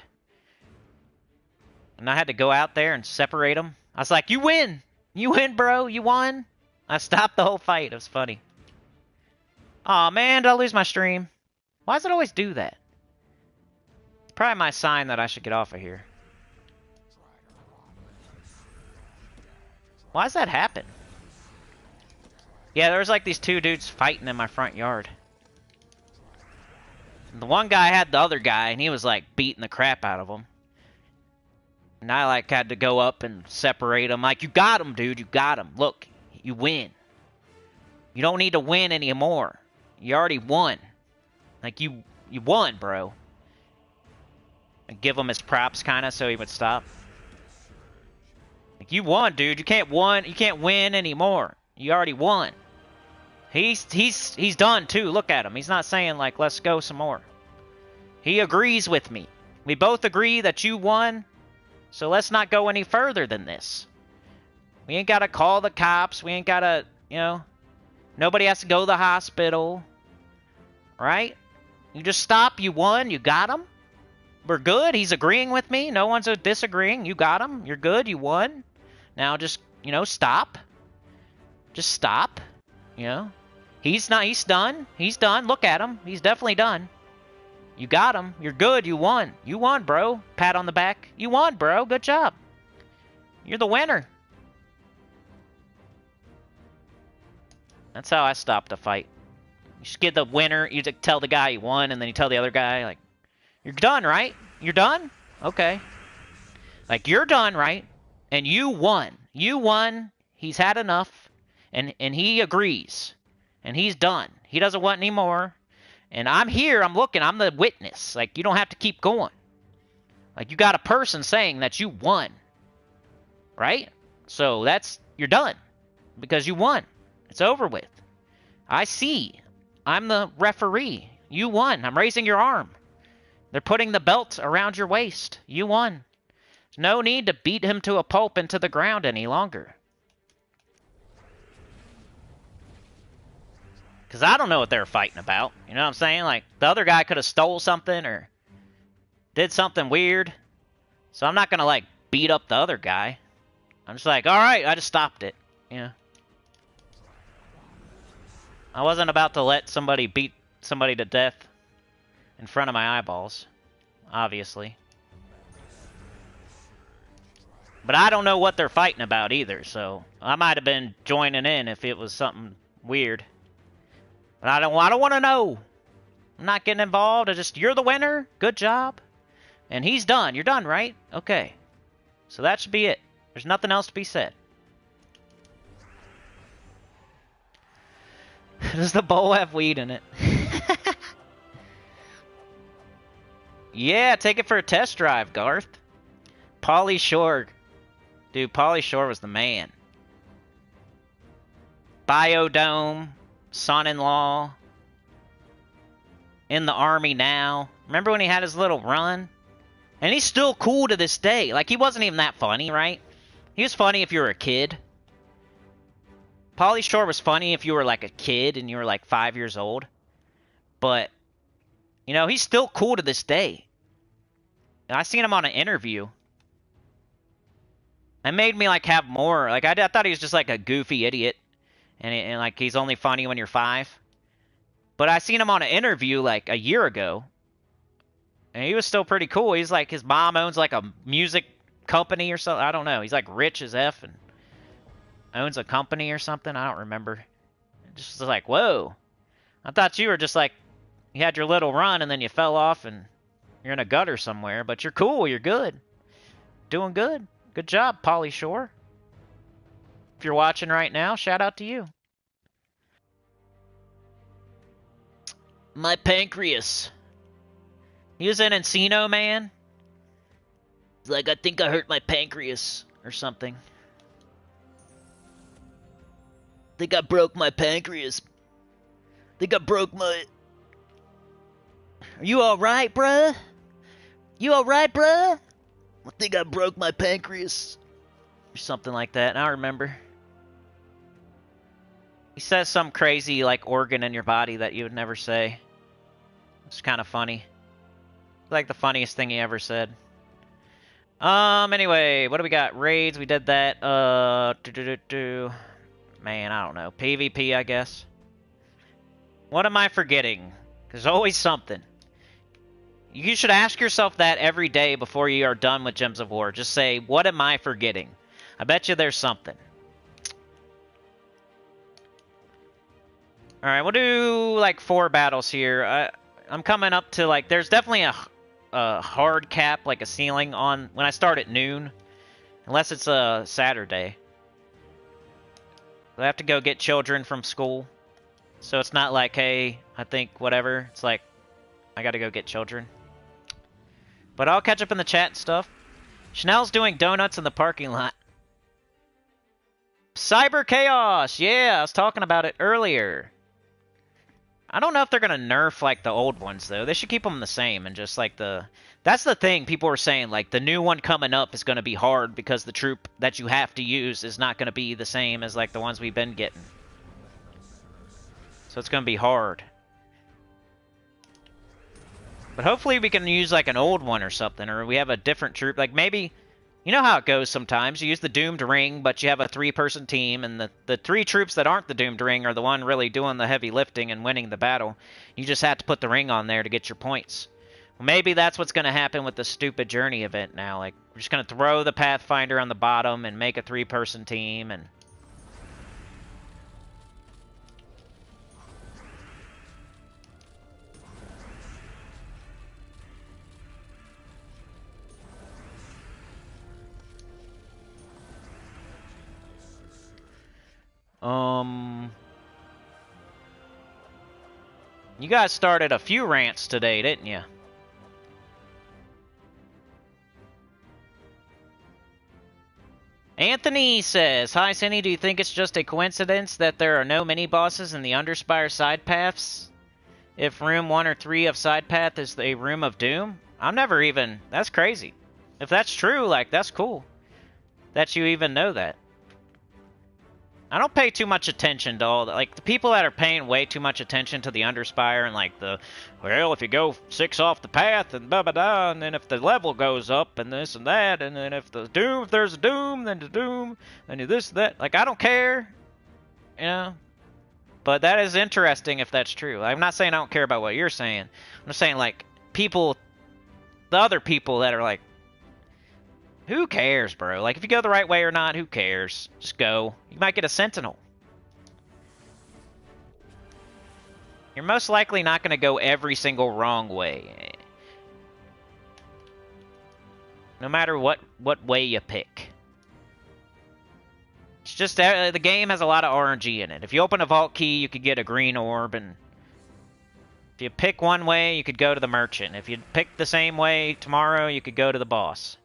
And I had to go out there and separate them. I was like, you win! You win, bro! You won! I stopped the whole fight. It was funny. Aw, man, did I lose my stream? Why does it always do that? It's probably my sign that I should get off of here. Why does that happen? Yeah, there was like these two dudes fighting in my front yard. The one guy had the other guy, and he was like beating the crap out of him. And I like had to go up and separate him. Like, you got him, dude. You got him. Look, you win. You don't need to win anymore. You already won. Like, you won, bro. And give him his props, kind of, so he would stop. Like, you won, dude. You can't win anymore. You already won. He's done, too. Look at him. He's not saying, like, let's go some more. He agrees with me. We both agree that you won. So let's not go any further than this. We ain't got to call the cops. We ain't got to, you know, nobody has to go to the hospital. Right? You just stop. You won. You got him. We're good. He's agreeing with me. No one's disagreeing. You got him. You're good. You won. Now just, you know, stop. Just stop. You know? He's not. He's done. He's done. Look at him. He's definitely done. You got him. You're good. You won. You won, bro. Pat on the back. You won, bro. Good job. You're the winner. That's how I stopped a fight. You just get the winner. You tell the guy you won, and then you tell the other guy, like, you're done, right? You're done? Okay. Like, you're done, right? And you won. You won. He's had enough. And he agrees. And he's done. He doesn't want any more. And I'm here. I'm looking. I'm the witness. Like, you don't have to keep going. Like, you got a person saying that you won. Right? So you're done. Because you won. It's over with. I see. I'm the referee. You won. I'm raising your arm. They're putting the belt around your waist. You won. There's no need to beat him to a pulp into the ground any longer. Because I don't know what they were fighting about. You know what I'm saying? Like, the other guy could have stole something or did something weird. So I'm not going to, like, beat up the other guy. I'm just like, all right, I just stopped it. Yeah. I wasn't about to let somebody beat somebody to death in front of my eyeballs, obviously. But I don't know what they're fighting about either, so I might have been joining in if it was something weird. But I don't want to know. I'm not getting involved. You're the winner. Good job. And he's done. You're done, right? Okay. So that should be it. There's nothing else to be said. Does the bowl have weed in it? Yeah, take it for a test drive, Garth. Pauly Shore. Dude, Pauly Shore was the man. Biodome. Son-in-law. In the army now. Remember when he had his little run? And he's still cool to this day. Like, he wasn't even that funny, right? He was funny if you were a kid. Pauly Shore was funny if you were like a kid and you were like 5 years old. But, you know, he's still cool to this day. And I seen him on an interview. It made me like have more. Like, I thought he was just like a goofy idiot. And like, he's only funny when you're 5. But I seen him on an interview like a year ago. And he was still pretty cool. He's like, his mom owns like a music company or something. I don't know. He's like rich as F and owns a company or something. I don't remember. Just like, whoa. I thought you were just like, you had your little run and then you fell off and you're in a gutter somewhere. But you're cool. You're good. Doing good. Good job, Pauly Shore. If you're watching right now, shout out to you. My pancreas. He was in Encino, man. He's like, I think I hurt my pancreas or something. I think I broke my pancreas. I think I broke my... Are you alright, bruh? You alright, bruh? I think I broke my pancreas. Or something like that. I don't remember. He says some crazy, like, organ in your body that you would never say. It's kind of funny. Like the funniest thing he ever said. Anyway, what do we got? Raids, we did that. Man, I don't know. PvP, I guess. What am I forgetting? There's always something. You should ask yourself that every day before you are done with Gems of War. Just say, what am I forgetting? I bet you there's something. Alright, we'll do like 4 battles here. I'm coming up to like, there's definitely a hard cap, like a ceiling on when I start at noon. Unless it's a Saturday. I have to go get children from school. So it's not like, hey, I think whatever. It's like, I gotta go get children. But I'll catch up in the chat and stuff. Chanel's doing donuts in the parking lot. Cyber Chaos! Yeah, I was talking about it earlier. I don't know if they're going to nerf, like, the old ones, though. They should keep them the same and just, like, the... That's the thing people were saying, like, the new one coming up is going to be hard because the troop that you have to use is not going to be the same as, like, the ones we've been getting. So it's going to be hard. But hopefully we can use, like, an old one or something, or we have a different troop. Like, maybe You know how it goes sometimes. You use the doomed ring, but you have a 3-person team, and the 3 troops that aren't the doomed ring are the one really doing the heavy lifting and winning the battle. You just have to put the ring on there to get your points. Well, maybe that's what's going to happen with the stupid journey event now. Like, we're just going to throw the Pathfinder on the bottom and make a 3-person team, and... You guys started a few rants today, didn't you? Anthony says, "Hi, Cinny, do you think it's just a coincidence that there are no mini-bosses in the Underspire side paths? If room 1 or 3 of side path is a room of doom?" I'm never even... That's crazy. If that's true, like, that's cool. That you even know that. I don't pay too much attention to all the, like, the people that are paying way too much attention to the Underspire and, like, well, if you go 6 off the path and blah-blah-blah, and then if the level goes up and this and that, and then if there's a doom, then the doom, then you this, that. Like, I don't care, you know? But that is interesting if that's true. I'm not saying I don't care about what you're saying. I'm just saying, like, people, the other people that are like, who cares, bro? Like, if you go the right way or not, who cares? Just go. You might get a sentinel. You're most likely not going to go every single wrong way. No matter what way you pick. It's just the game has a lot of RNG in it. If you open a vault key, you could get a green orb, and if you pick one way, you could go to the merchant. If you pick the same way tomorrow, you could go to the boss.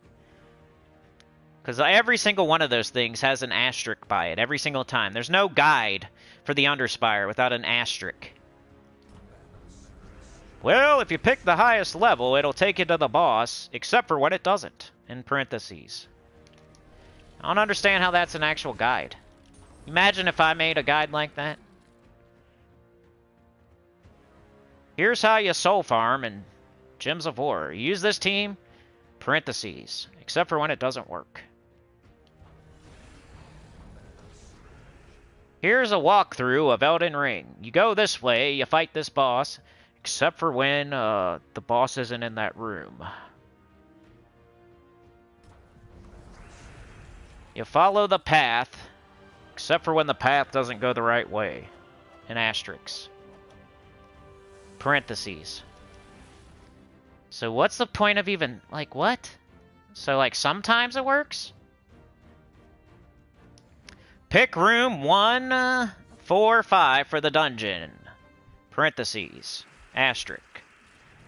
Because every single one of those things has an asterisk by it, every single time. There's no guide for the Underspire without an asterisk. Well, if you pick the highest level, it'll take you to the boss, except for when it doesn't, in parentheses. I don't understand how that's an actual guide. Imagine if I made a guide like that. Here's how you soul farm in Gems of War. You use this team, parentheses, except for when it doesn't work. Here's a walkthrough of Elden Ring. You go this way, you fight this boss, except for when the boss isn't in that room. You follow the path, except for when the path doesn't go the right way. In asterisks. Parentheses. So what's the point of even, like, what? So, like, sometimes it works? Pick room 1, 4, 5 for the dungeon. Parentheses. Asterisk.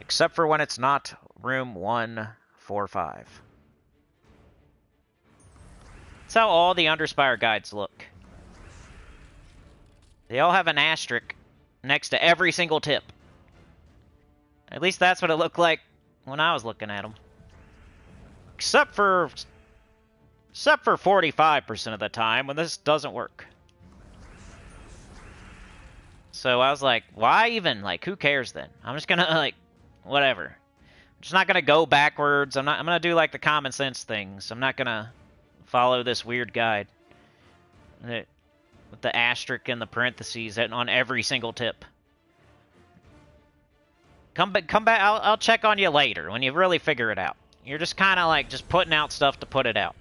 Except for when it's not room 1, 4, 5. That's how all the Underspire guides look. They all have an asterisk next to every single tip. At least that's what it looked like when I was looking at them. Except for 45% of the time when this doesn't work. So I was like, why even? Like, who cares then? I'm just gonna, like, whatever. I'm just not gonna go backwards. I'm gonna do, like, the common sense things. I'm not gonna follow this weird guide. With the asterisk and the parentheses on every single tip. Come back. I'll check on you later when you really figure it out. You're just kind of like just putting out stuff to put it out.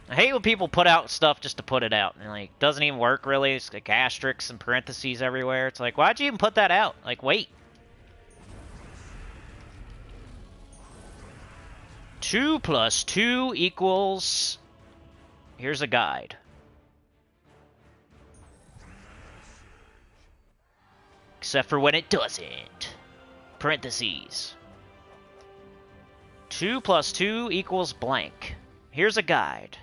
I hate when people put out stuff just to put it out. And, like, doesn't even work, really. It's like asterisks and parentheses everywhere. It's like, why'd you even put that out? Like, wait. 2 + 2 equals... Here's a guide. Except for when it doesn't. Parentheses. 2 + 2 equals blank. Here's a guide.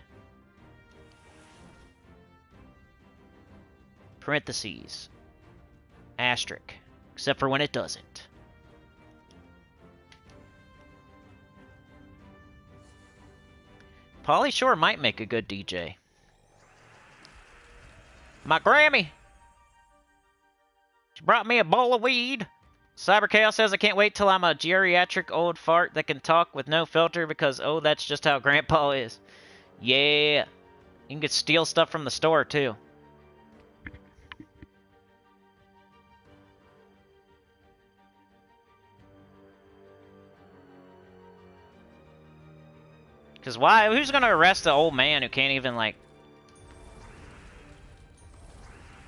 Parentheses. Asterisk. Except for when it doesn't. Pauly Shore might make a good DJ. My Grammy! She brought me a bowl of weed. Cyber Chaos says, I can't wait till I'm a geriatric old fart that can talk with no filter because, oh, that's just how Grandpa is. Yeah. You can get steal stuff from the store, too. Because why? Who's going to arrest the old man who can't even, like...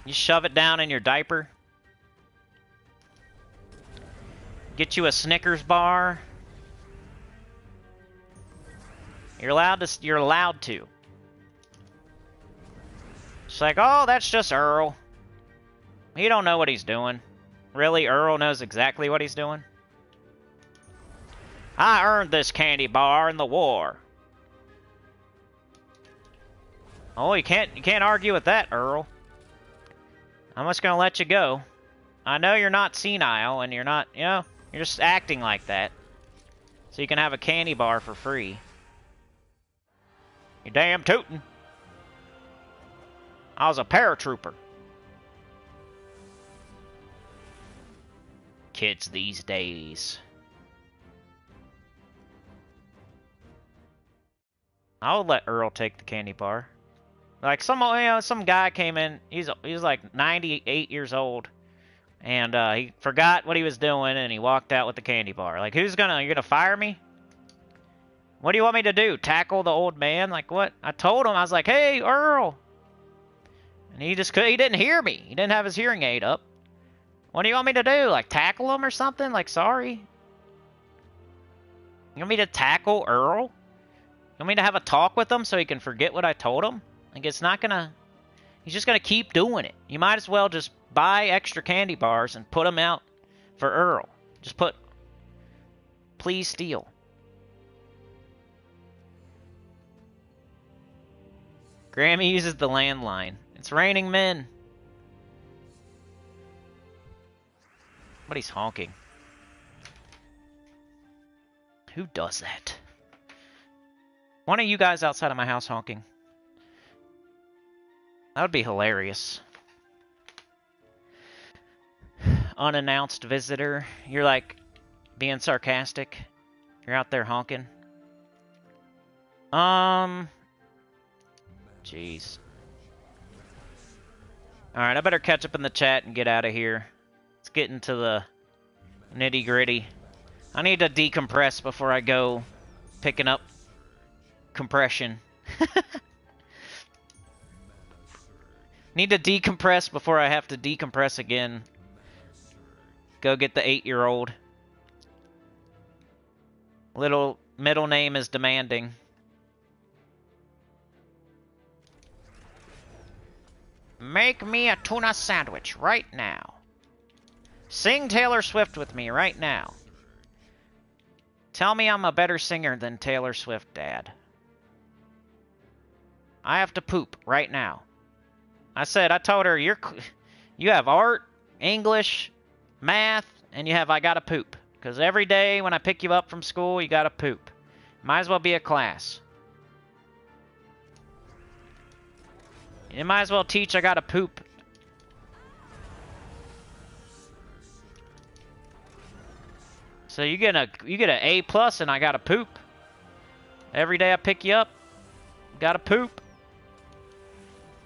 You shove it down in your diaper? Get you a Snickers bar? You're allowed to. You're allowed to. It's like, oh, that's just Earl. He don't know what he's doing. Really, Earl knows exactly what he's doing? I earned this candy bar in the war. Oh, you can't argue with that, Earl. I'm just gonna let you go. I know you're not senile, and you're not, you know, you're just acting like that. So you can have a candy bar for free. You damn tootin'. I was a paratrooper. Kids these days. I would let Earl take the candy bar. Like some guy came in. He was like 98 years old, and he forgot what he was doing, and he walked out with the candy bar. Like, you're gonna fire me? What do you want me to do? Tackle the old man? Like what? I told him, I was like, hey, Earl, and he didn't hear me. He didn't have his hearing aid up. What do you want me to do? Like tackle him or something? Like, sorry. You want me to tackle Earl? You want me to have a talk with him so he can forget what I told him? Like, it's not gonna... He's just gonna keep doing it. You might as well just buy extra candy bars and put them out for Earl. Just put... Please steal. Grammy uses the landline. It's raining men. But he's honking. Who does that? One of you guys outside of my house honking. That would be hilarious. Unannounced visitor. You're like being sarcastic. You're out there honking. Jeez. Alright, I better catch up in the chat and get out of here. Let's get into the nitty-gritty. I need to decompress before I go picking up compression. Need to decompress before I have to decompress again. Go get the 8-year-old. Little middle name is demanding. Make me a tuna sandwich right now. Sing Taylor Swift with me right now. Tell me I'm a better singer than Taylor Swift, Dad. I have to poop right now. I told her, you have art, English, math, and you have I gotta poop. Because every day when I pick you up from school, you gotta poop. Might as well be a class. You might as well teach I gotta poop. So you get an A+ and I gotta poop. Every day I pick you up, gotta poop.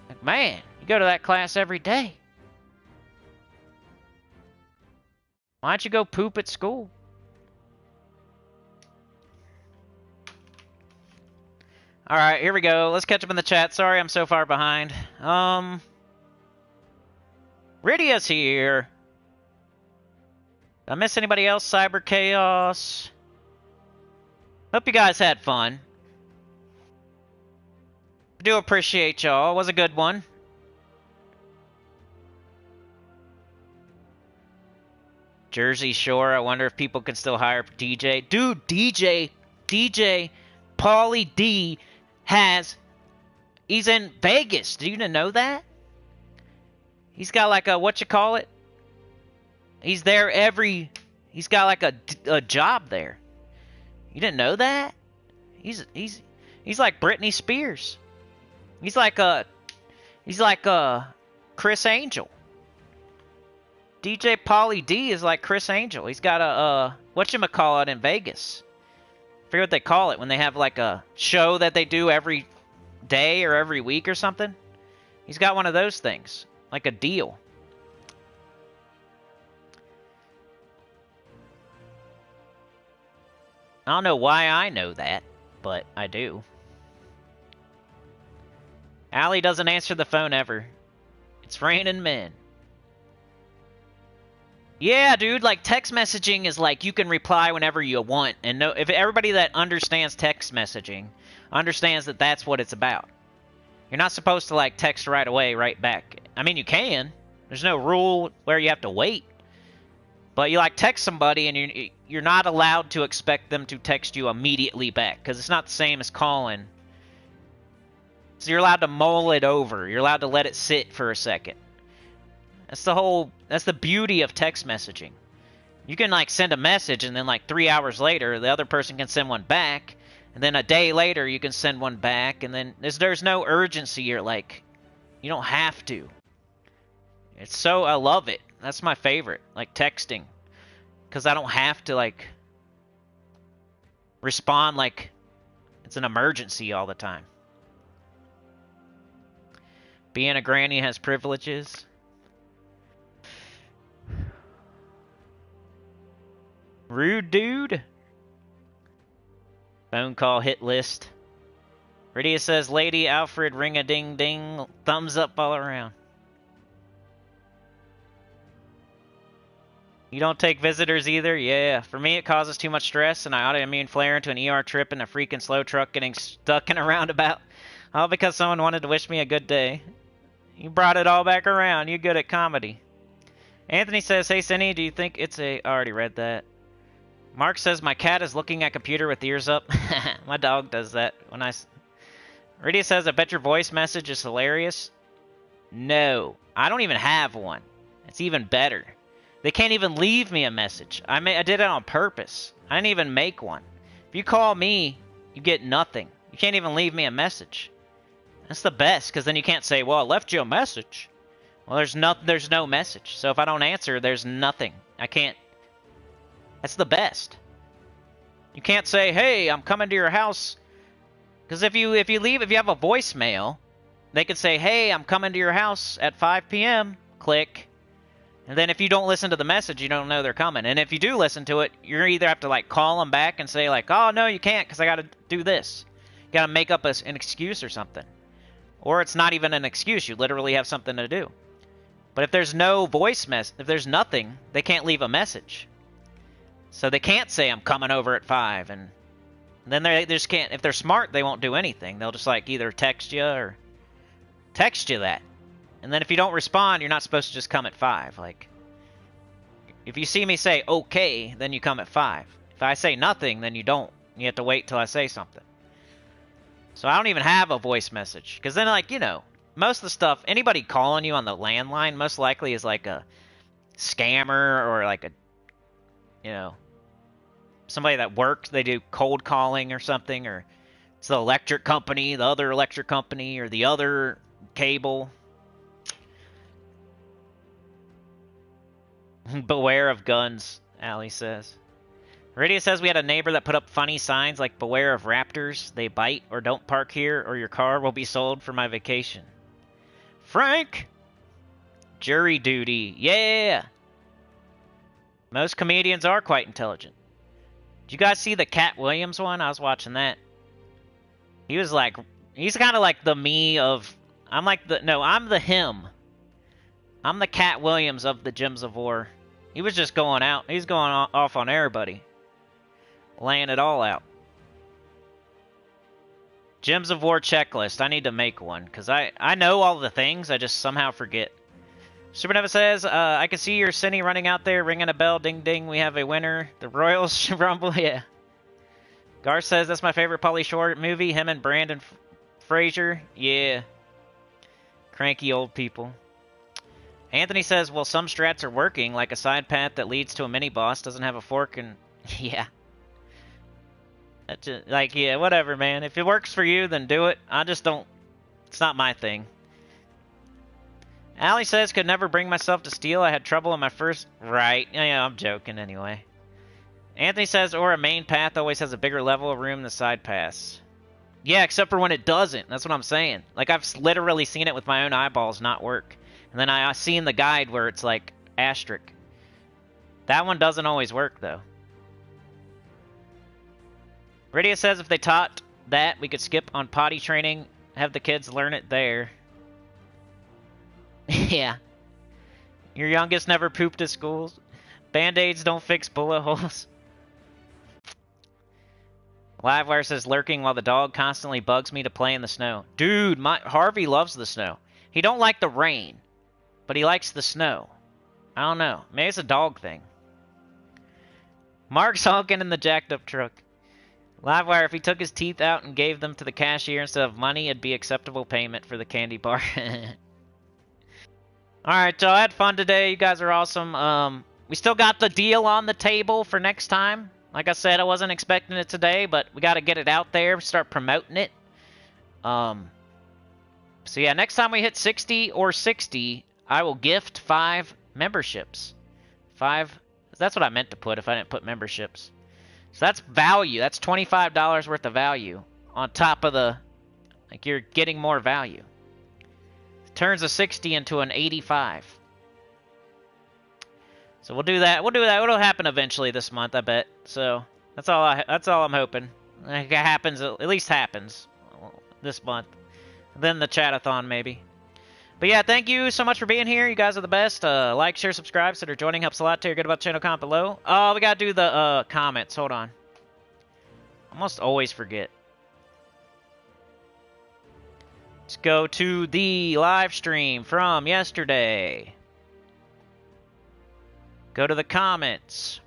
Like, man, you go to that class every day. Why don't you go poop at school? Alright, here we go. Let's catch up in the chat. Sorry I'm so far behind. Rydia's here. Did I miss anybody else? Cyber Chaos. Hope you guys had fun. I do appreciate y'all. It was a good one. Jersey Shore. I wonder if people can still hire DJ. Dude, DJ, Pauly D he's in Vegas. Do you know that? He's got like a, he's there he's got like a job there. You didn't know that? He's like Britney Spears. He's like Chris Angel. DJ Pauly D is like Chris Angel. He's got a, whatchamacallit in Vegas. I forget what they call it when they have like a show that they do every day or every week or something. He's got one of those things, like a deal. I don't know why I know that, but I do. Allie doesn't answer the phone ever. It's raining men. Yeah, dude, like text messaging is like you can reply whenever you want. And no, if everybody that understands text messaging understands that that's what it's about. You're not supposed to like text right away, right back. I mean, you can. There's no rule where you have to wait. But you like text somebody and you're not allowed to expect them to text you immediately back because it's not the same as calling. So you're allowed to mull it over. You're allowed to let it sit for a second. That's the beauty of text messaging. You can like send a message and then like 3 hours later the other person can send one back, and then a day later you can send one back, and then there's no urgency. You're like, you don't have to. I love it. That's my favorite, like texting, because I don't have to like respond like it's an emergency all the time. Being a granny has privileges. Rude dude. Phone call hit list. Rydia says, Lady Alfred ring-a-ding-ding. Thumbs up all around. You don't take visitors either? Yeah. For me, it causes too much stress, and I autoimmune flare into an ER trip and a freaking slow truck getting stuck in a roundabout. All because someone wanted to wish me a good day. You brought it all back around. You're good at comedy. Anthony says, hey, Cinny, do you think it's a... I already read that. Mark says, my cat is looking at computer with ears up. My dog does that when I... Rydia says, I bet your voice message is hilarious. No. I don't even have one. It's even better. They can't even leave me a message. I did it on purpose. I didn't even make one. If you call me, you get nothing. You can't even leave me a message. That's the best, because then you can't say, well, I left you a message. Well, there's no message. So if I don't answer, there's nothing. I can't. That's the best. You can't say, hey, I'm coming to your house. Because if you have a voicemail, they could say, hey, I'm coming to your house at 5 p.m. Click. And then if you don't listen to the message, you don't know they're coming. And if you do listen to it, you either have to like call them back and say like, oh, no, you can't because I got to do this. You got to make up an excuse or something. Or it's not even an excuse. You literally have something to do. But if there's no if there's nothing, they can't leave a message. So they can't say, I'm coming over at 5. And then they just can't. If they're smart, they won't do anything. They'll just like either text you or text you that. And then if you don't respond, you're not supposed to just come at 5. Like, if you see me say, okay, then you come at 5. If I say nothing, then you don't. You have to wait till I say something. So I don't even have a voice message. Because then, like, you know, most of the stuff, anybody calling you on the landline most likely is like a scammer or like a, you know, somebody that works. They do cold calling or something. Or it's the electric company, the other electric company, or the other cable. Beware of guns, Allie says. Rydia says we had a neighbor that put up funny signs like beware of raptors, they bite, or don't park here, or your car will be sold for my vacation. Frank! Jury duty, yeah! Most comedians are quite intelligent. Did you guys see the Cat Williams one? I was watching that. He was like, he's kind of like the me of, I'm the him. I'm the Cat Williams of the Gems of War. He was just going out. He's going off on everybody. Laying it all out. Gems of War checklist. I need to make one. Because I know all the things. I just somehow forget. Supernova says, I can see your Cinny running out there, ringing a bell. Ding, ding. We have a winner. The Royals should rumble. Yeah. Gar says, that's my favorite Pauly Shore movie. Him and Brandon Fraser. Yeah. Cranky old people. Anthony says, well, some strats are working, like a side path that leads to a mini-boss doesn't have a fork and... Yeah. That's just, like, yeah, whatever, man. If it works for you, then do it. I just don't... It's not my thing. Allie says, could never bring myself to steal. I had trouble in my first... Right. Yeah, I'm joking anyway. Anthony says, or a main path always has a bigger level of room than the side paths. Yeah, except for when it doesn't. That's what I'm saying. Like, I've literally seen it with my own eyeballs not work. And then I see in the guide where it's like, asterisk. That one doesn't always work, though. Rydia says if they taught that, we could skip on potty training, have the kids learn it there. Yeah. Your youngest never pooped at schools. Band-aids don't fix bullet holes. Livewire says lurking while the dog constantly bugs me to play in the snow. Dude, Harvey loves the snow. He don't like the rain, but he likes the snow. I don't know. Maybe it's a dog thing. Mark's honking in the jacked up truck. Livewire, if he took his teeth out and gave them to the cashier instead of money, it'd be acceptable payment for the candy bar. Alright, so I had fun today. You guys are awesome. We still got the deal on the table for next time. Like I said, I wasn't expecting it today, but we got to get it out there, start promoting it. So yeah, next time we hit 60 or 60, I will gift 5 memberships. 5, that's what I meant to put if I didn't put memberships. So that's value. That's $25 worth of value on top of the, like, you're getting more value. It turns a 60 into an 85. So we'll do that. We'll do that. It'll happen eventually this month, I bet. So that's all. That's all I'm hoping. Like, it happens. At least happens this month. Then the chatathon maybe. But yeah, thank you so much for being here. You guys are the best. Like, share, subscribe. So they're joining helps a lot. Tell your good about the channel, comment below. Oh, we gotta do the comments. Hold on. I almost always forget. Let's go to the live stream from yesterday. Go to the comments.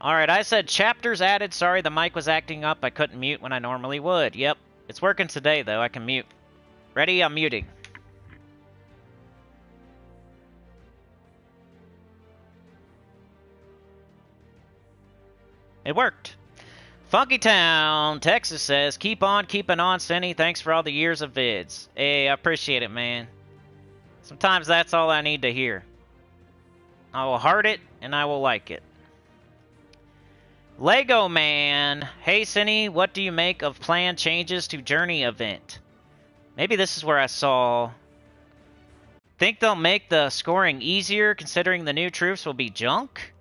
Alright, I said chapters added. Sorry, the mic was acting up. I couldn't mute when I normally would. Yep. It's working today, though. I can mute. Ready? I'm muting. It worked. Funky Town, Texas says, keep on keeping on, Cinny. Thanks for all the years of vids. Hey, I appreciate it, man. Sometimes that's all I need to hear. I will heart it, and I will like it. Lego Man. Hey, Cinny, what do you make of planned changes to Journey event? Maybe this is where I saw... Think they'll make the scoring easier, considering the new troops will be junk?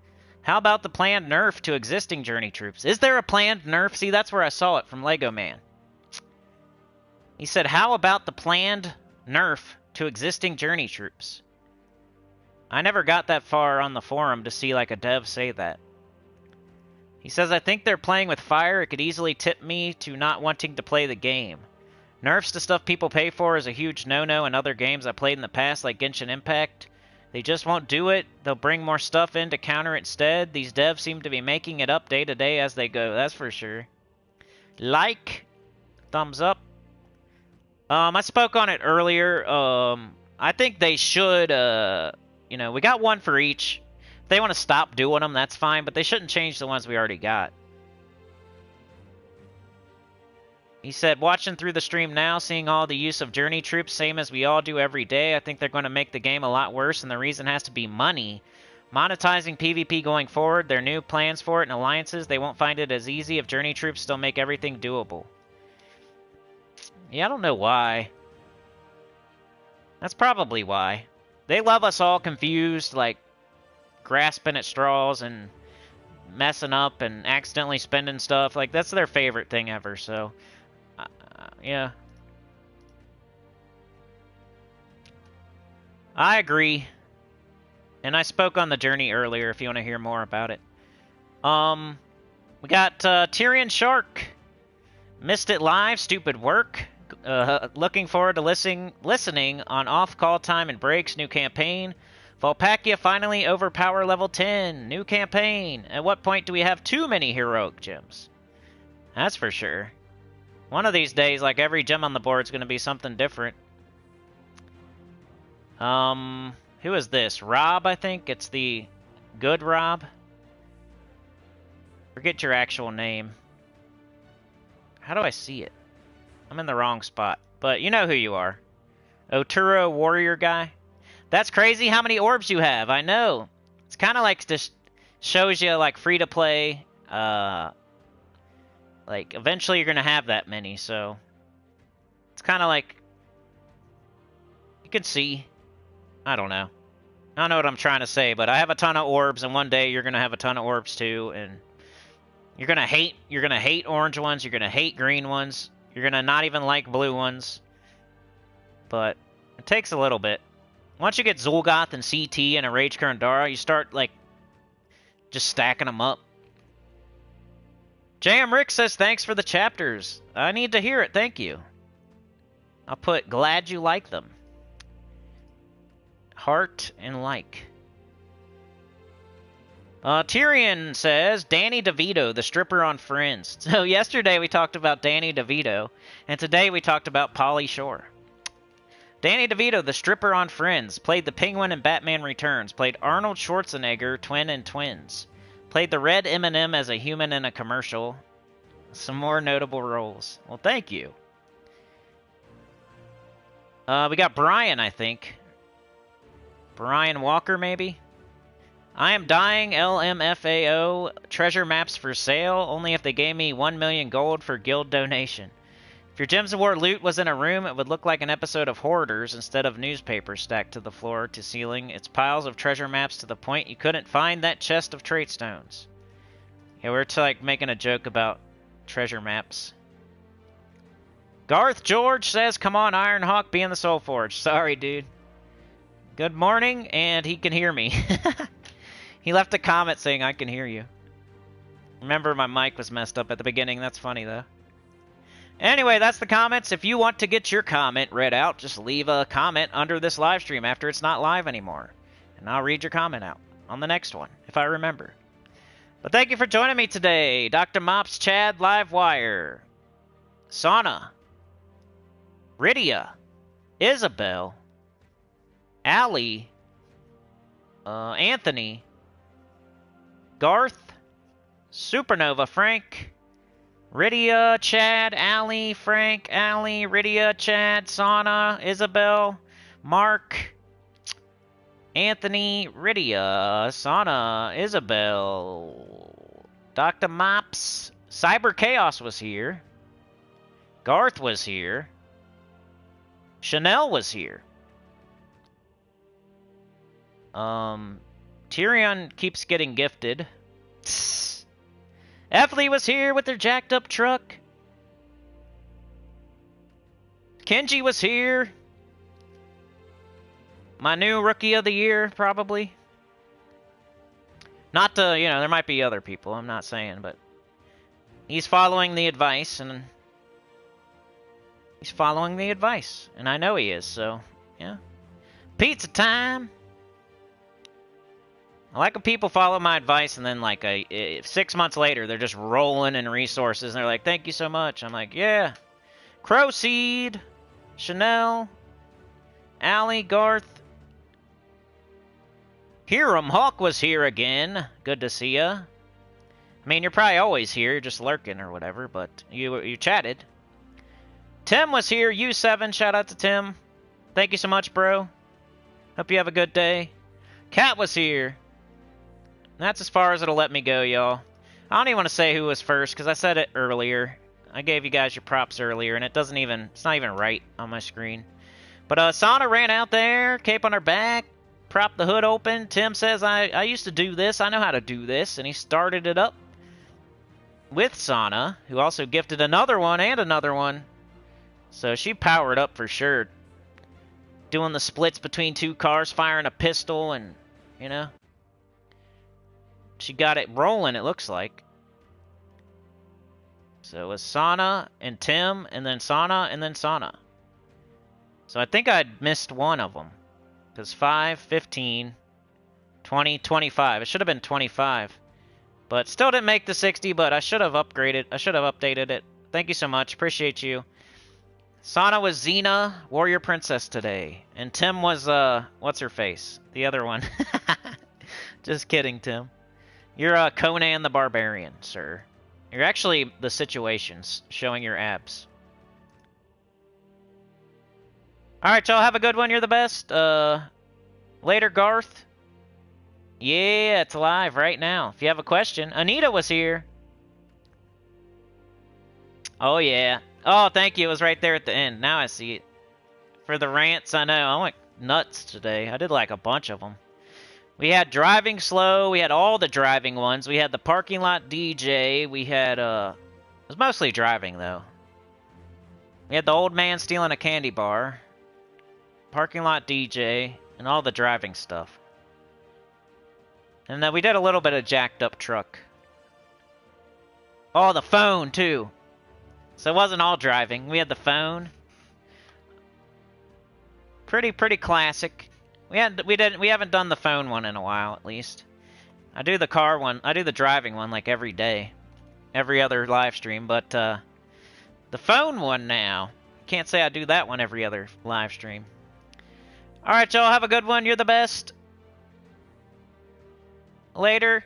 How about the planned nerf to existing Journey troops? Is there a planned nerf? See, that's where I saw it from Lego Man. He said, how about the planned nerf to existing Journey troops? I never got that far on the forum to see like a dev say that. He says, I think they're playing with fire. It could easily tip me to not wanting to play the game. Nerfs to stuff people pay for is a huge no-no in other games I played in the past, like Genshin Impact. They just won't do it. They'll bring more stuff in to counter it instead. These devs seem to be making it up day to day as they go. That's for sure. Like. Thumbs up. I spoke on it earlier. I think they should, you know, we got one for each. If they want to stop doing them, that's fine, but they shouldn't change the ones we already got. He said, watching through the stream now, seeing all the use of Journey troops, same as we all do every day, I think they're going to make the game a lot worse, and the reason has to be money. Monetizing PvP going forward, their new plans for it and alliances, they won't find it as easy if Journey troops still make everything doable. Yeah, I don't know why. That's probably why. They love us all confused, like, grasping at straws and messing up and accidentally spending stuff. Like, that's their favorite thing ever, so... yeah. I agree. And I spoke on the Journey earlier if you want to hear more about it. We got Tyrion Shark. Missed it live. Stupid work. Looking forward to listening on off-call time and breaks. New campaign. Volpakia finally overpower level 10. New campaign. At what point do we have too many heroic gems? That's for sure. One of these days, like, every gem on the board is going to be something different. Who is this? Rob, I think? It's the good Rob? Forget your actual name. How do I see it? I'm in the wrong spot. but you know who you are. Oturo warrior guy. That's crazy how many orbs you have. I know. It's kind of like just shows you like free to play. Like eventually you're gonna have that many, so it's kind of like you can see. I don't know. I don't know what I'm trying to say, but I have a ton of orbs, and one day you're gonna have a ton of orbs too, and you're gonna hate orange ones. You're gonna hate green ones. You're gonna not even like blue ones. But it takes a little bit. Once you get Zul'Goth and CT and a Rage Kurandara, you start, like, just stacking them up. JM Rick says, thanks for the chapters. I need to hear it, thank you. I'll put, glad you like them. Heart and like. Tyrion says, Danny DeVito, the stripper on Friends. So yesterday we talked about Danny DeVito, and today we talked about Pauly Shore. Danny DeVito, the stripper on Friends, played the Penguin in Batman Returns, played Arnold Schwarzenegger, Twin and Twins, played the Red M&M as a human in a commercial. Some more notable roles. Well, thank you. We got Brian, I think. Brian Walker, maybe? I am dying, LMFAO. Treasure maps for sale, only if they gave me 1 million gold for guild donation. If your Gems of War loot was in a room, it would look like an episode of Hoarders instead of newspapers stacked to the floor to ceiling. It's piles of treasure maps to the point you couldn't find that chest of trait stones. Yeah, we're like making a joke about treasure maps. Garth George says, come on, Ironhawk, be in the Soul Forge. Sorry, dude. Good morning, and he can hear me. He left a comment saying, I can hear you. Remember, my mic was messed up at the beginning. That's funny, though. Anyway, that's the comments. If you want to get your comment read out, just leave a comment under this live stream after it's not live anymore. And I'll read your comment out on the next one, if I remember. But thank you for joining me today. Dr. Mops, Chad, Livewire, Sauna, Rydia, Isabel, Allie, Anthony, Garth, Supernova, Frank, Rydia, Chad, Allie, Frank, Allie, Rydia, Chad, Sauna, Isabel, Mark, Anthony, Rydia, Sauna, Isabel, Dr. Mops, Cyber Chaos was here, Garth was here, Chanel was here, Tyrion keeps getting gifted. Effley was here with their jacked up truck. Kenji was here. My new rookie of the year, probably. Not to, you know, there might be other people, I'm not saying, but he's following the advice, and he's following the advice, and I know he is, so, yeah. Pizza time! I like when people follow my advice and then, like, 6 months later, they're just rolling in resources, and they're like, thank you so much. I'm like, yeah. Crow Seed, Chanel, Allie, Garth. Hiram Hawk was here again. Good to see ya. I mean, you're probably always here, you're just lurking or whatever, but you chatted. Tim was here, U7, shout out to Tim. Thank you so much, bro. Hope you have a good day. Cat was here. That's as far as it'll let me go, y'all. I don't even want to say who was first, because I said it earlier. I gave you guys your props earlier, and it's not even right on my screen. But Sauna ran out there, cape on her back, propped the hood open. Tim says, I used to do this, I know how to do this, and he started it up with Sauna, who also gifted another one and another one. So she powered up for sure. Doing the splits between two cars, firing a pistol, and, you know. She got it rolling, it looks like. So it was Sauna and Tim, and then Sauna, and then Sauna. So I think I'd missed one of them. Because 5, 15, 20, 25. It should have been 25. But still didn't make the 60, but I should have upgraded. I should have updated it. Thank you so much. Appreciate you. Sauna was Xena, Warrior Princess today. And Tim was, what's her face? The other one. Just kidding, Tim. You're Conan the Barbarian, sir. You're actually the Situations, showing your abs. All right, y'all have a good one. You're the best. Later, Garth. Yeah, it's live right now. If you have a question, Anita was here. Oh yeah. Oh, thank you. It was right there at the end. Now I see it. For the rants, I know. I went nuts today. I did like a bunch of them. We had driving slow. We had all the driving ones. We had the parking lot DJ. We had it was mostly driving though. We had the old man stealing a candy bar. Parking lot DJ and all the driving stuff. And then we did a little bit of jacked up truck. Oh, the phone too. So it wasn't all driving. We had the phone. Pretty classic. We haven't done the phone one in a while at least. I do the car one. I do the driving one like every day. Every other live stream, but the phone one now. Can't say I do that one every other live stream. Alright, y'all, have a good one. You're the best. Later.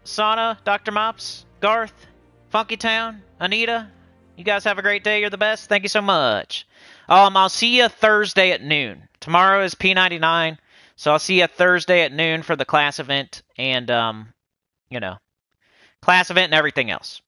Sauna, Dr. Mops, Garth, Funky Town, Anita. You guys have a great day. You're the best. Thank you so much. I'll see you Thursday at noon. Tomorrow is P99, so I'll see you Thursday at noon for the class event and, you know, class event and everything else.